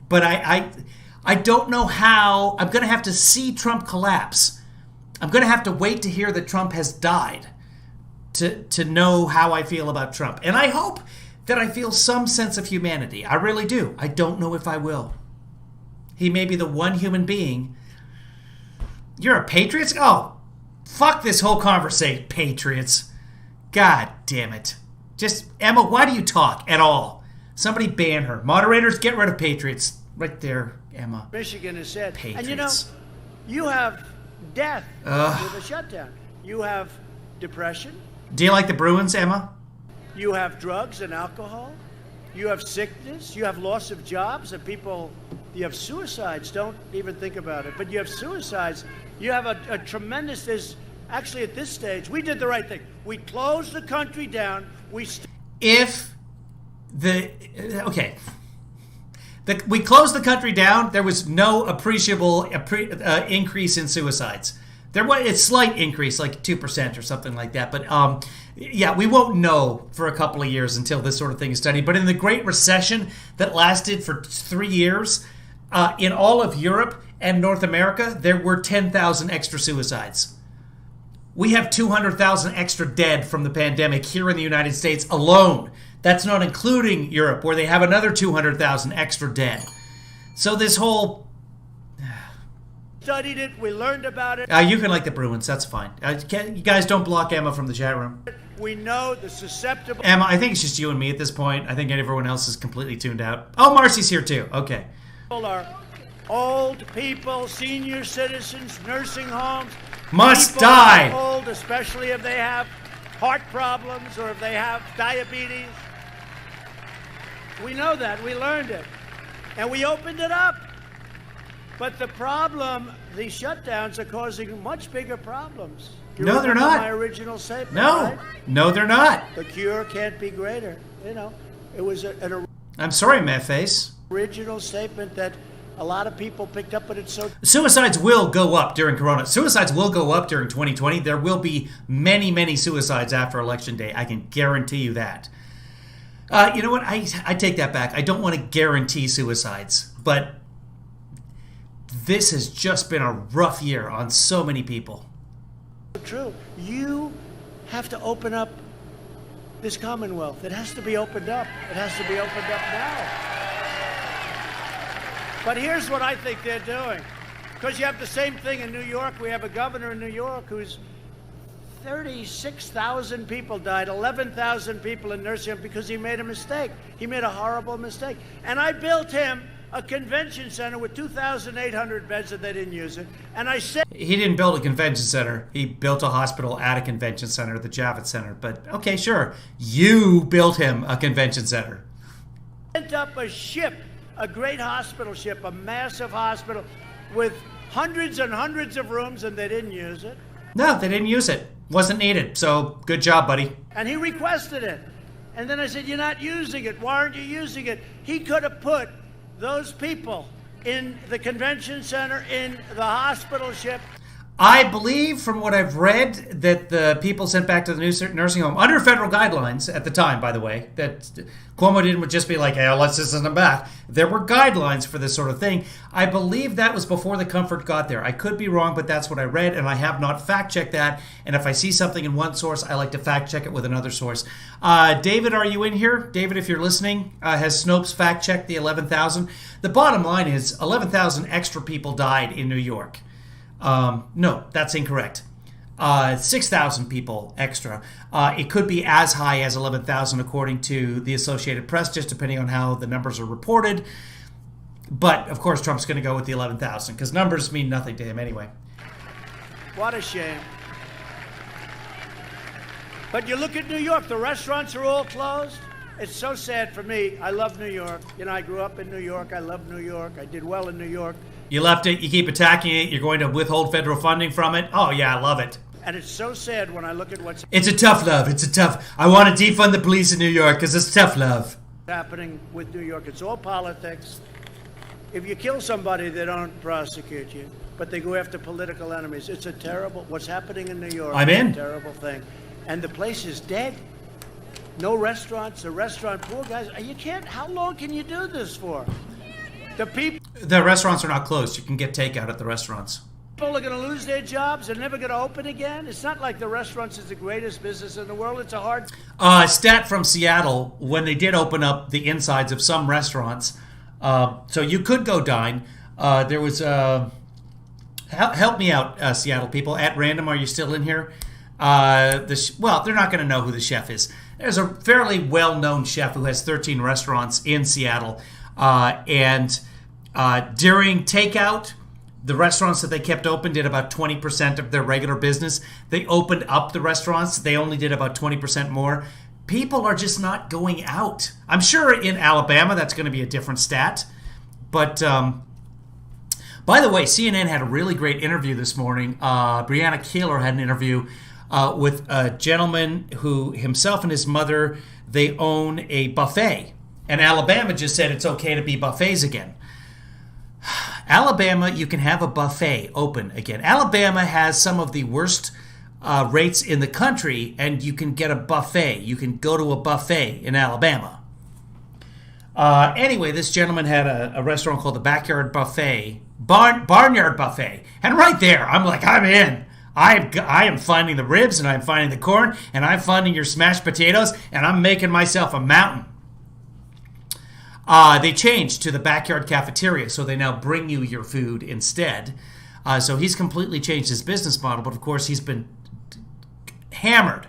But I don't know how. I'm going to have to see Trump collapse. I'm going to have to wait to hear that Trump has died to know how I feel about Trump. And I hope that I feel some sense of humanity. I really do. I don't know if I will. He may be the one human being. You're a Patriots? Oh, fuck this whole conversation, Patriots. God damn it. Just, Emma, why do you talk at all? Somebody ban her. Moderators, get rid of Patriots. Right there, Emma. Michigan has said. Patriots. And you have death with a shutdown. You have depression. Do you like the Bruins, Emma? You have drugs and alcohol. You have sickness. You have loss of jobs and people. You have suicides. Don't even think about it. But you have suicides. You have a tremendous. Actually, at this stage, we did the right thing. We closed the country down. We closed the country down. There was no appreciable increase in suicides. There was a slight increase, like 2% or something like that. But we won't know for a couple of years until this sort of thing is studied. But in the Great Recession that lasted for 3 years, in all of Europe and North America, there were 10,000 extra suicides. We have 200,000 extra dead from the pandemic here in the United States alone. That's not including Europe, where they have another 200,000 extra dead. So this whole... Studied it. We learned about it. You can like the Bruins. That's fine. You guys don't block Emma from the chat room. We know the susceptible... Emma, I think it's just you and me at this point. I think everyone else is completely tuned out. Oh, Marcy's here too. Okay. Are old people, senior citizens, nursing homes... Must die. Old, especially if they have heart problems or if they have diabetes. We know that. We learned it. And we opened it up. But the problem, these shutdowns are causing much bigger problems. No, they're not. My original statement. No. Right? No, they're not. The cure can't be greater. It was an I'm sorry, Matt Face. original statement that A lot of people picked up, but it's so... Suicides will go up during Corona. Suicides will go up during 2020. There will be many, many suicides after Election Day. I can guarantee you that. You know what? I take that back. I don't want to guarantee suicides, but this has just been a rough year on so many people. True. You have to open up this Commonwealth. It has to be opened up. It has to be opened up now. But here's what I think they're doing. Because you have the same thing in New York. We have a governor in New York who's 36,000 people died, 11,000 people in nursing homes because he made a mistake. He made a horrible mistake. And I built him a convention center with 2,800 beds that they didn't use it. And I said... He didn't build a convention center. He built a hospital at a convention center, the Javits Center. But, okay, sure. You built him a convention center. Sent up a ship, a great hospital ship, a massive hospital with hundreds and hundreds of rooms, and they didn't use it. No, they didn't use it. Wasn't needed. So, good job, buddy. And he requested it. And then I said, you're not using it. Why aren't you using it? He could have put those people in the convention center, in the hospital ship. I believe, from what I've read, that the people sent back to the new nursing home, under federal guidelines at the time, by the way, that Cuomo didn't just be like, hey, let's just send them back. There were guidelines for this sort of thing. I believe that was before the comfort got there. I could be wrong, but that's what I read, and I have not fact-checked that. And if I see something in one source, I like to fact-check it with another source. David, are you in here? David, if you're listening, has Snopes fact-checked the 11,000? The bottom line is 11,000 extra people died in New York. No, that's incorrect. 6,000 people extra. It could be as high as 11,000 according to the Associated Press, just depending on how the numbers are reported. But, of course, Trump's going to go with the 11,000 because numbers mean nothing to him anyway. What a shame. But you look at New York, the restaurants are all closed. It's so sad for me. I love New York. You know, I grew up in New York. I love New York. I did well in New York. You left it, you keep attacking it, you're going to withhold federal funding from it. Oh, yeah, I love it. And it's so sad when I look at what's... It's a tough love. I want to defund the police in New York because it's tough love. Happening with New York. It's all politics. If you kill somebody, they don't prosecute you, but they go after political enemies. It's a terrible... What's happening in New York I'm in. Is a terrible thing. And the place is dead. No restaurants. The restaurant... Poor guys. You can't... How long can you do this for? The restaurants are not closed. You can get takeout at the restaurants. People are going to lose their jobs. They're never going to open again. It's not like the restaurants is the greatest business in the world. It's a hard... Stat from Seattle, when they did open up the insides of some restaurants, so you could go dine. There was... help me out, Seattle people. At random, are you still in here? Well, they're not going to know who the chef is. There's a fairly well-known chef who has 13 restaurants in Seattle. And during takeout, the restaurants that they kept open did about 20% of their regular business. They opened up the restaurants. They only did about 20% more. People are just not going out. I'm sure in Alabama that's going to be a different stat. But by the way, CNN had a really great interview this morning. Breonna Taylor had an interview with a gentleman who himself and his mother, they own a buffet. And Alabama just said it's okay to be buffets again. Alabama, you can have a buffet open again. Alabama has some of the worst rates in the country, and you can get a buffet. You can go to a buffet in Alabama. Anyway, this gentleman had a restaurant called the Backyard Buffet, Barnyard Buffet. And right there, I'm like, I'm in. I am finding the ribs, and I'm finding the corn, and I'm finding your smashed potatoes, and I'm making myself a mountain. They changed to the Backyard Cafeteria, so they now bring you your food instead. So he's completely changed his business model, but of course he's been hammered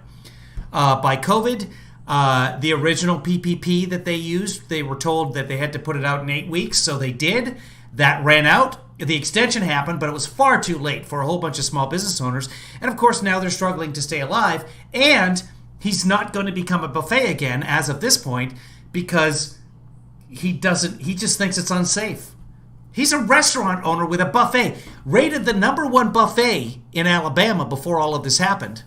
by COVID. The original PPP that they used, they were told that they had to put it out in 8 weeks, so they did. That ran out. The extension happened, but it was far too late for a whole bunch of small business owners. And of course now they're struggling to stay alive, and he's not going to become a buffet again as of this point because... He just thinks it's unsafe. He's a restaurant owner with a buffet, rated the #1 buffet in Alabama before all of this happened.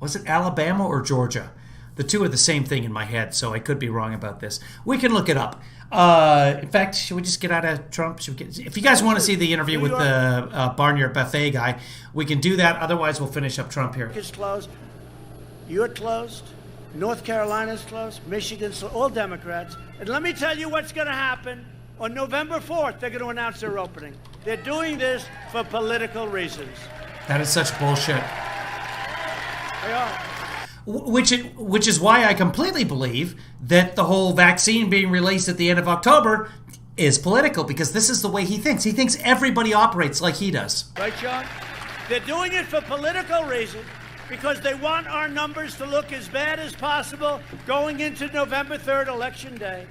Was it Alabama or Georgia? The two are the same thing in my head, so I could be wrong about this. We can look it up. In fact, should we just get out of Trump? If you guys want to see the interview with the Barnyard Buffet guy, we can do that. Otherwise, we'll finish up Trump here. It's closed. You're closed. North Carolina's closed. Michigan's closed. All Democrats. And let me tell you what's going to happen. On November 4th, they're going to announce their opening. They're doing this for political reasons. That is such bullshit. They are. Which is why I completely believe that the whole vaccine being released at the end of October is political, because this is the way he thinks. He thinks everybody operates like he does. Right, John? They're doing it for political reasons because they want our numbers to look as bad as possible going into November 3rd, Election Day.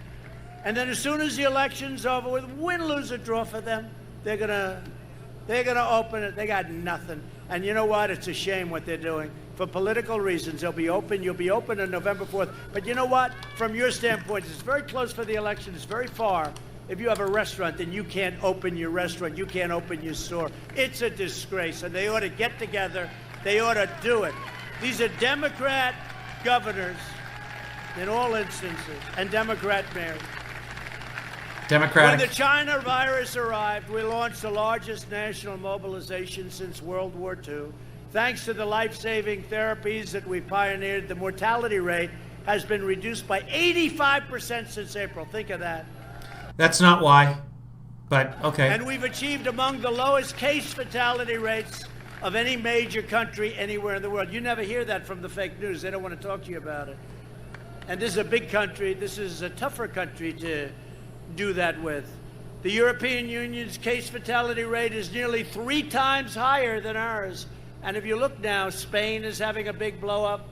And then as soon as the election's over with, win, lose, or draw for them, they're gonna open it. They got nothing. And you know what? It's a shame what they're doing. For political reasons, they'll be open. You'll be open on November 4th. But you know what? From your standpoint, it's very close for the election. It's very far. If you have a restaurant, then you can't open your restaurant. You can't open your store. It's a disgrace, and they ought to get together. They ought to do it. These are Democrat governors in all instances, and Democrat mayors. Democratic. When the China virus arrived, we launched the largest national mobilization since World War II. Thanks to the life-saving therapies that we pioneered, the mortality rate has been reduced by 85% since April. Think of that. That's not why, but okay. And we've achieved among the lowest case fatality rates of any major country anywhere in the world. You never hear that from the fake news. They don't want to talk to you about it. And this is a big country. This is a tougher country to do that with. The European Union's case fatality rate is nearly 3 times higher than ours. And if you look now, Spain is having a big blow-up.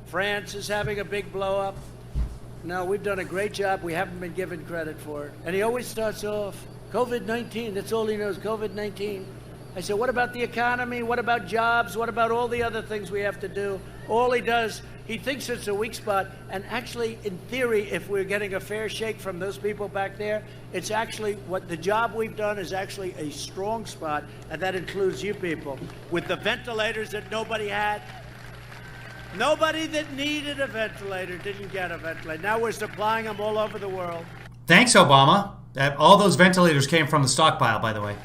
France is having a big blow-up. No, we've done a great job. We haven't been given credit for it. And he always starts off, COVID-19, that's all he knows, COVID-19. I said, what about the economy? What about jobs? What about all the other things we have to do? All he does, he thinks it's a weak spot. And actually, in theory, if we're getting a fair shake from those people back there, it's actually what the job we've done is actually a strong spot. And that includes you people. With the ventilators that nobody had. Nobody that needed a ventilator didn't get a ventilator. Now we're supplying them all over the world. Thanks, Obama. All those ventilators came from the stockpile, by the way.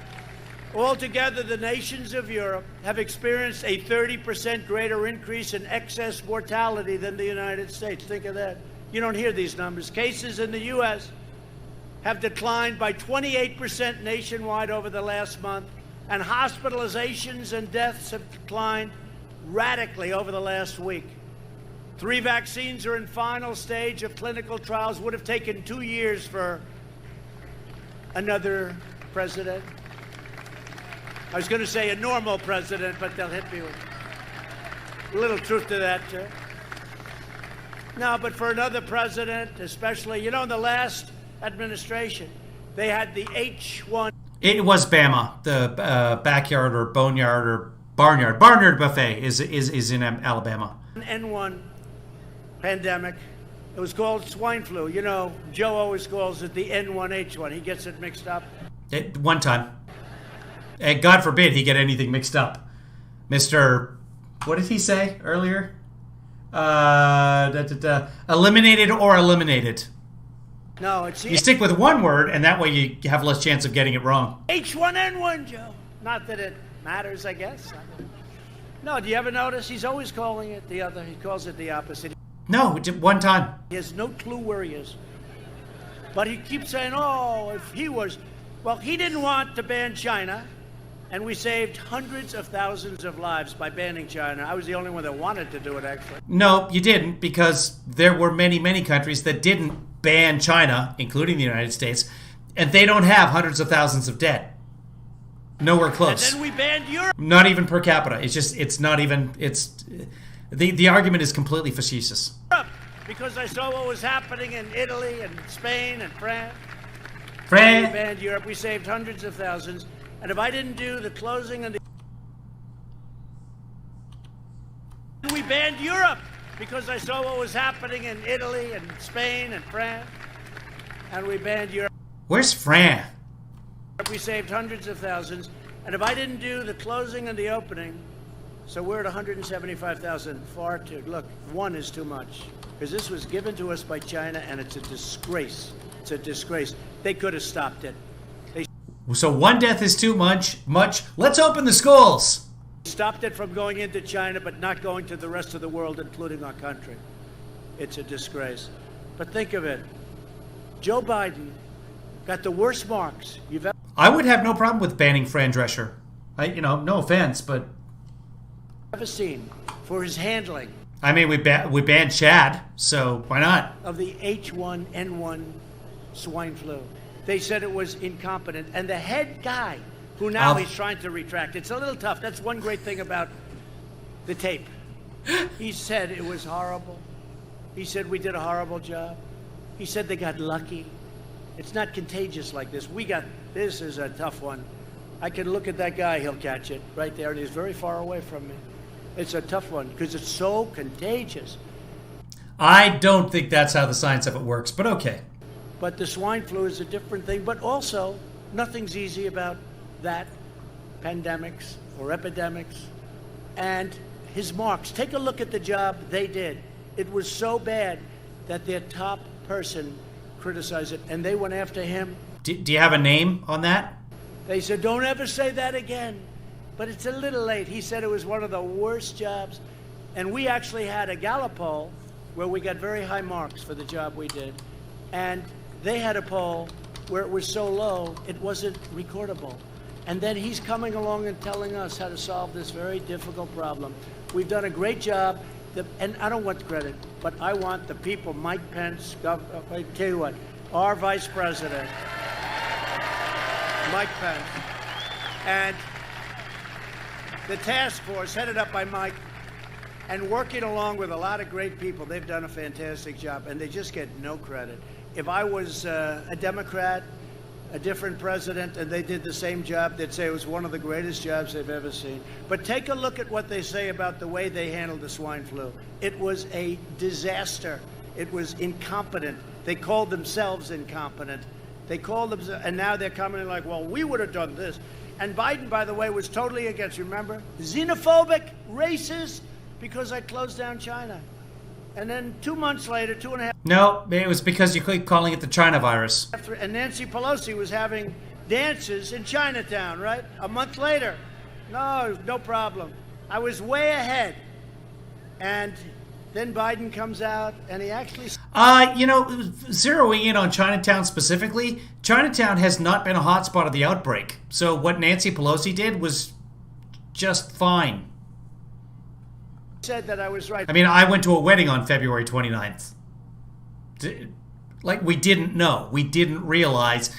Altogether, the nations of Europe have experienced a 30% greater increase in excess mortality than the United States. Think of that. You don't hear these numbers. Cases in the U.S. have declined by 28% nationwide over the last month, and hospitalizations and deaths have declined radically over the last week. 3 vaccines are in final stage of clinical trials. Would have taken 2 years for another president. I was going to say a normal president, but they'll hit me with a little truth to that, too. No, but for another president, especially, in the last administration, they had the H1. It was Bama, the backyard or boneyard or barnyard. Barnyard buffet is in Alabama. N1 pandemic. It was called swine flu. Joe always calls it the N1H1. He gets it mixed up. One time. And God forbid he get anything mixed up. Mr. What did he say earlier? Eliminated or eliminated. No, it's... You stick with one word, and that way you have less chance of getting it wrong. H1N1, Joe. Not that it matters, I guess. No, do you ever notice? He's always calling it the other. He calls it the opposite. No, one time. He has no clue where he is. But he keeps saying, oh, if he was... Well, he didn't want to ban China. And we saved hundreds of thousands of lives by banning China. I was the only one that wanted to do it, actually. No, you didn't, because there were many, many countries that didn't ban China, including the United States, and they don't have hundreds of thousands of dead. Nowhere close. And then we banned Europe. Not even per capita. The argument is completely facetious. Because I saw what was happening in Italy and Spain and France. We banned Europe. We saved hundreds of thousands. And if I didn't do the closing and we banned Europe because I saw what was happening in Italy and Spain and France. And we banned Europe. Where's France? We saved hundreds of thousands. And if I didn't do the closing and the opening, so we're at 175,000. Far too. Look, 1 is too much. Because this was given to us by China, and it's a disgrace. It's a disgrace. They could have stopped it. They So one death is too much. Let's open the schools. stopped it from going into China, but not going to the rest of the world, including our country. It's a disgrace. But think of it. Joe Biden got the worst marks you've I would have no problem with banning Fran Drescher. No offense, but ever seen for his handling I mean, we banned Chad, so why not? of the H1N1 swine flu. They said it was incompetent. And the head guy, who now he's trying to retract, it's a little tough. That's one great thing about the tape. He said it was horrible. He said we did a horrible job. He said they got lucky. It's not contagious like this. This is a tough one. I can look at that guy, he'll catch it right there, and he's very far away from me. It's a tough one because it's so contagious. I don't think that's how the science of it works, but okay. But the swine flu is a different thing. But also, nothing's easy about that, pandemics or epidemics. And his marks, take a look at the job they did. It was so bad that their top person criticized it, and they went after him. Do you have a name on that? They said, don't ever say that again. But it's a little late. He said it was one of the worst jobs. And we actually had a Gallup poll where we got very high marks for the job we did. And they had a poll where it was so low, it wasn't recordable. And then he's coming along and telling us how to solve this very difficult problem. We've done a great job. And I don't want the credit, but I want the people, Mike Pence, I tell you what, our vice president, Mike Pence, and the task force headed up by Mike, and working along with a lot of great people. They've done a fantastic job, and they just get no credit. If I was a Democrat, a different president, and they did the same job, they'd say it was one of the greatest jobs they've ever seen. But take a look at what they say about the way they handled the swine flu. It was a disaster. It was incompetent. They called themselves incompetent. They called themselves, and now they're coming in like, well, we would have done this. And Biden, by the way, was totally against, remember? Xenophobic, racist, because I closed down China. And then 2 months later, 2.5. No, it was because you keep calling it the China virus. And Nancy Pelosi was having dances in Chinatown, right? A month later. No problem. I was way ahead. And then Biden comes out and he actually... zeroing in on Chinatown specifically, Chinatown has not been a hotspot of the outbreak. So what Nancy Pelosi did was just fine. Said that I was right. I mean, I went to a wedding on February 29th. Like, we didn't know. We didn't realize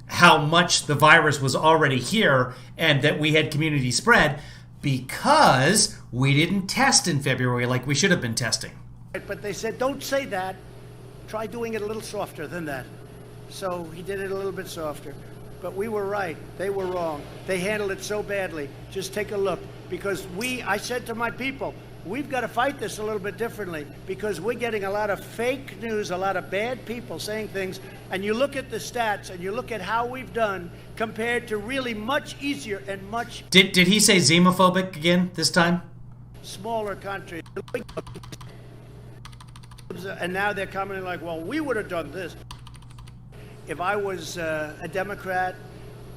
how much the virus was already here and that we had community spread because we didn't test in February like we should have been testing. But they said, don't say that. Try doing it a little softer than that. So he did it a little bit softer. But we were right. They were wrong. They handled it so badly. Just take a look. Because I said to my people, we've got to fight this a little bit differently because we're getting a lot of fake news, a lot of bad people saying things. And you look at the stats and you look at how we've done compared to really much easier and much... Did he say xenophobic again this time? Smaller countries. And now they're coming in like, well, we would have done this. If I was a Democrat,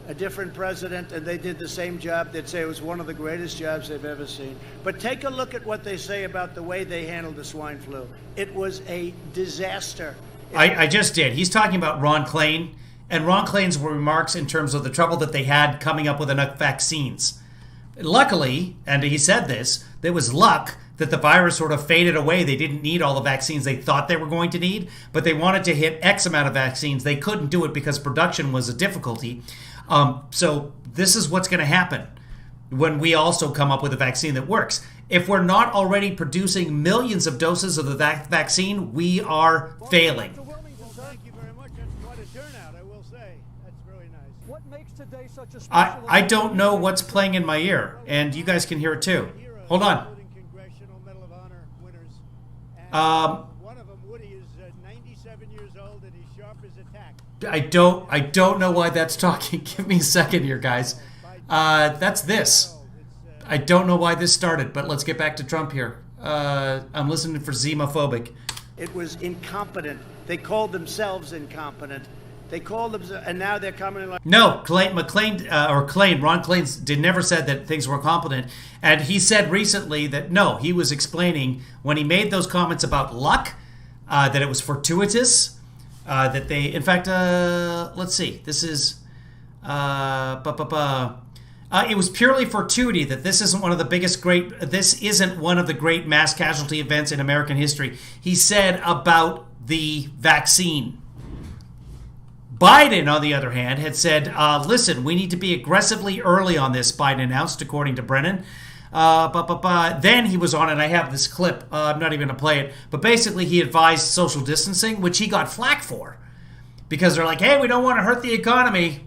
a different president, and they did the same job, they'd say it was one of the greatest jobs they've ever seen. But take a look at what they say about the way they handled the swine flu. It was a disaster. I just did. He's talking about Ron Klain, and Ron Klain's remarks in terms of the trouble that they had coming up with enough vaccines. Luckily, and he said this, there was luck that the virus sort of faded away. They didn't need all the vaccines they thought they were going to need, but they wanted to hit X amount of vaccines. They couldn't do it because production was a difficulty. So this is what's going to happen when we also come up with a vaccine that works. If we're not already producing millions of doses of the vaccine, we are failing. Thank you very much. That's quite a turnout, I will say. That's very nice. What makes today such a special I don't know what's playing in my ear, and you guys can hear it too. Hold on. Congressional Medal of Honor winners. One of them, Woody, is 97 years old and he's sharp as a tack. I don't know why that's talking. Give me a second here, guys. That's this. I don't know why this started, but let's get back to Trump here. I'm listening for xenophobic. It was incompetent. They called themselves incompetent. They called them, and now they're coming like... No, Ron Klain never said that things were competent. And he said recently that, no, he was explaining when he made those comments about luck, that it was fortuitous, that they, in fact, let's see, this is, it was purely fortuity that this isn't one of the great mass casualty events in American history. He said about the vaccine. Biden, on the other hand, had said, listen, we need to be aggressively early on this, Biden announced, according to Brennan. Then he was on, and I have this clip. I'm not even going to play it. But basically, he advised social distancing, which he got flack for. Because they're like, hey, we don't want to hurt the economy.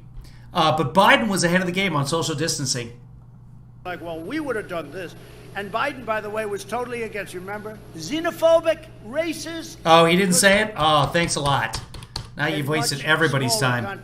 But Biden was ahead of the game on social distancing. Like, well, we would have done this. And Biden, by the way, was totally against, remember? Xenophobic, racist. Oh, he didn't say it? Oh, thanks a lot. Now you've wasted everybody's time.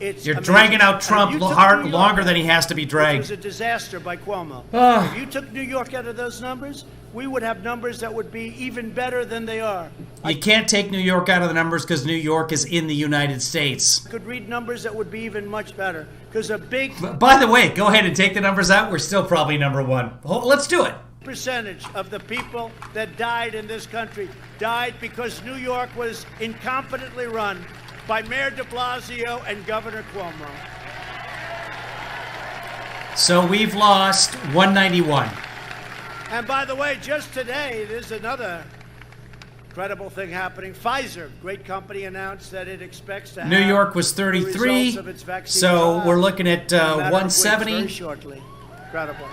You're dragging out Trump longer than he has to be dragged. It was a disaster by Cuomo. If you took New York out of those numbers, we would have numbers that would be even better than they are. You can't take New York out of the numbers because New York is in the United States. I could read numbers that would be even much better because a big... By the way, go ahead and take the numbers out. We're still probably number one. Let's do it. Percentage of the people that died in this country died because New York was incompetently run by Mayor de Blasio and Governor Cuomo. So we've lost 191. And by the way, just today, there's another incredible thing happening. Pfizer, great company, announced that it expects to have New York was 33, so we're looking at 170. Very shortly. Incredible.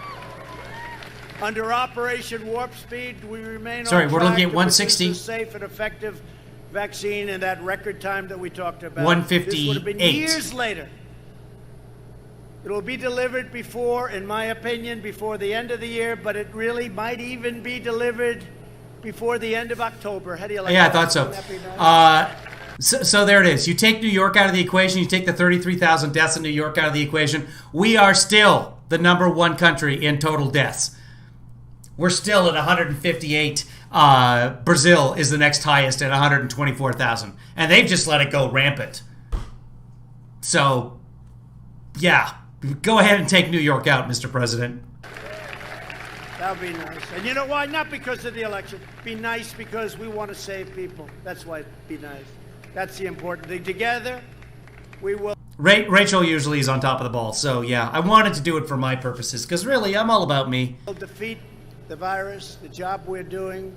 Under Operation Warp Speed, we remain Sorry, on we're track looking at to 160. produce a safe and effective vaccine in that record time that we talked about. 158. This would have been years later. It will be delivered before, in my opinion, before the end of the year, but it really might even be delivered before the end of October. How do you like that? Yeah, I thought so. So there it is. You take New York out of the equation. You take the 33,000 deaths in New York out of the equation. We are still the number one country in total deaths. We're still at 158. Brazil is the next highest at 124,000. And they've just let it go rampant. So, yeah. Go ahead and take New York out, Mr. President. That would be nice. And you know why? Not because of the election. Be nice because we want to save people. That's why it'd be nice. That's the important thing. Together, we will... Rachel usually is on top of the ball. So, yeah, I wanted to do it for my purposes. Because really, I'm all about me. We'll defeat the virus. The job we're doing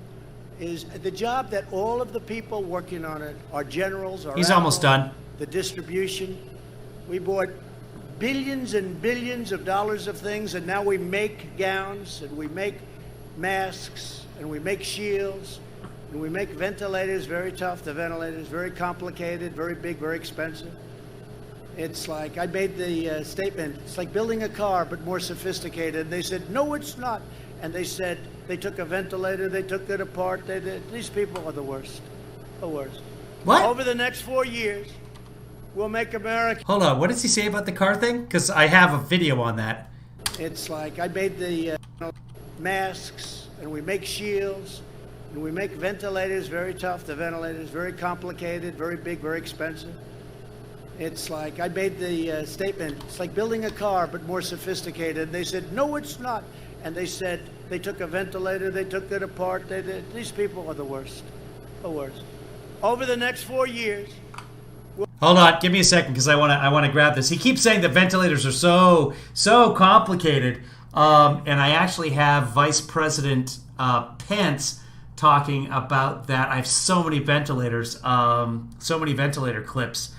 is the job that all of the people working on it, our generals, our He's almost done. The distribution. We bought billions and billions of dollars of things, and now we make gowns, and we make masks, and we make shields, and we make ventilators. Very tough. The ventilators, very complicated, very big, very expensive. It's like, I made the statement, it's like building a car, but more sophisticated. And they said, no, it's not. And they said, they took a ventilator, they took it apart. These people are the worst. The worst. What? Over the next 4 years, we'll make America... Hold on, what does he say about the car thing? Because I have a video on that. It's like, I made the masks, and we make shields, and we make ventilators. Very tough. The ventilators, very complicated, very big, very expensive. It's like, I made the statement, it's like building a car, but more sophisticated. And they said, no, it's not. And they said, they took a ventilator, they took it apart. These people are the worst. The worst. Over the next 4 years... Hold on, give me a second, because I want to grab this. He keeps saying that ventilators are so complicated. And I actually have Vice President Pence talking about that. I have so many ventilators, so many ventilator clips.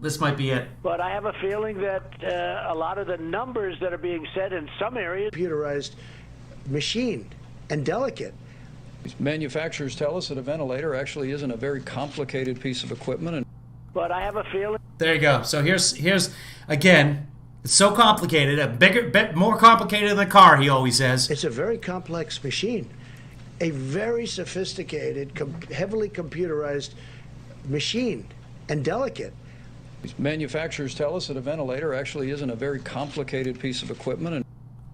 This might be it. But I have a feeling that a lot of the numbers that are being said in some areas... Computerized machine and delicate. Manufacturers tell us that a ventilator actually isn't a very complicated piece of equipment. But I have a feeling... There you go. So here's again, it's so complicated, a bit more complicated than a car, he always says. It's a very complex machine. A very sophisticated, heavily computerized machine and delicate. Manufacturers tell us that a ventilator actually isn't a very complicated piece of equipment.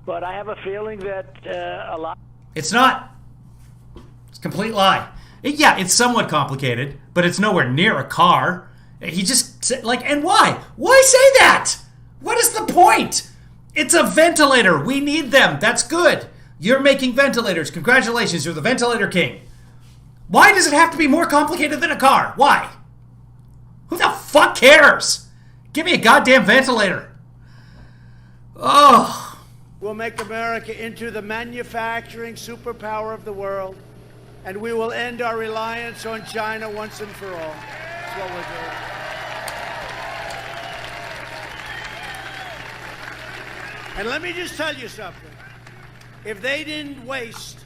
But I have a feeling that a lot... It's not. It's a complete lie. Yeah, it's somewhat complicated, but it's nowhere near a car. He just said, like, and why? Why say that? What is the point? It's a ventilator. We need them. That's good. You're making ventilators. Congratulations, you're the ventilator king. Why does it have to be more complicated than a car? Why? Who the fuck cares? Give me a goddamn ventilator. Oh. We'll make America into the manufacturing superpower of the world, and we will end our reliance on China once and for all. That's what we're doing. And let me just tell you something. If they didn't waste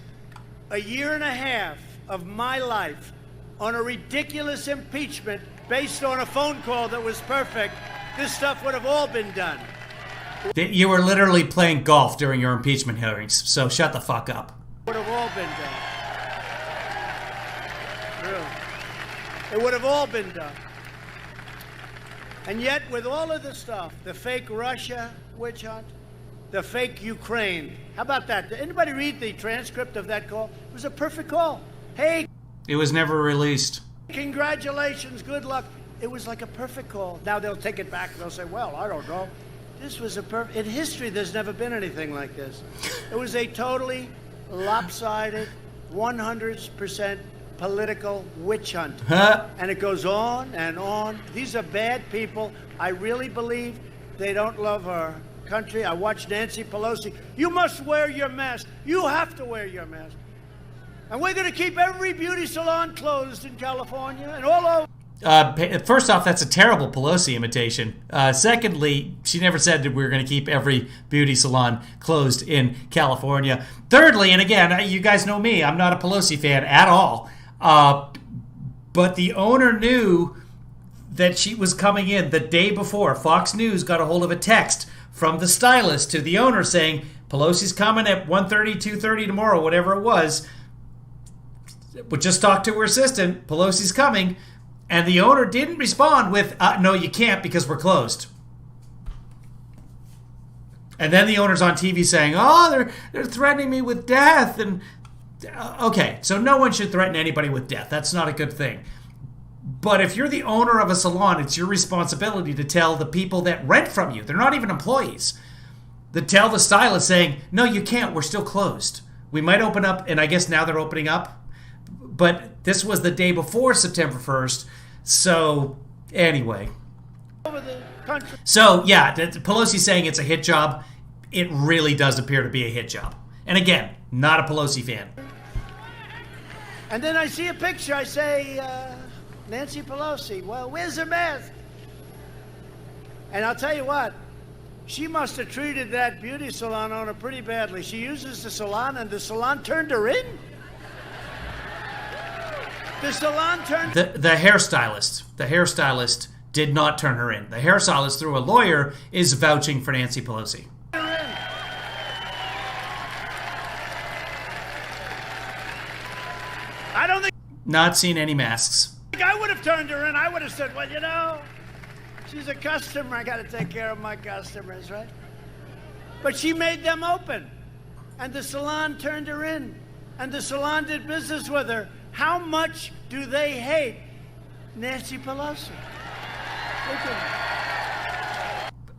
a year and a half of my life on a ridiculous impeachment based on a phone call that was perfect, this stuff would have all been done. You were literally playing golf during your impeachment hearings, so shut the fuck up. Would have all been done. Really. It would have all been done. And yet, with all of this stuff, the fake Russia witch hunt, the fake Ukraine, how about that? Did anybody read the transcript of that call? It was a perfect call. Hey. It was never released. Congratulations, good luck. It was like a perfect call. Now they'll take it back and they'll say, well, I don't know. This was a perfect... In history, there's never been anything like this. It was a totally lopsided, 100% political witch hunt. And it goes on and on. These are bad people. I really believe they don't love our country. I watched Nancy Pelosi. You must wear your mask. You have to wear your mask. And we're going to keep every beauty salon closed in California and all over. First off, that's a terrible Pelosi imitation. Secondly, she never said that we were going to keep every beauty salon closed in California. Thirdly, and again, you guys know me, I'm not a Pelosi fan at all. But the owner knew that she was coming in the day before. Fox News got a hold of a text from the stylist to the owner saying, Pelosi's coming at 1:30, 2:30 tomorrow, whatever it was. But just talk to her assistant. Pelosi's coming. And the owner didn't respond with, no, you can't because we're closed. And then the owner's on TV saying, oh, they're threatening me with death. And okay, so no one should threaten anybody with death. That's not a good thing. But if you're the owner of a salon, it's your responsibility to tell the people that rent from you. They're not even employees. To tell the stylist saying, no, you can't. We're still closed. We might open up, and I guess now they're opening up. But this was the day before September 1st. So, anyway. So, yeah, Pelosi saying it's a hit job. It really does appear to be a hit job. And again, not a Pelosi fan. And then I see a picture. I say, Nancy Pelosi, well, where's her mask? And I'll tell you what. She must have treated that beauty salon owner pretty badly. She uses the salon, and the salon turned her in. The salon turned... The hairstylist did not turn her in. The hairstylist, through a lawyer, is vouching for Nancy Pelosi. I don't think... Not seen any masks. I would have turned her in. I would have said, well, you know, she's a customer. I got to take care of my customers, right? But she made them open. And the salon turned her in. And the salon did business with her. How much do they hate Nancy Pelosi?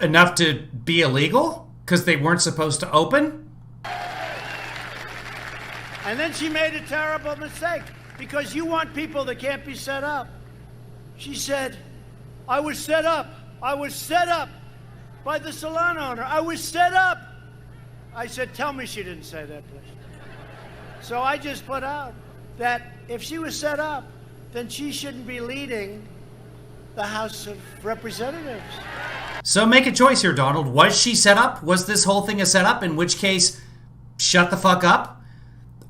Enough to be illegal? Because they weren't supposed to open? And then she made a terrible mistake. Because you want people that can't be set up. She said, I was set up. I was set up by the salon owner. I was set up. I said, tell me she didn't say that, please. So I just put out that if she was set up, then she shouldn't be leading the House of Representatives. So make a choice here, Donald. Was she set up? Was this whole thing a setup? In which case, shut the fuck up?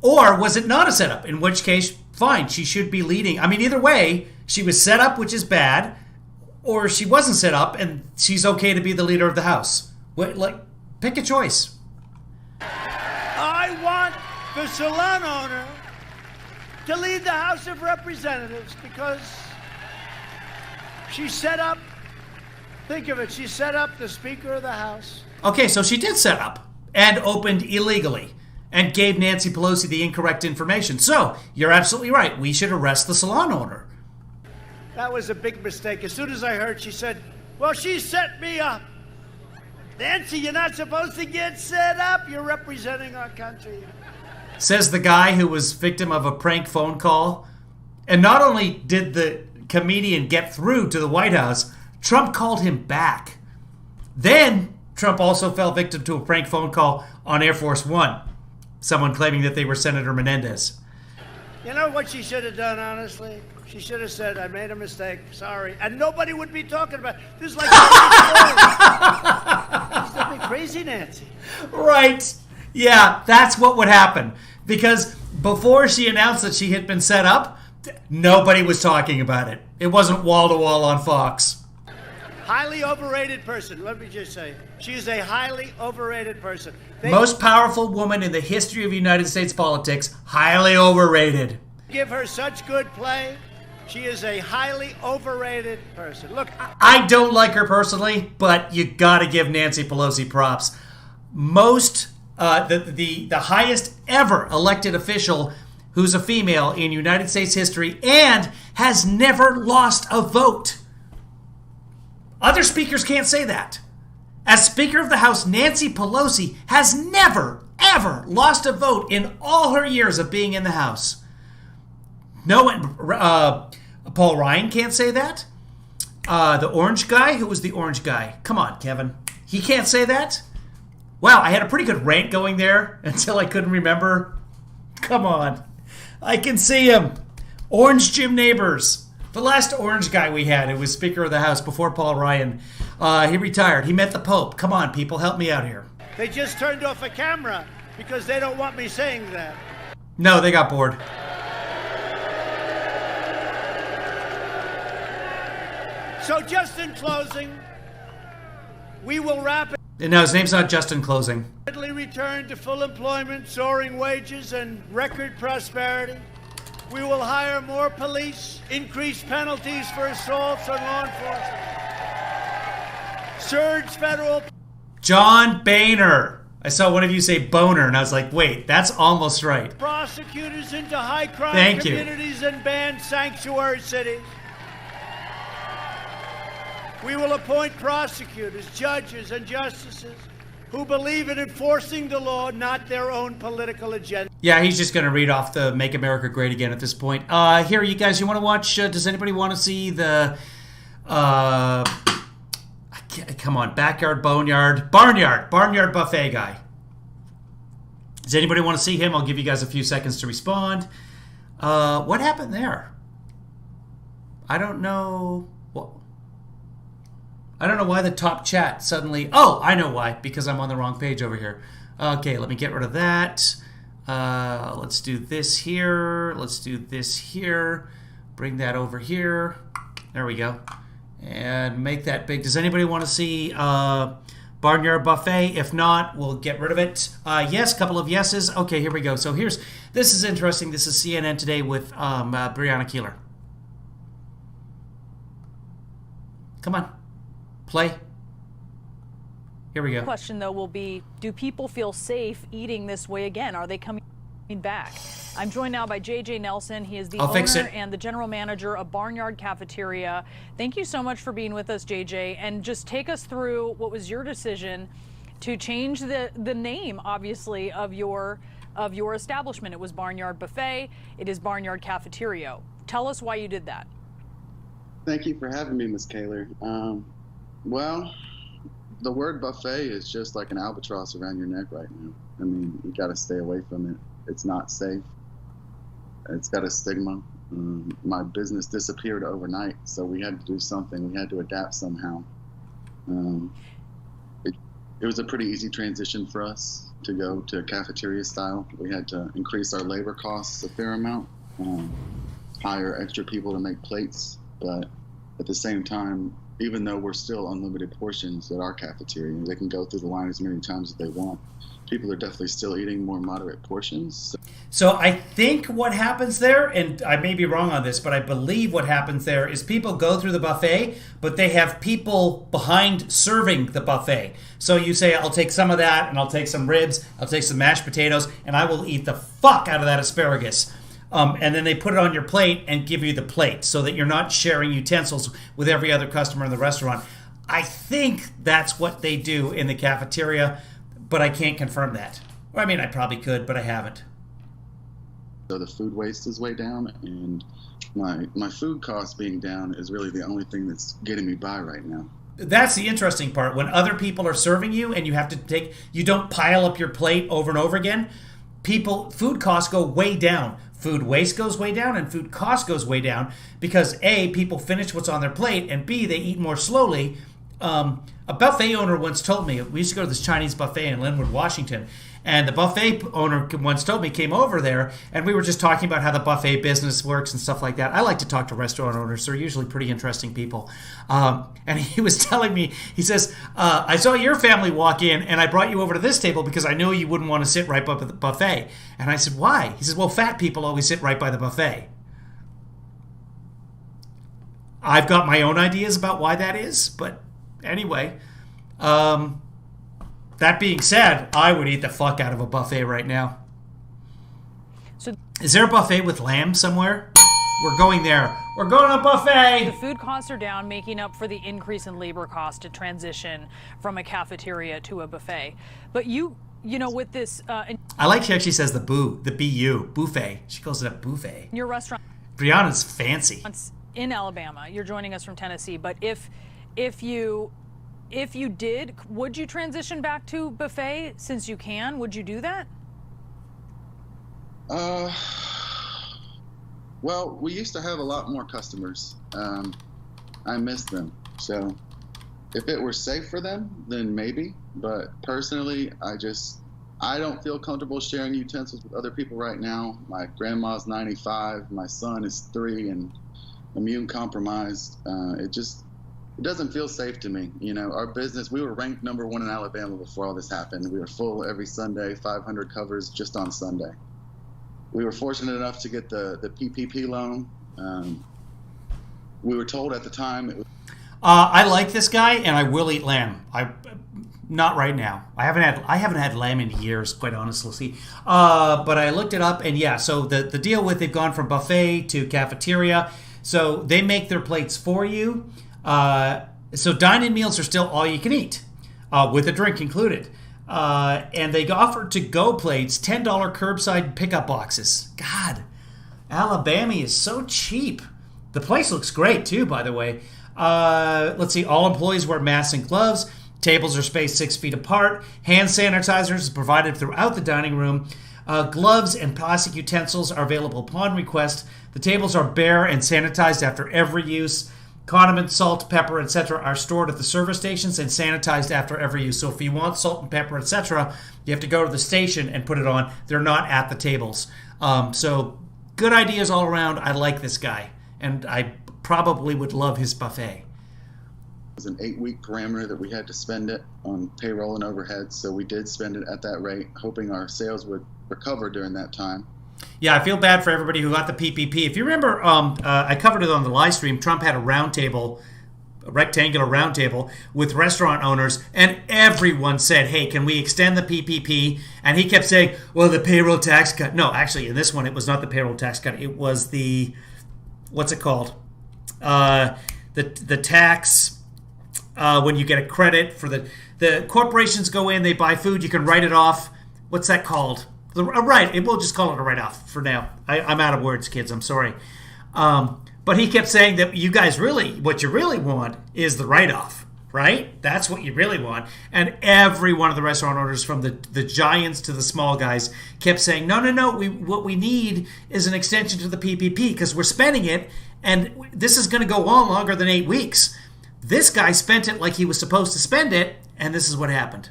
Or was it not a setup? In which case, fine, she should be leading. I mean, either way, she was set up, which is bad, or she wasn't set up, and she's okay to be the leader of the House. Pick a choice. I want the salon owner to lead the House of Representatives because she set up, think of it, she set up the Speaker of the House. Okay, so she did set up and opened illegally. and gave Nancy Pelosi the incorrect information. So, you're absolutely right. We should arrest the salon owner. That was a big mistake. As soon as I heard, she said, well, she set me up. Nancy, you're not supposed to get set up. You're representing our country. Says the guy who was victim of a prank phone call. And not only did the comedian get through to the White House, Trump called him back. Then, Trump also fell victim to a prank phone call on Air Force One. Someone claiming that they were Senator Menendez. You know what she should have done, honestly? She should have said, I made a mistake, sorry. And nobody would be talking about it. This is like She's a crazy Nancy. Right. Yeah, that's what would happen. Because before she announced that she had been set up, nobody was talking about it. It wasn't wall-to-wall on Fox. Highly overrated person. Let me just say, she is a highly overrated person. Most powerful woman in the history of United States politics, highly overrated. Give her such good play. She is a highly overrated person. Look, I don't like her personally, but you gotta give Nancy Pelosi props. The highest ever elected official who's a female in United States history and has never lost a vote. Other speakers can't say that. As Speaker of the House, Nancy Pelosi has never, ever lost a vote in all her years of being in the House. No one, Paul Ryan can't say that. The orange guy, who was the orange guy? Come on, Kevin. He can't say that? Wow, I had a pretty good rant going there until I couldn't remember. Come on. I can see him. Orange Jim Neighbors. The last orange guy we had, who was Speaker of the House before Paul Ryan. He retired. He met the Pope. Come on, people, help me out here. They just turned off a camera because they don't want me saying that. No, they got bored. So just in closing, we will rapidly No, his name's not Justin Closing. return to full employment, soaring wages, and record prosperity. We will hire more police, increase penalties for assaults on law enforcement, surge federal... John Boehner. I saw one of you say boner, and I was like, wait, that's almost right. Prosecutors into high-crime communities and banned sanctuary cities. We will appoint prosecutors, judges, and justices who believe in enforcing the law, not their own political agenda. Yeah, he's just going to read off the Make America Great Again at this point. Here, you guys, you want to watch, does anybody want to see the, come on, Barnyard Buffet guy? Does anybody want to see him? I'll give you guys a few seconds to respond. What happened there? I don't know. Well, I don't know why the top chat suddenly... Oh, I know why. Because I'm on the wrong page over here. Okay, let me get rid of that. Let's do this here. Let's do this here. Bring that over here. There we go. And make that big. Does anybody want to see Barnyard Buffet? If not, we'll get rid of it. Yes, couple of yeses. Okay, here we go. So this is interesting. This is CNN Today with Breonna Keeler. Come on. Play. Here we go. The question, though, will be, do people feel safe eating this way again? Are they coming back? I'm joined now by J.J. Nelson. He is the owner and the general manager of Barnyard Cafeteria. Thank you so much for being with us, J.J. And just take us through what was your decision to change the name, obviously, of your establishment. It was Barnyard Buffet. It is Barnyard Cafeteria. Tell us why you did that. Thank you for having me, Ms. Kaler. Well, the word buffet is just like an albatross around your neck right now. I mean, you got to stay away from it. It's not safe. It's got a stigma. My business disappeared overnight, so we had to do something. We had to adapt somehow. It was a pretty easy transition for us to go to cafeteria style. We had to increase our labor costs a fair amount, hire extra people to make plates, but at the same time, even though we're still unlimited portions at our cafeteria. They can go through the line as many times as they want. People are definitely still eating more moderate portions. So I think what happens there, and I may be wrong on this, but I believe what happens there is people go through the buffet, but they have people behind serving the buffet. So you say, I'll take some of that, and I'll take some ribs, I'll take some mashed potatoes, and I will eat the fuck out of that asparagus. And then they put it on your plate and give you the plate so that you're not sharing utensils with every other customer in the restaurant. I think that's what they do in the cafeteria, but I can't confirm that. Well, I mean, I probably could, but I haven't. So the food waste is way down, and my food costs being down is really the only thing that's getting me by right now. That's the interesting part. When other people are serving you and you don't pile up your plate over and over again, food costs go way down. Food waste goes way down and food cost goes way down because A, people finish what's on their plate, and B, they eat more slowly. A buffet owner once told me, we used to go to this Chinese buffet in Linwood, Washington, and the buffet owner once told me, came over there, and we were just talking about how the buffet business works and stuff like that. I like to talk to restaurant owners. They're usually pretty interesting people. And he was telling me, he says, I saw your family walk in, and I brought you over to this table because I knew you wouldn't want to sit right by the buffet. And I said, why? He says, well, fat people always sit right by the buffet. I've got my own ideas about why that is, but anyway, that being said, I would eat the fuck out of a buffet right now. So, is there a buffet with lamb somewhere? We're going there. We're going to a buffet. The food costs are down, making up for the increase in labor cost to transition from a cafeteria to a buffet. But you know, with this... I like she actually says the B-U, buffet. She calls it a buffet. Your restaurant... Brianna's fancy. In Alabama, you're joining us from Tennessee, but if you did, would you transition back to buffet since you can? Would you do that? Well, we used to have a lot more customers. I miss them. So if it were safe for them, then maybe. But personally, I don't feel comfortable sharing utensils with other people right now. My grandma's 95, my son is 3 and immune compromised. It doesn't feel safe to me. You know, our business, we were ranked number 1 in Alabama before all this happened. We were full every Sunday, 500 covers just on Sunday. We were fortunate enough to get the PPP loan. We were told at the time it was... I like this guy, and I will eat lamb. Not right now. I haven't had lamb in years, quite honestly. But I looked it up, and yeah. So the deal with they've gone from buffet to cafeteria. So they make their plates for you. So dine-in meals are still all you can eat, with a drink included. And they offer to-go plates, $10 curbside pickup boxes. God, Alabama is so cheap. The place looks great too, by the way. Let's see, all employees wear masks and gloves. Tables are spaced 6 feet apart. Hand sanitizers is provided throughout the dining room. Gloves and plastic utensils are available upon request. The tables are bare and sanitized after every use. Condiments, salt, pepper, etc. are stored at the service stations and sanitized after every use. So if you want salt and pepper, etc., you have to go to the station and put it on. They're not at the tables. So good ideas all around. I like this guy, and I probably would love his buffet. It was an 8-week parameter that we had to spend it on payroll and overhead, so we did spend it at that rate, hoping our sales would recover during that time. Yeah, I feel bad for everybody who got the PPP. If you remember, I covered it on the live stream. Trump had a rectangular round table with restaurant owners, and everyone said, hey, can we extend the PPP? And he kept saying, well, the payroll tax cut. No, actually, in this one, it was not the payroll tax cut. It was the, what's it called? The tax... when you get a credit for the corporations go in, they buy food, you can write it off. What's that called? Right, we'll just call it a write-off for now. I'm out of words, kids. I'm sorry. But he kept saying that you guys what you really want is the write-off, right? That's what you really want. And every one of the restaurant owners, from the giants to the small guys, kept saying, no. What we need is an extension to the PPP because we're spending it, and this is going to go on longer than 8 weeks. This guy spent it like he was supposed to spend it, and this is what happened.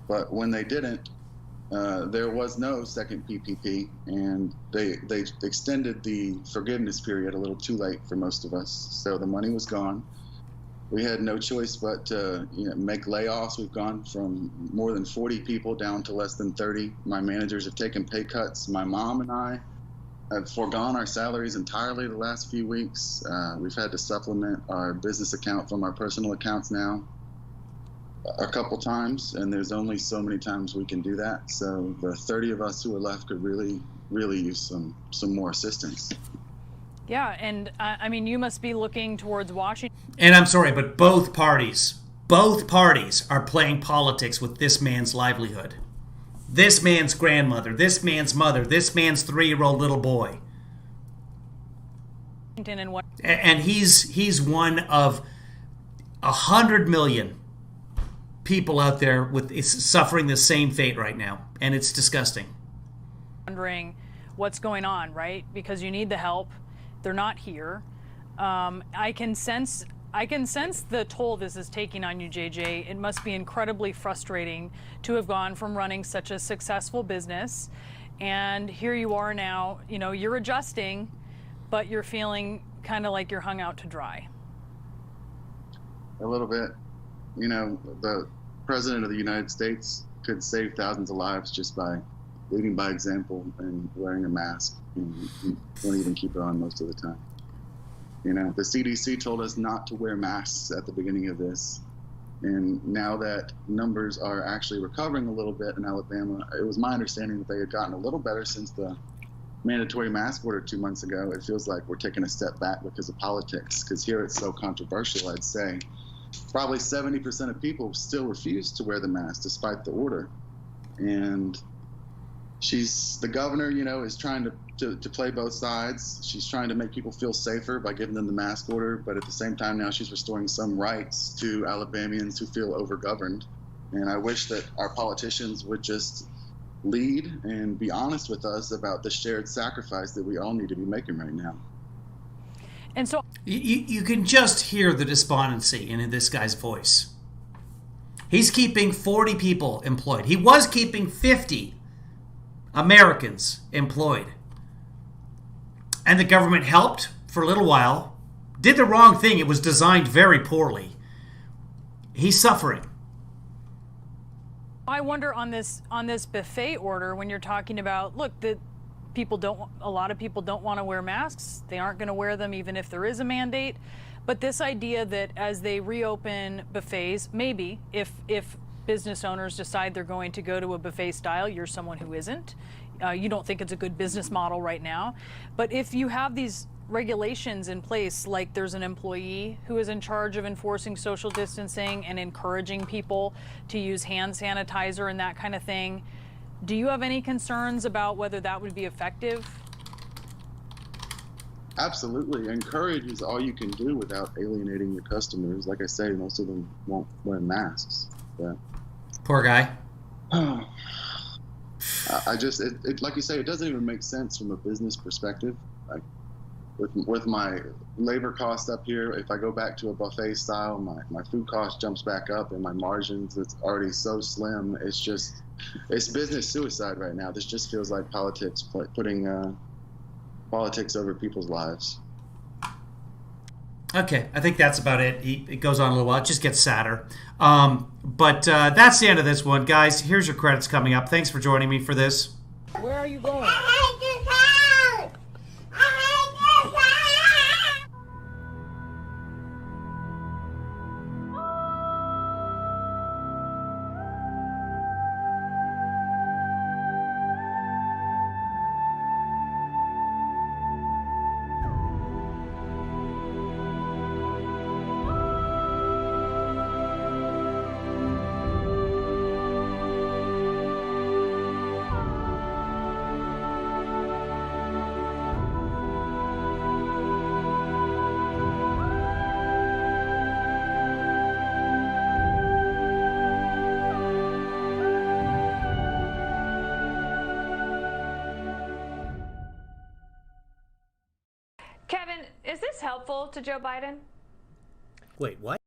But when they didn't, there was no second PPP, and they extended the forgiveness period a little too late for most of us. So the money was gone. we had no choice but to make layoffs. We've gone from more than 40 people down to less than 30. My managers have taken pay cuts. My mom and I have foregone our salaries entirely the last few weeks. We've had to supplement our business account from our personal accounts now a couple times, and there's only so many times we can do that. So the 30 of us who are left could really use some more assistance. Yeah, and I mean, you must be looking towards Washington. And I'm sorry, but both parties are playing politics with this man's livelihood. This man's grandmother, this man's mother, this man's 3-year-old little boy. And he's one of 100 million people out there with suffering the same fate right now, and it's disgusting. Wondering what's going on, right? Because you need the help. They're not here. I can sense the toll this is taking on you, JJ. It must be incredibly frustrating to have gone from running such a successful business, and here you are now. You're adjusting, but you're feeling kind of like you're hung out to dry. A little bit. The President of the United States could save thousands of lives just by leading by example and wearing a mask. You don't even keep it on most of the time. The CDC told us not to wear masks at the beginning of this. And now that numbers are actually recovering a little bit in Alabama, it was my understanding that they had gotten a little better since the mandatory mask order 2 months ago. It feels like we're taking a step back because of politics, because here it's so controversial. I'd say probably 70% of people still refuse to wear the mask despite the order. And the governor, is trying to play both sides. She's trying to make people feel safer by giving them the mask order, but at the same time now she's restoring some rights to Alabamians who feel overgoverned. And I wish that our politicians would just lead and be honest with us about the shared sacrifice that we all need to be making right now. And so you can just hear the despondency in this guy's voice. He's keeping 40 people employed. He was keeping 50 Americans employed. And the government helped for a little while. Did the wrong thing. It was designed very poorly. He's suffering. I wonder on this buffet order, when you're talking about, look, a lot of people don't want to wear masks. They aren't going to wear them even if there is a mandate. But this idea that as they reopen buffets, maybe if business owners decide they're going to go to a buffet style, you're someone who isn't. You don't think it's a good business model right now. But if you have these regulations in place, like there's an employee who is in charge of enforcing social distancing and encouraging people to use hand sanitizer and that kind of thing, do you have any concerns about whether that would be effective? Absolutely. Encourage is all you can do without alienating your customers. Like I say, most of them won't wear masks. But poor guy. Like you say, it doesn't even make sense from a business perspective. Like with my labor cost up here, if I go back to a buffet style, my food cost jumps back up, and my margins, it's already so slim. It's business suicide right now. This just feels like politics, putting politics over people's lives. Okay, I think that's about it. It goes on a little while. It just gets sadder. But that's the end of this one. Guys, here's your credits coming up. Thanks for joining me for this. Where are you going? Kevin, is this helpful to Joe Biden? Wait, what?